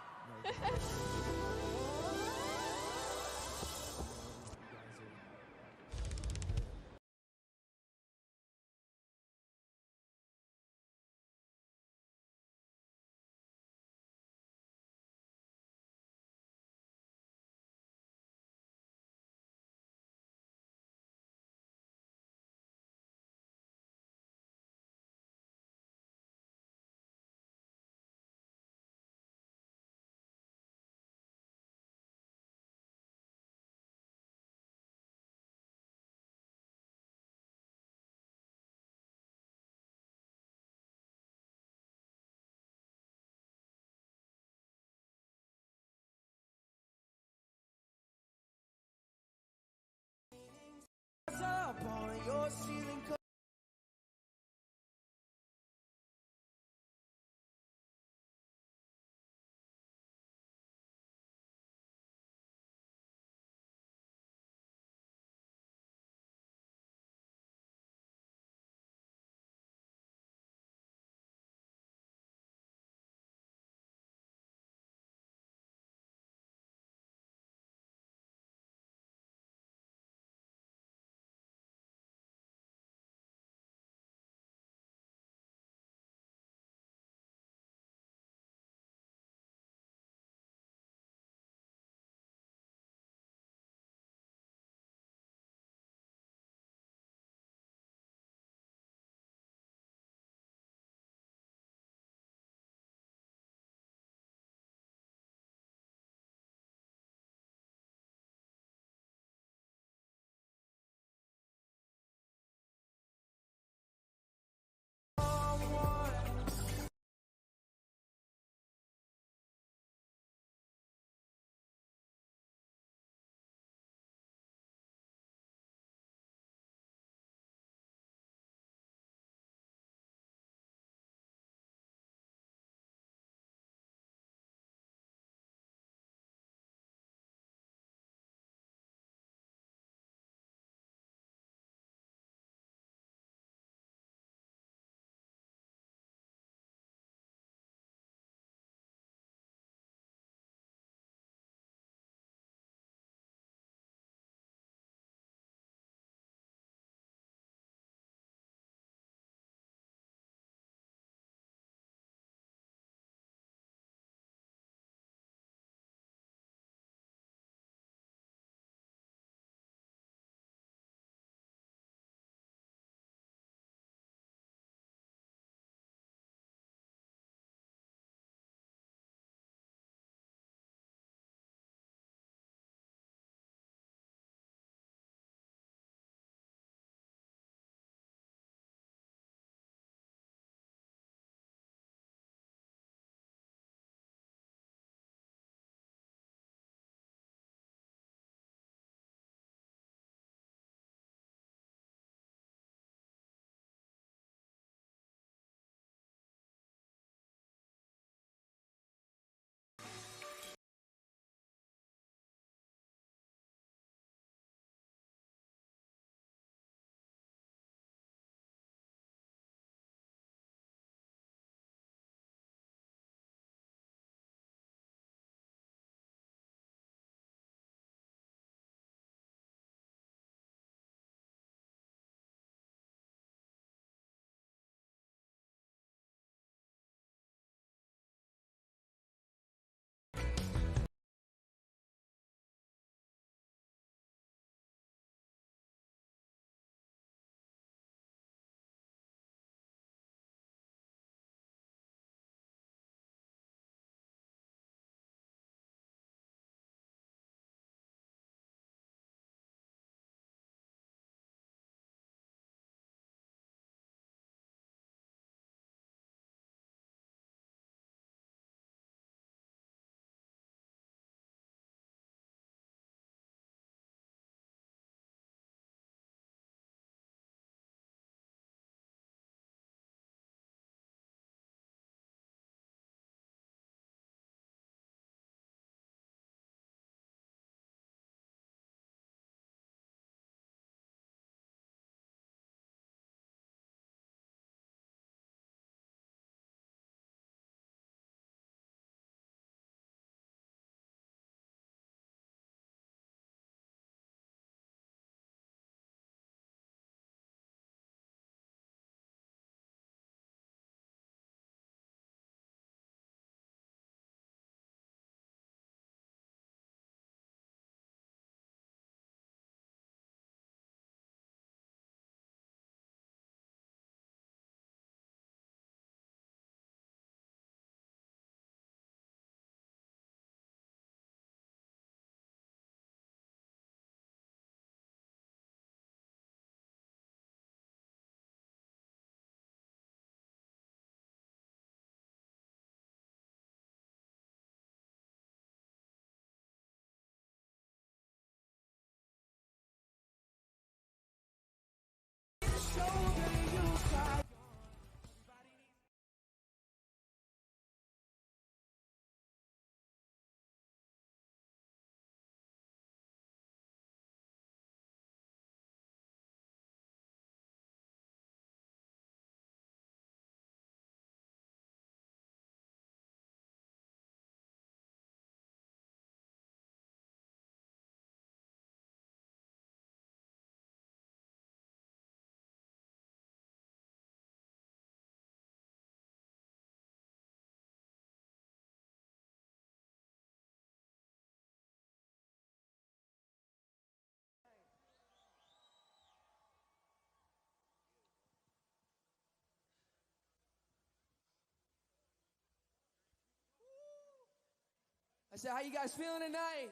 I said, how you guys feeling tonight?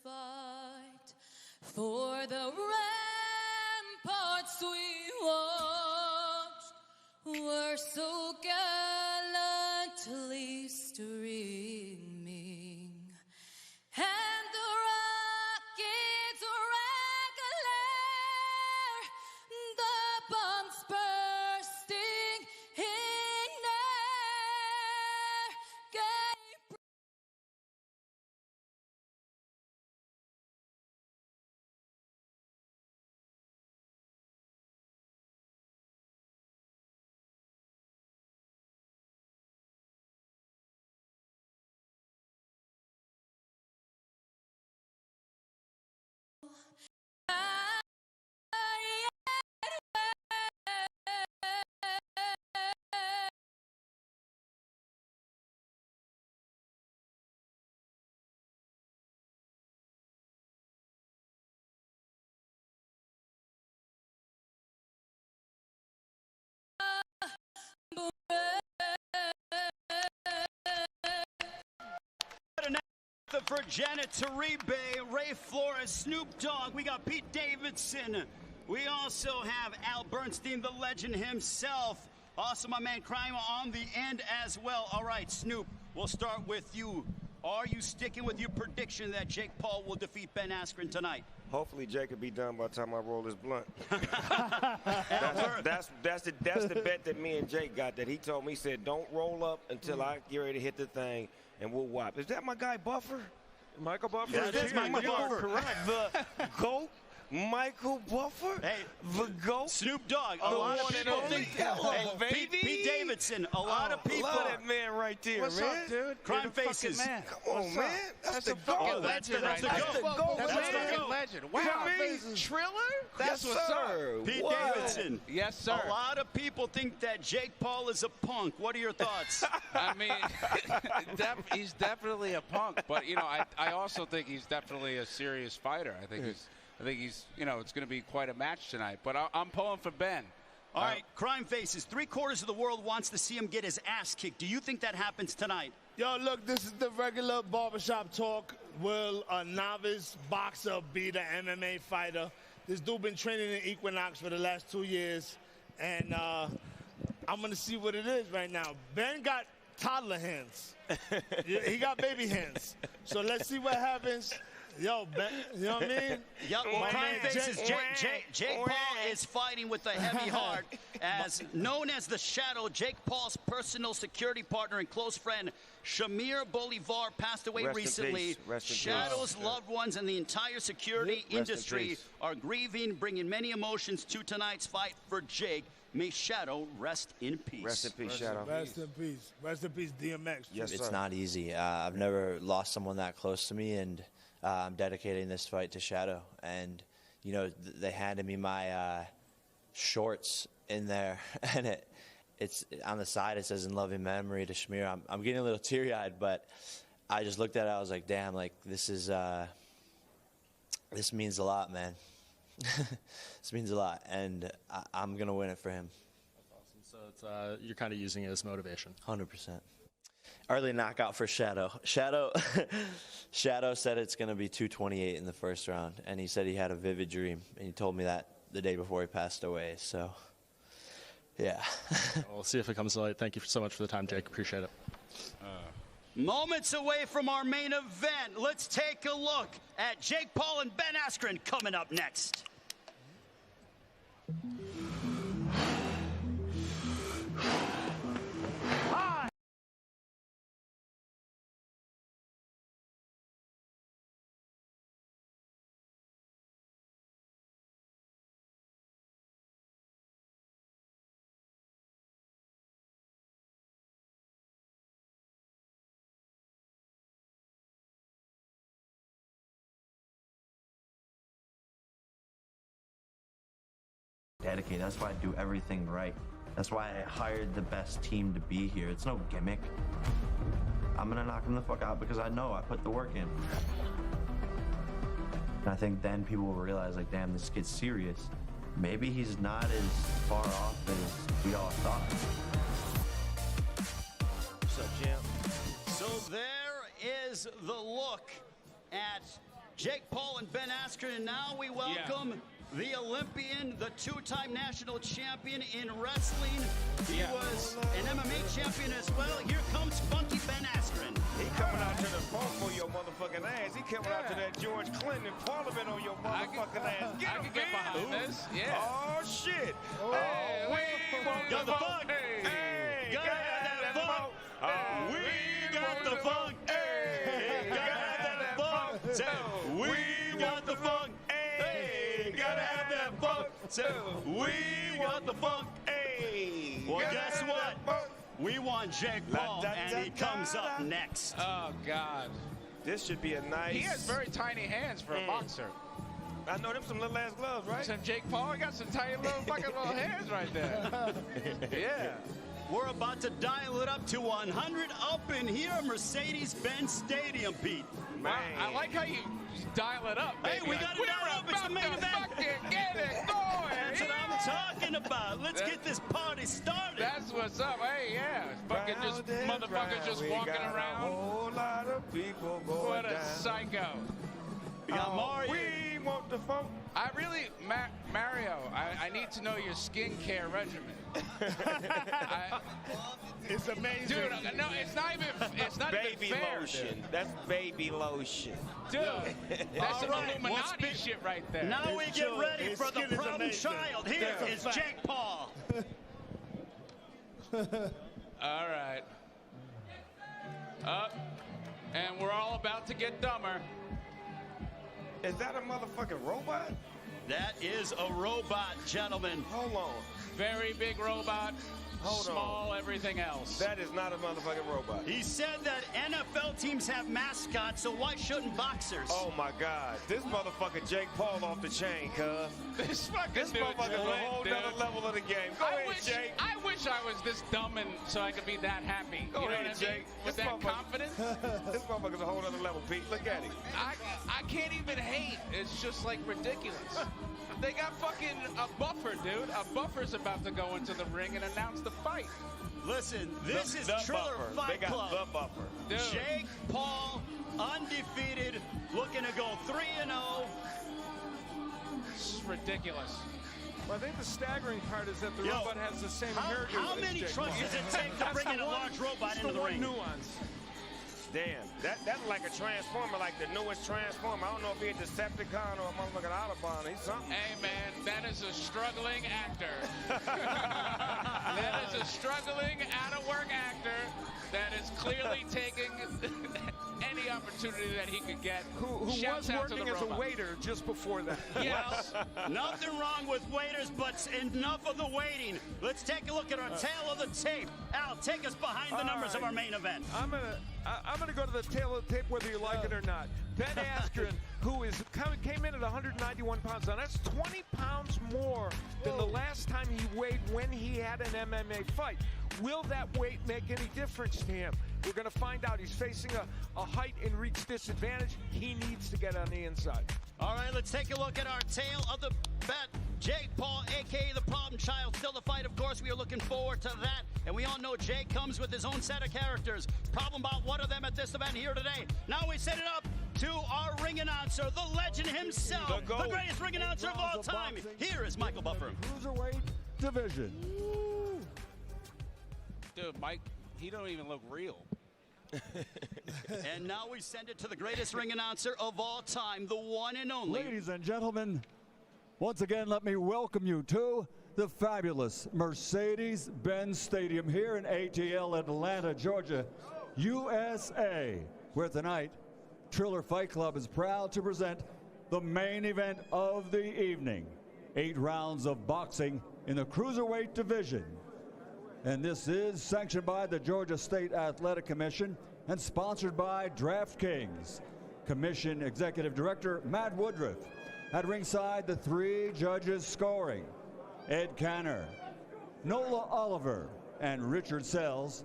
fight for the ramparts we watched were so gallantly streaming, and the rockets regular, the bombs bursting in air, gave For Janet Toribe, Ray Flores, Snoop Dogg, we got Pete Davidson. We also have Al Bernstein, the legend himself. Also, my man Crime on the end as well. All right, Snoop, we'll start with you. Are you sticking with your prediction that Jake Paul will defeat Ben Askren tonight? Hopefully Jake will be done by the time I roll this blunt. that's the bet that me and Jake got, that he told me. He said, don't roll up until I get ready to hit the thing, and we'll whop. Is that my guy Buffer? Michael Buffer? Yeah, that's Michael Buffer. Correct. The GOAT, Michael Buffer? Hey, the GOAT? Snoop Dogg. A lot of people think Pete Davidson. A lot of people. Love that man right there, What's man. up, dude? Crime Faces. Come on, man. That's the fucking legend right there. That's the GOAT. That's That's the the GOAT. legend. Wow. Faces. Triller? That's Yes, what's sir. up. Pete What? Davidson. Yes, sir. A lot of people think that Jake Paul is a punk. What are your thoughts? I mean, he's definitely a punk, but you know, I also think he's definitely a serious fighter. I think he's, you know, it's going to be quite a match tonight. But I'm pulling for Ben. All right, Crime Faces. 3/4 of the world wants to see him get his ass kicked. Do you think that happens tonight? Yo, look, this is the regular barbershop talk. Will a novice boxer beat an MMA fighter? This dude been training in Equinox for the last 2 years, and I'm going to see what it is right now. Ben got toddler hands. He got baby hands. So let's see what happens. Yo, Ben, you know what I mean? Yep, Crime Faces. Jake Paul is fighting with a heavy heart. As known as the Shadow, Jake Paul's personal security partner and close friend, Shamir Bolivar, passed away recently. Shadow's loved ones and the entire security industry are grieving, bringing many emotions to tonight's fight for Jake. May Shadow rest in peace. Rest in peace, Shadow. Rest in peace. Rest in peace, DMX. Yes, It's sir. not easy. I've never lost someone that close to me, and I'm dedicating this fight to Shadow. And, you know, they handed me my shorts in there, and it's on the side, it says in loving memory to Shamir. I'm getting a little teary-eyed, but I just looked at it, I was like, damn, like, this means a lot, man. This means a lot, and I'm going to win it for him. That's awesome. So it's, you're kind of using it as motivation. 100%. Early knockout for Shadow. Shadow said it's going to be 228 in the first round, and he said he had a vivid dream, and he told me that the day before he passed away. So, yeah. We'll see if it comes to light. Thank you so much for the time, Jake. Appreciate it. Moments away from our main event, let's take a look at Jake Paul and Ben Askren coming up next. Dedicated. That's why I do everything right. That's why I hired the best team to be here. It's no gimmick. I'm gonna knock him the fuck out because I know I put the work in. And I think then people will realize, like, damn, this kid's serious. Maybe he's not as far off as we all thought. What's up, Jim? So there is the look at Jake Paul and Ben Askren, and now we welcome the Olympian, the two-time national champion in wrestling. He was an MMA champion as well. Here comes Funky Ben Askren. He coming out to the phone for your motherfucking ass. He coming out to that George Clinton Parliament on your motherfucking ass. I can get behind this. Yeah. Oh, shit. Hey, we want got the the funk. funk. Hey, Gotta have that funk. We got the funk. Hey, gotta have that funk. Say, we want the funk. Hey, gotta have that funk. Say, we want the funk. Hey. Well, guess what? We want Jake Paul, and he comes up next. Oh, God. This should be a nice... He has very tiny hands for a boxer. I know them some little ass gloves, right? Some Jake Paul got some tiny little fucking little hands right there. Yeah. We're about to dial it up to 100 up in here, Mercedes-Benz Stadium, Pete. Man. I like how you dial it up, baby. Hey, we got to dial it up. It's the main event. Get it going. That's what I'm talking about. Let's get this party started. That's what's up. Hey, yeah. Fucking just motherfuckers just walking around. A whole lot of people going What a down. psycho. We got Mario. We want the funk. I really, Mario, I need to know your skincare regimen. It's amazing. Dude, no, it's not baby even fair, lotion. dude. That's baby lotion. Dude, that's some right, Illuminati shit right there. Now we get ready for the problem amazing. child. Here is Jake Paul. All right. Up. And we're all about to get dumber. Is that a motherfucking robot? That is a robot, gentlemen. Hold on. Very big robot. Small everything else. That is not a motherfucking robot. He said that NFL teams have mascots, so why shouldn't boxers? Oh my God. This motherfucker Jake Paul off the chain, cuz. This motherfucker's a whole nother level of the game. Go ahead, Jake. I wish I was this dumb and so I could be that happy. Go you know ahead, what I Jake. mean? With that confidence. This motherfucker's a whole other level, Pete. Look at him. I can't even hate. It's just like ridiculous. They got fucking a buffer, dude. A buffer's about to go into the ring and announce the fight. Listen, this is the Triller buffer. Fight They got Club. the buffer. Dude. Jake Paul, undefeated, looking to go 3-0. It's ridiculous. Well, I think the staggering part is that the robot has the same hairdo. How as many Jake trucks Paul. does it take to bring in a large robot into the ring? Nuance. Damn, that's like a transformer, like the newest transformer. I don't know if he's a Decepticon or a motherfucking Autobahn. He's something. Hey, man, that is a struggling actor. That is a struggling, out-of-work actor that is clearly taking any opportunity that he could get. Who Shouts was out to working the as a robot. waiter just before that. Yes. Nothing wrong with waiters, but enough of the waiting. Let's take a look at our tail of the tape. Al, take us behind the numbers of our main event. I'm gonna go to the tail of the tape whether you like it or not. Ben Askren, who came in at 191 pounds. Now that's 20 pounds more than the last time he weighed when he had an MMA fight. Will that weight make any difference to him? We're going to find out. He's facing a height and reach disadvantage. He needs to get on the inside. All right, let's take a look at our tail of the bet. Jake Paul, a.k.a. the problem child, still the fight. Of course, we are looking forward to that. And we all know Jake comes with his own set of characters. Problem about one of them at this event here today. Now we set it up to our ring announcer, the legend himself, the greatest ring announcer of all time. Here is Michael Buffer. Cruiserweight division. Dude, Mike, he don't even look real. And now we send it to the greatest ring announcer of all time, the one and only. Ladies and gentlemen, once again, let me welcome you to the fabulous Mercedes-Benz Stadium here in ATL, Atlanta, Georgia, USA, where tonight, Triller Fight Club is proud to present the main event of the evening. 8 rounds of boxing in the Cruiserweight division. And this is sanctioned by the Georgia State Athletic Commission and sponsored by DraftKings. Commission Executive Director Matt Woodruff. At ringside, the 3 judges scoring: Ed Canner, Nola Oliver, and Richard Sells.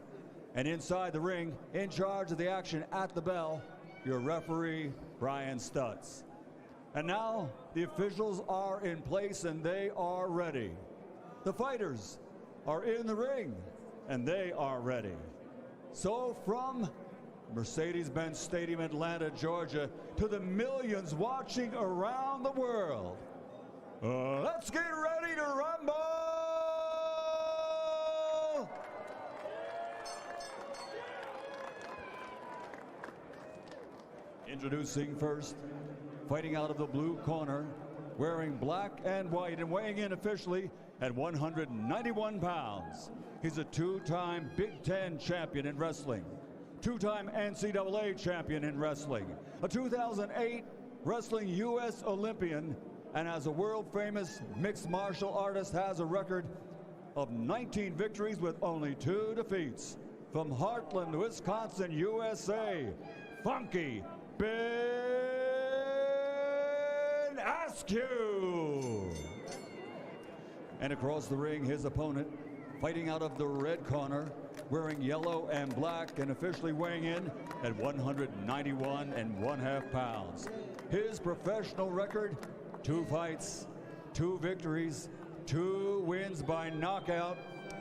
And inside the ring, in charge of the action at the bell, your referee, Brian Stutz. And now, the officials are in place and they are ready. The fighters are in the ring and they are ready. So from Mercedes-Benz Stadium, Atlanta, Georgia, to the millions watching around the world. Let's get ready to rumble! Introducing first, fighting out of the blue corner, wearing black and white and weighing in officially at 191 pounds. He's a two-time Big Ten champion in wrestling, two-time NCAA champion in wrestling, a 2008 Wrestling U.S. Olympian, and as a world-famous mixed martial artist has a record of 19 victories with only 2 defeats. From Heartland, Wisconsin, USA, Funky Ben Askren. And across the ring, his opponent, fighting out of the red corner, wearing yellow and black and officially weighing in at 191.5 pounds. His professional record, 2 fights, 2 victories, 2 wins by knockout.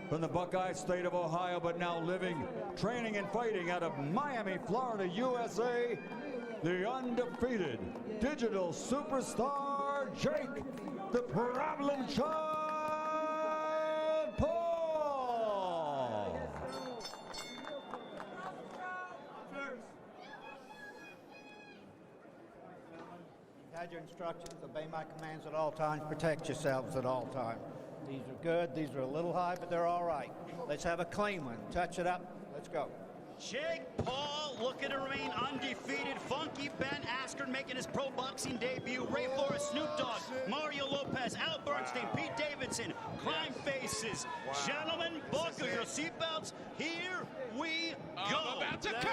From the Buckeye State of Ohio, but now living, training, and fighting out of Miami, Florida, USA, the undefeated digital superstar, Jake, the Problem Child, Paul. You've had your instructions, obey my commands at all times, protect yourselves at all times. These are good, these are a little high, but they're all right. Let's have a clean one. Touch it up, let's go. Jake Paul looking to remain undefeated. Funky Ben Askren making his pro boxing debut. Ray Flores, Snoop Dogg, Mario Lopez, Al Bernstein, Pete Davidson, Crime Faces. Gentlemen, buckle your seatbelts. Here we go. I'm about to come.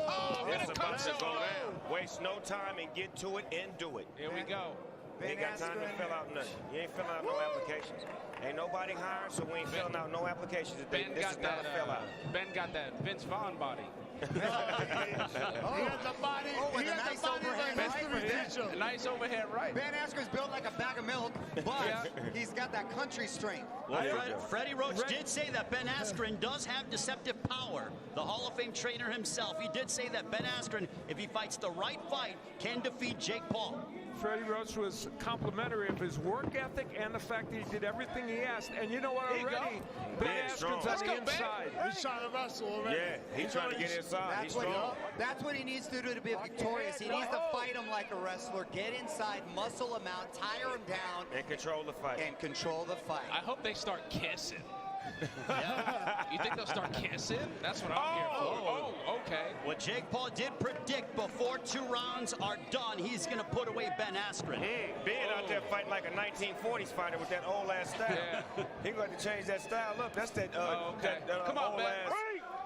Oh, it's about to go down. Waste no time and get to it and do it. Here we go. We ain't got time to fill out nothing. You ain't filling out no applications. Ain't nobody hired, so we ain't filling out no applications. This is not a fill out. Ben got that Vince Vaughn body. He has the body. With a nice overhead right. A nice overhead right. Ben Askren's built like a bag of milk, but he's got that country strength. Well, Freddie Roach did say that Ben Askren does have deceptive power. The Hall of Fame trainer himself, he did say that Ben Askren, if he fights the right fight, can defeat Jake Paul. Freddie Roach was complimentary of his work ethic and the fact that he did everything he asked. And you know what, already, Ben Askren's on the inside. He's trying to wrestle already. Yeah, he's trying to get inside. That's what he needs to do to be victorious. He needs to fight him like a wrestler, get inside, muscle him out, tire him down. And control the fight. I hope they start kissing. Yeah. You think they'll start kissing? That's what I'm here for. Oh, okay. What Jake Paul did predict before 2 rounds are done, he's going to put away Ben Askren. Being out there fighting like a 1940s fighter with that old ass style. Yeah. He going to change that style. Look, that's that, Come on, old Ben. ass.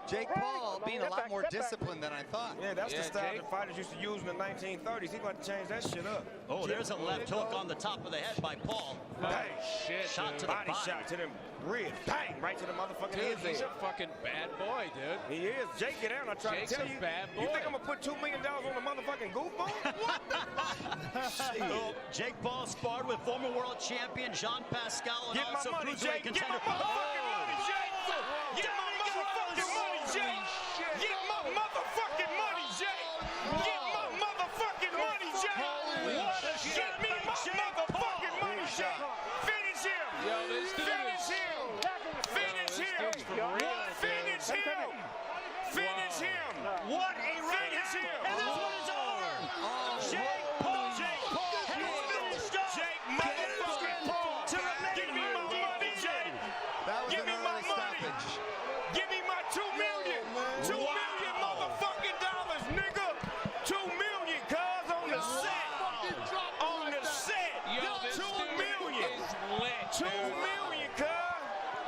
Jake Paul being a lot more disciplined than I thought. Yeah, that's the style that fighters used to use in the 1930s. He's going to change that shit up. Oh, there's a left hook on the top of the head by Paul. Bang. Shit, shot to the body. Shot to them ribs. Bang, right to the motherfucking head. He's a fucking bad boy, dude. He is. Jake, get down. I try to tell you. Jake's a bad boy. You think I'm going to put $2 million on the motherfucking goofball? What the? Well, Jake Paul sparred with former world champion Jean Pascal and also cruiserweight contender. Get my motherfucking money, Jake! Get my motherfucking money, Jake! Get my motherfucking money, Jake! Get my motherfucking money, Jake! Get me my motherfucking money, Jake! Finish him! Finish him! Finish him! Finish him! Finish him! What a run! And this one is over! Jake Paul has finished up! Jake motherfucking Paul! Give me my money, Jake! Give me my money! Give me my $2 million! $2 million motherfucking dollars, nigga! $2 million, cuz, on the set! On the set! $2 million! $2 million, cuz!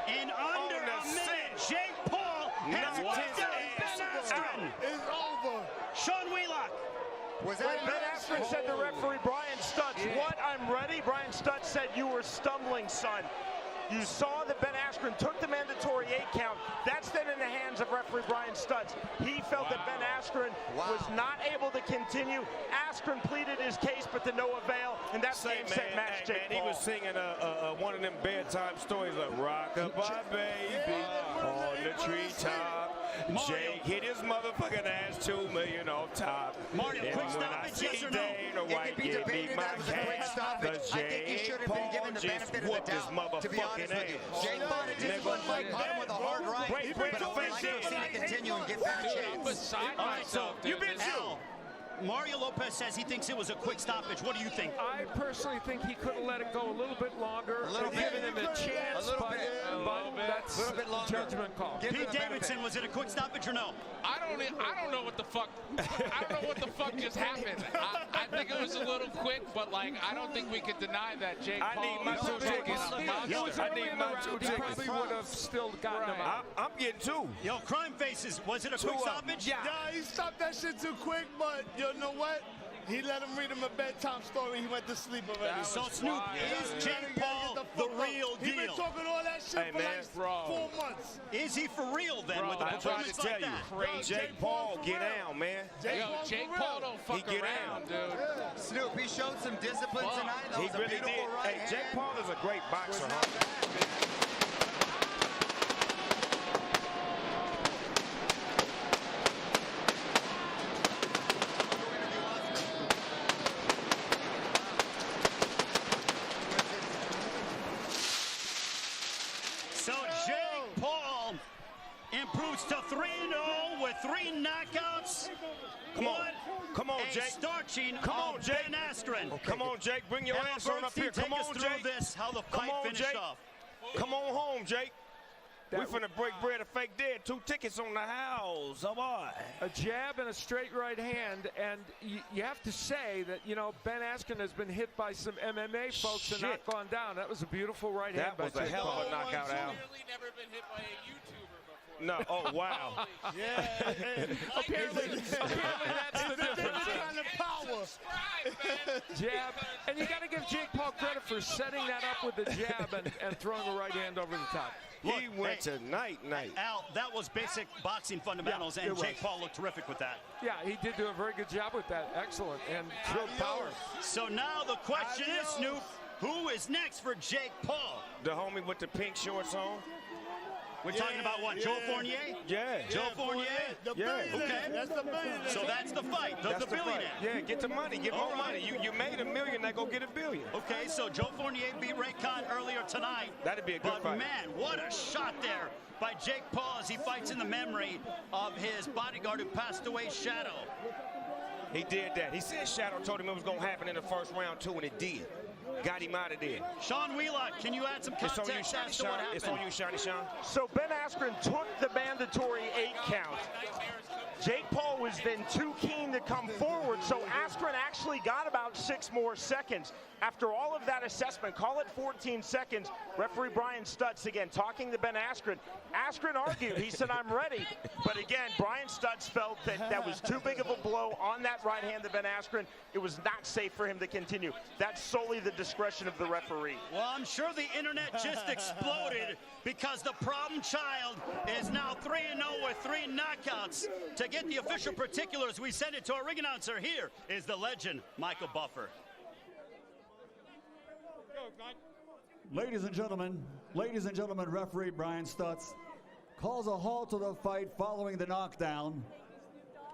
In under a minute, Jake Paul has knocked out Ben Askren! It's over! Sean Wheelock! Was that Ben Askren said to referee Brian Stutz, "What? I'm ready." Brian Stutz said, "You were stumbling, son." You saw that Ben Askren took the mandatory 8 count. That's then in the hands of referee Brian Stutz. He felt that Ben Askren was not able to continue. Askren pleaded his case, but to no avail, and that's game, set, match, Jake Paul. He was singing one of them bedtime stories like "Rock-a-bye, baby, on the treetop." Jake hit his motherfucking ass $2 million off top. Mario, and quick when I stoppage, see yes or no? Dana It White could be give me debated my that was a quick cash, stoppage. cause I think he Jake should have been given the just benefit of the whooped his doubt, to be motherfucking honest with you. ass. Jake fought a disciplined fight, caught him with a hard right, Break but the I face like to see it continue and give them a chance. All right, so Mario Lopez says he thinks it was a quick stoppage. What do you think? I personally think he could have let it go a little bit longer, given him a chance, but that's a little bit longer. Judgment call. Pete Davidson, was it a quick stoppage or no? I don't know what the fuck. I don't know what the fuck just happened. I think it was a little quick, but like I don't think we could deny that Jake Paul. I need my two tickets. I need my two He tickets. probably would have still gotten him out. I'm getting two. Yo, Crime Faces, was it a quick stoppage? Yeah, he stopped that shit too quick, but you know what? He let him read him a bedtime story. He went to sleep already. So, Snoop, is Jake Paul the real He been deal? talking all that shit for like 4 months. Is he for real then with the I'm trying to performance tell like you, that? Jake Paul, get down, man. Jake Paul don't fuck He get around, down. dude. Snoop, he showed some discipline tonight. That He was a really beautiful did. right Hey, Jake hand. Paul is a great boxer, huh? So Jake Paul improves to 3-0 with 3 knockouts. Come on. Come on, Jake. Starching Come on, of Jake. Ben Askren. Come on, Jake. Bring your ass on up here. Come on, through Jake. this, how the Come fight on, finished Jake. off. Come on home, Jake. We finna break bread a fake dead. 2 tickets on the house. Oh, boy. A jab and a straight right hand, and you have to say that, you know, Ben Askren has been hit by some MMA folks and not gone down. That was a beautiful right hand by That was a Jake hell Paul. of a knockout, Al. Clearly never been hit by a YouTuber before. No, oh, wow. Apparently that's the difference. Kind of power. Jab, and you got to give Jake Paul credit for setting that up with the jab and throwing a right hand over the top. He went to night. Al, that was basic boxing fundamentals, Yeah, and it was. Jake Paul looked terrific with that. Yeah, he did do a very good job with that. Excellent. And showed power. So now the question is, Snoop, who is next for Jake Paul? The homie with the pink shorts on. We're talking about what, Joe Fournier? Yeah. Joe Fournier? The billionaire. Okay. That's the billionaire. So that's the fight, the billionaire. Yeah, get the money, get more money. You made $1 million, now go get $1 billion. Okay, so Joe Fournier beat Ray Khan earlier tonight. That'd be a good but fight. Man, what a shot there by Jake Paul as he fights in the memory of his bodyguard who passed away, Shadow. He did that. He said Shadow told him it was going to happen in the first round, too, and it did. Got him out of there. Sean Wheelock, can you add some It's on you, context Shiny as to what Sean. happened? It's on you, Shiny Sean. So Ben Askren took the mandatory 8 count. Jake Paul was then too keen to come forward, so Askren actually got about 6 more seconds. After all of that assessment, call it 14 seconds, referee Brian Stutz again talking to Ben Askren. Askren argued, he said, I'm ready. But again, Brian Stutz felt that that was too big of a blow on that right hand to Ben Askren. It was not safe for him to continue. That's solely the discretion of the referee. Well, I'm sure the internet just exploded because the problem child is now 3-0 with 3 knockouts. To get the official particulars, we send it to our ring announcer. Here is the legend, Michael Buffer. Ladies and gentlemen, referee Brian Stutz calls a halt to the fight following the knockdown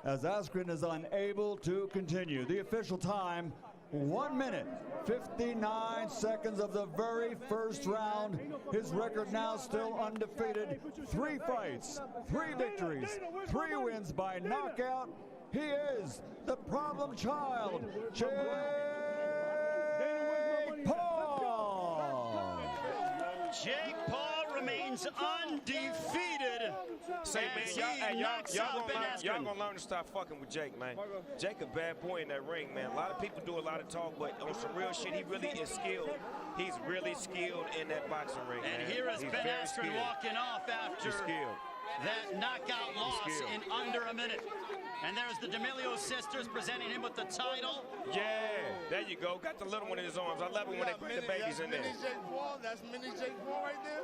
as Askren is unable to continue. The official time, 1 minute, 59 seconds of the very first round. His record now still undefeated. 3 fights, 3 victories, 3 wins by knockout. He is the problem child, Jake Paul. Jake Paul remains undefeated. Say, man, y'all gonna learn to stop fucking with Jake, man. Jake a bad boy in that ring, man. A lot of people do a lot of talk, but on some real shit, he really is skilled. He's really skilled in that boxing ring, And man. here is He's Ben very Askren skilled. walking off after He's skilled. that knockout loss in under a minute. And there's the D'Amelio sisters presenting him with the title. Yeah, there you go. Got the little one in his arms. I love it when they bring the babies in there. Mini Jake Paul. That's mini Jake Paul right there.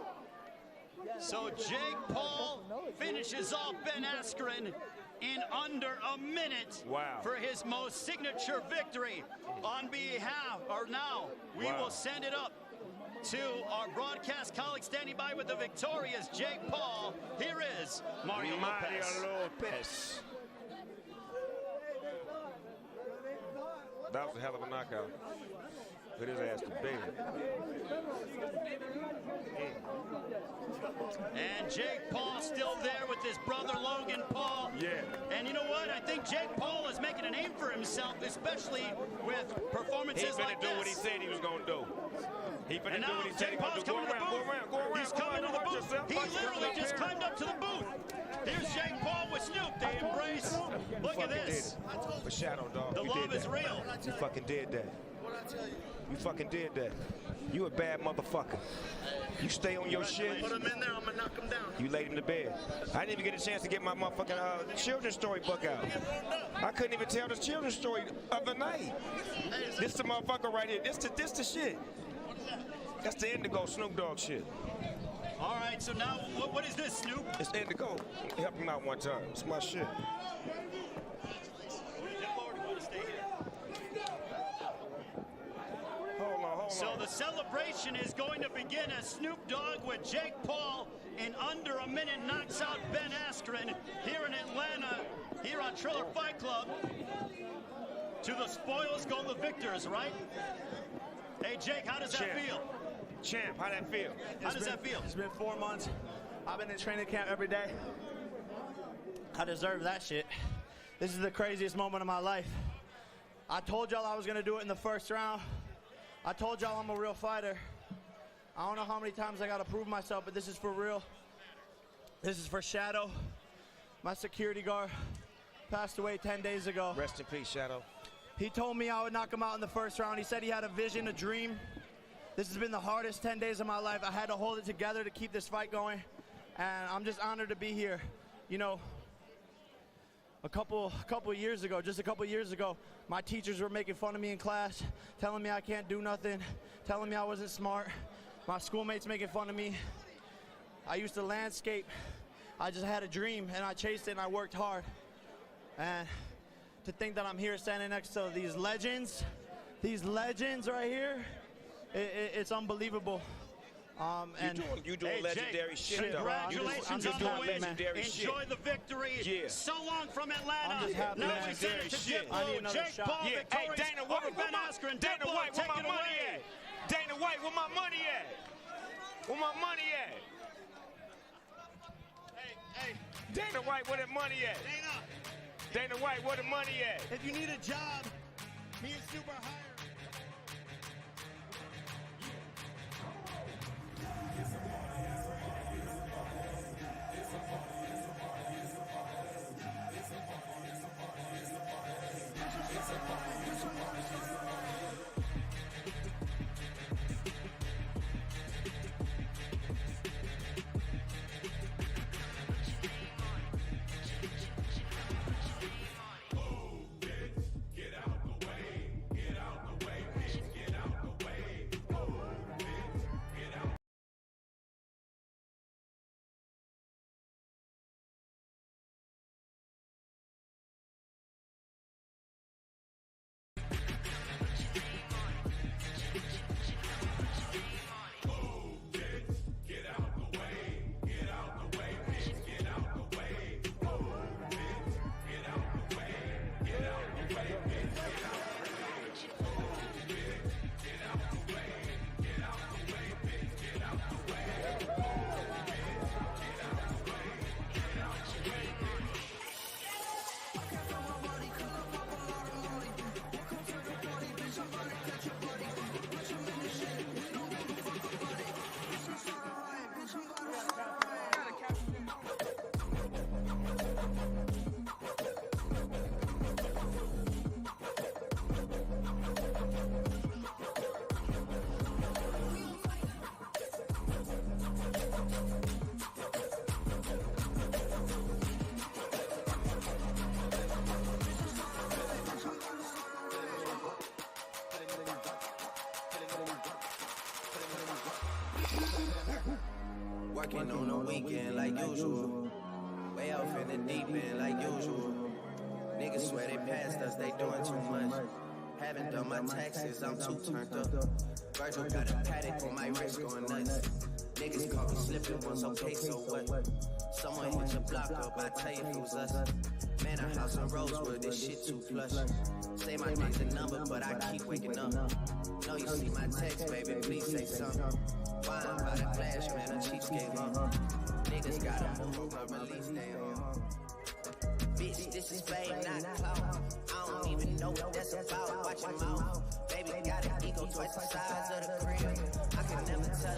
So Jake Paul finishes off Ben Askren in under a minute for his most signature victory. On behalf, or now, we will send it up to our broadcast colleague standing by with the victorious Jake Paul. Here is Lopez. Mario Lopez. That was a hell of a knockout. Put his ass to bed. And Jake Paul still there with his brother Logan Paul. Yeah. And you know what? I think Jake Paul is making a name for himself, especially with performances like this. He finna do what he said he was gonna do. He finna do what he said he was gonna do. Go around. He's coming to the booth. He literally just climbed up to the booth. Here's Jake Paul with Snoop. They embrace. Look at this. But Shadow, dog, The love is real. You fucking did that. You fucking did that. You a bad motherfucker. You stay on your shit. Put him in there, I'm gonna knock him down. You laid him to bed. I didn't even get a chance to get my motherfucking children's story book out. I couldn't even tell the children's story of the night. This the motherfucker right here. This the shit. That's the Indigo Snoop Dogg shit. All right, so now what is this, Snoop? It's Indigo. Help him out one time. It's my shit. So the celebration is going to begin as Snoop Dogg with Jake Paul in under a minute knocks out Ben Askren here in Atlanta, here on Triller Fight Club. To the spoils go the victors, right? Hey, Jake, how does that feel? Champ, how that feel? How does that feel? It's been 4 months. I've been in training camp every day. I deserve that shit. This is the craziest moment of my life. I told y'all I was gonna do it in the first round. I told y'all I'm a real fighter. I don't know how many times I gotta prove myself, but this is for real. This is for Shadow. My security guard passed away 10 days ago. Rest in peace, Shadow. He told me I would knock him out in the first round. He said he had a vision, a dream. This has been the hardest 10 days of my life. I had to hold it together to keep this fight going, and I'm just honored to be here. You know, a couple years ago, just a couple years ago, my teachers were making fun of me in class, telling me I can't do nothing, telling me I wasn't smart. My schoolmates making fun of me. I used to landscape. I just had a dream, and I chased it, and I worked hard. And to think that I'm here standing next to these legends right here, it's unbelievable. You doing legendary shit, though. Congratulations on the win. Enjoy the victory. Yeah. So long from Atlanta. Now we send it to Jake Paul. Hey, Dana White, where my money at? Dana White, where my money at? Where my money at? Hey. Dana White, where the money at? Dana White, where the money at? If you need a job, me and Super hire. Working on the weekend like usual. Way off in the deep end like usual. Niggas swear they passed us, they doing too much. Haven't done my taxes, I'm too turned up. Virgil got a paddock on my wrist going nuts. Niggas caught me slipping once, okay, so what? Someone hit your block up, I tell you if it was us. Man, a house in Rosewood, this shit too plush. Say my day's a number, but I keep waking up. Know you see my text, baby, please say something. Wine by the glass, man, a cheapskate, niggas gotta move, my release day on. Bitch, this is fame, not clout. I don't even know what that's about. Watch your mouth. Baby got an ego twice the size of the crib. I can never tell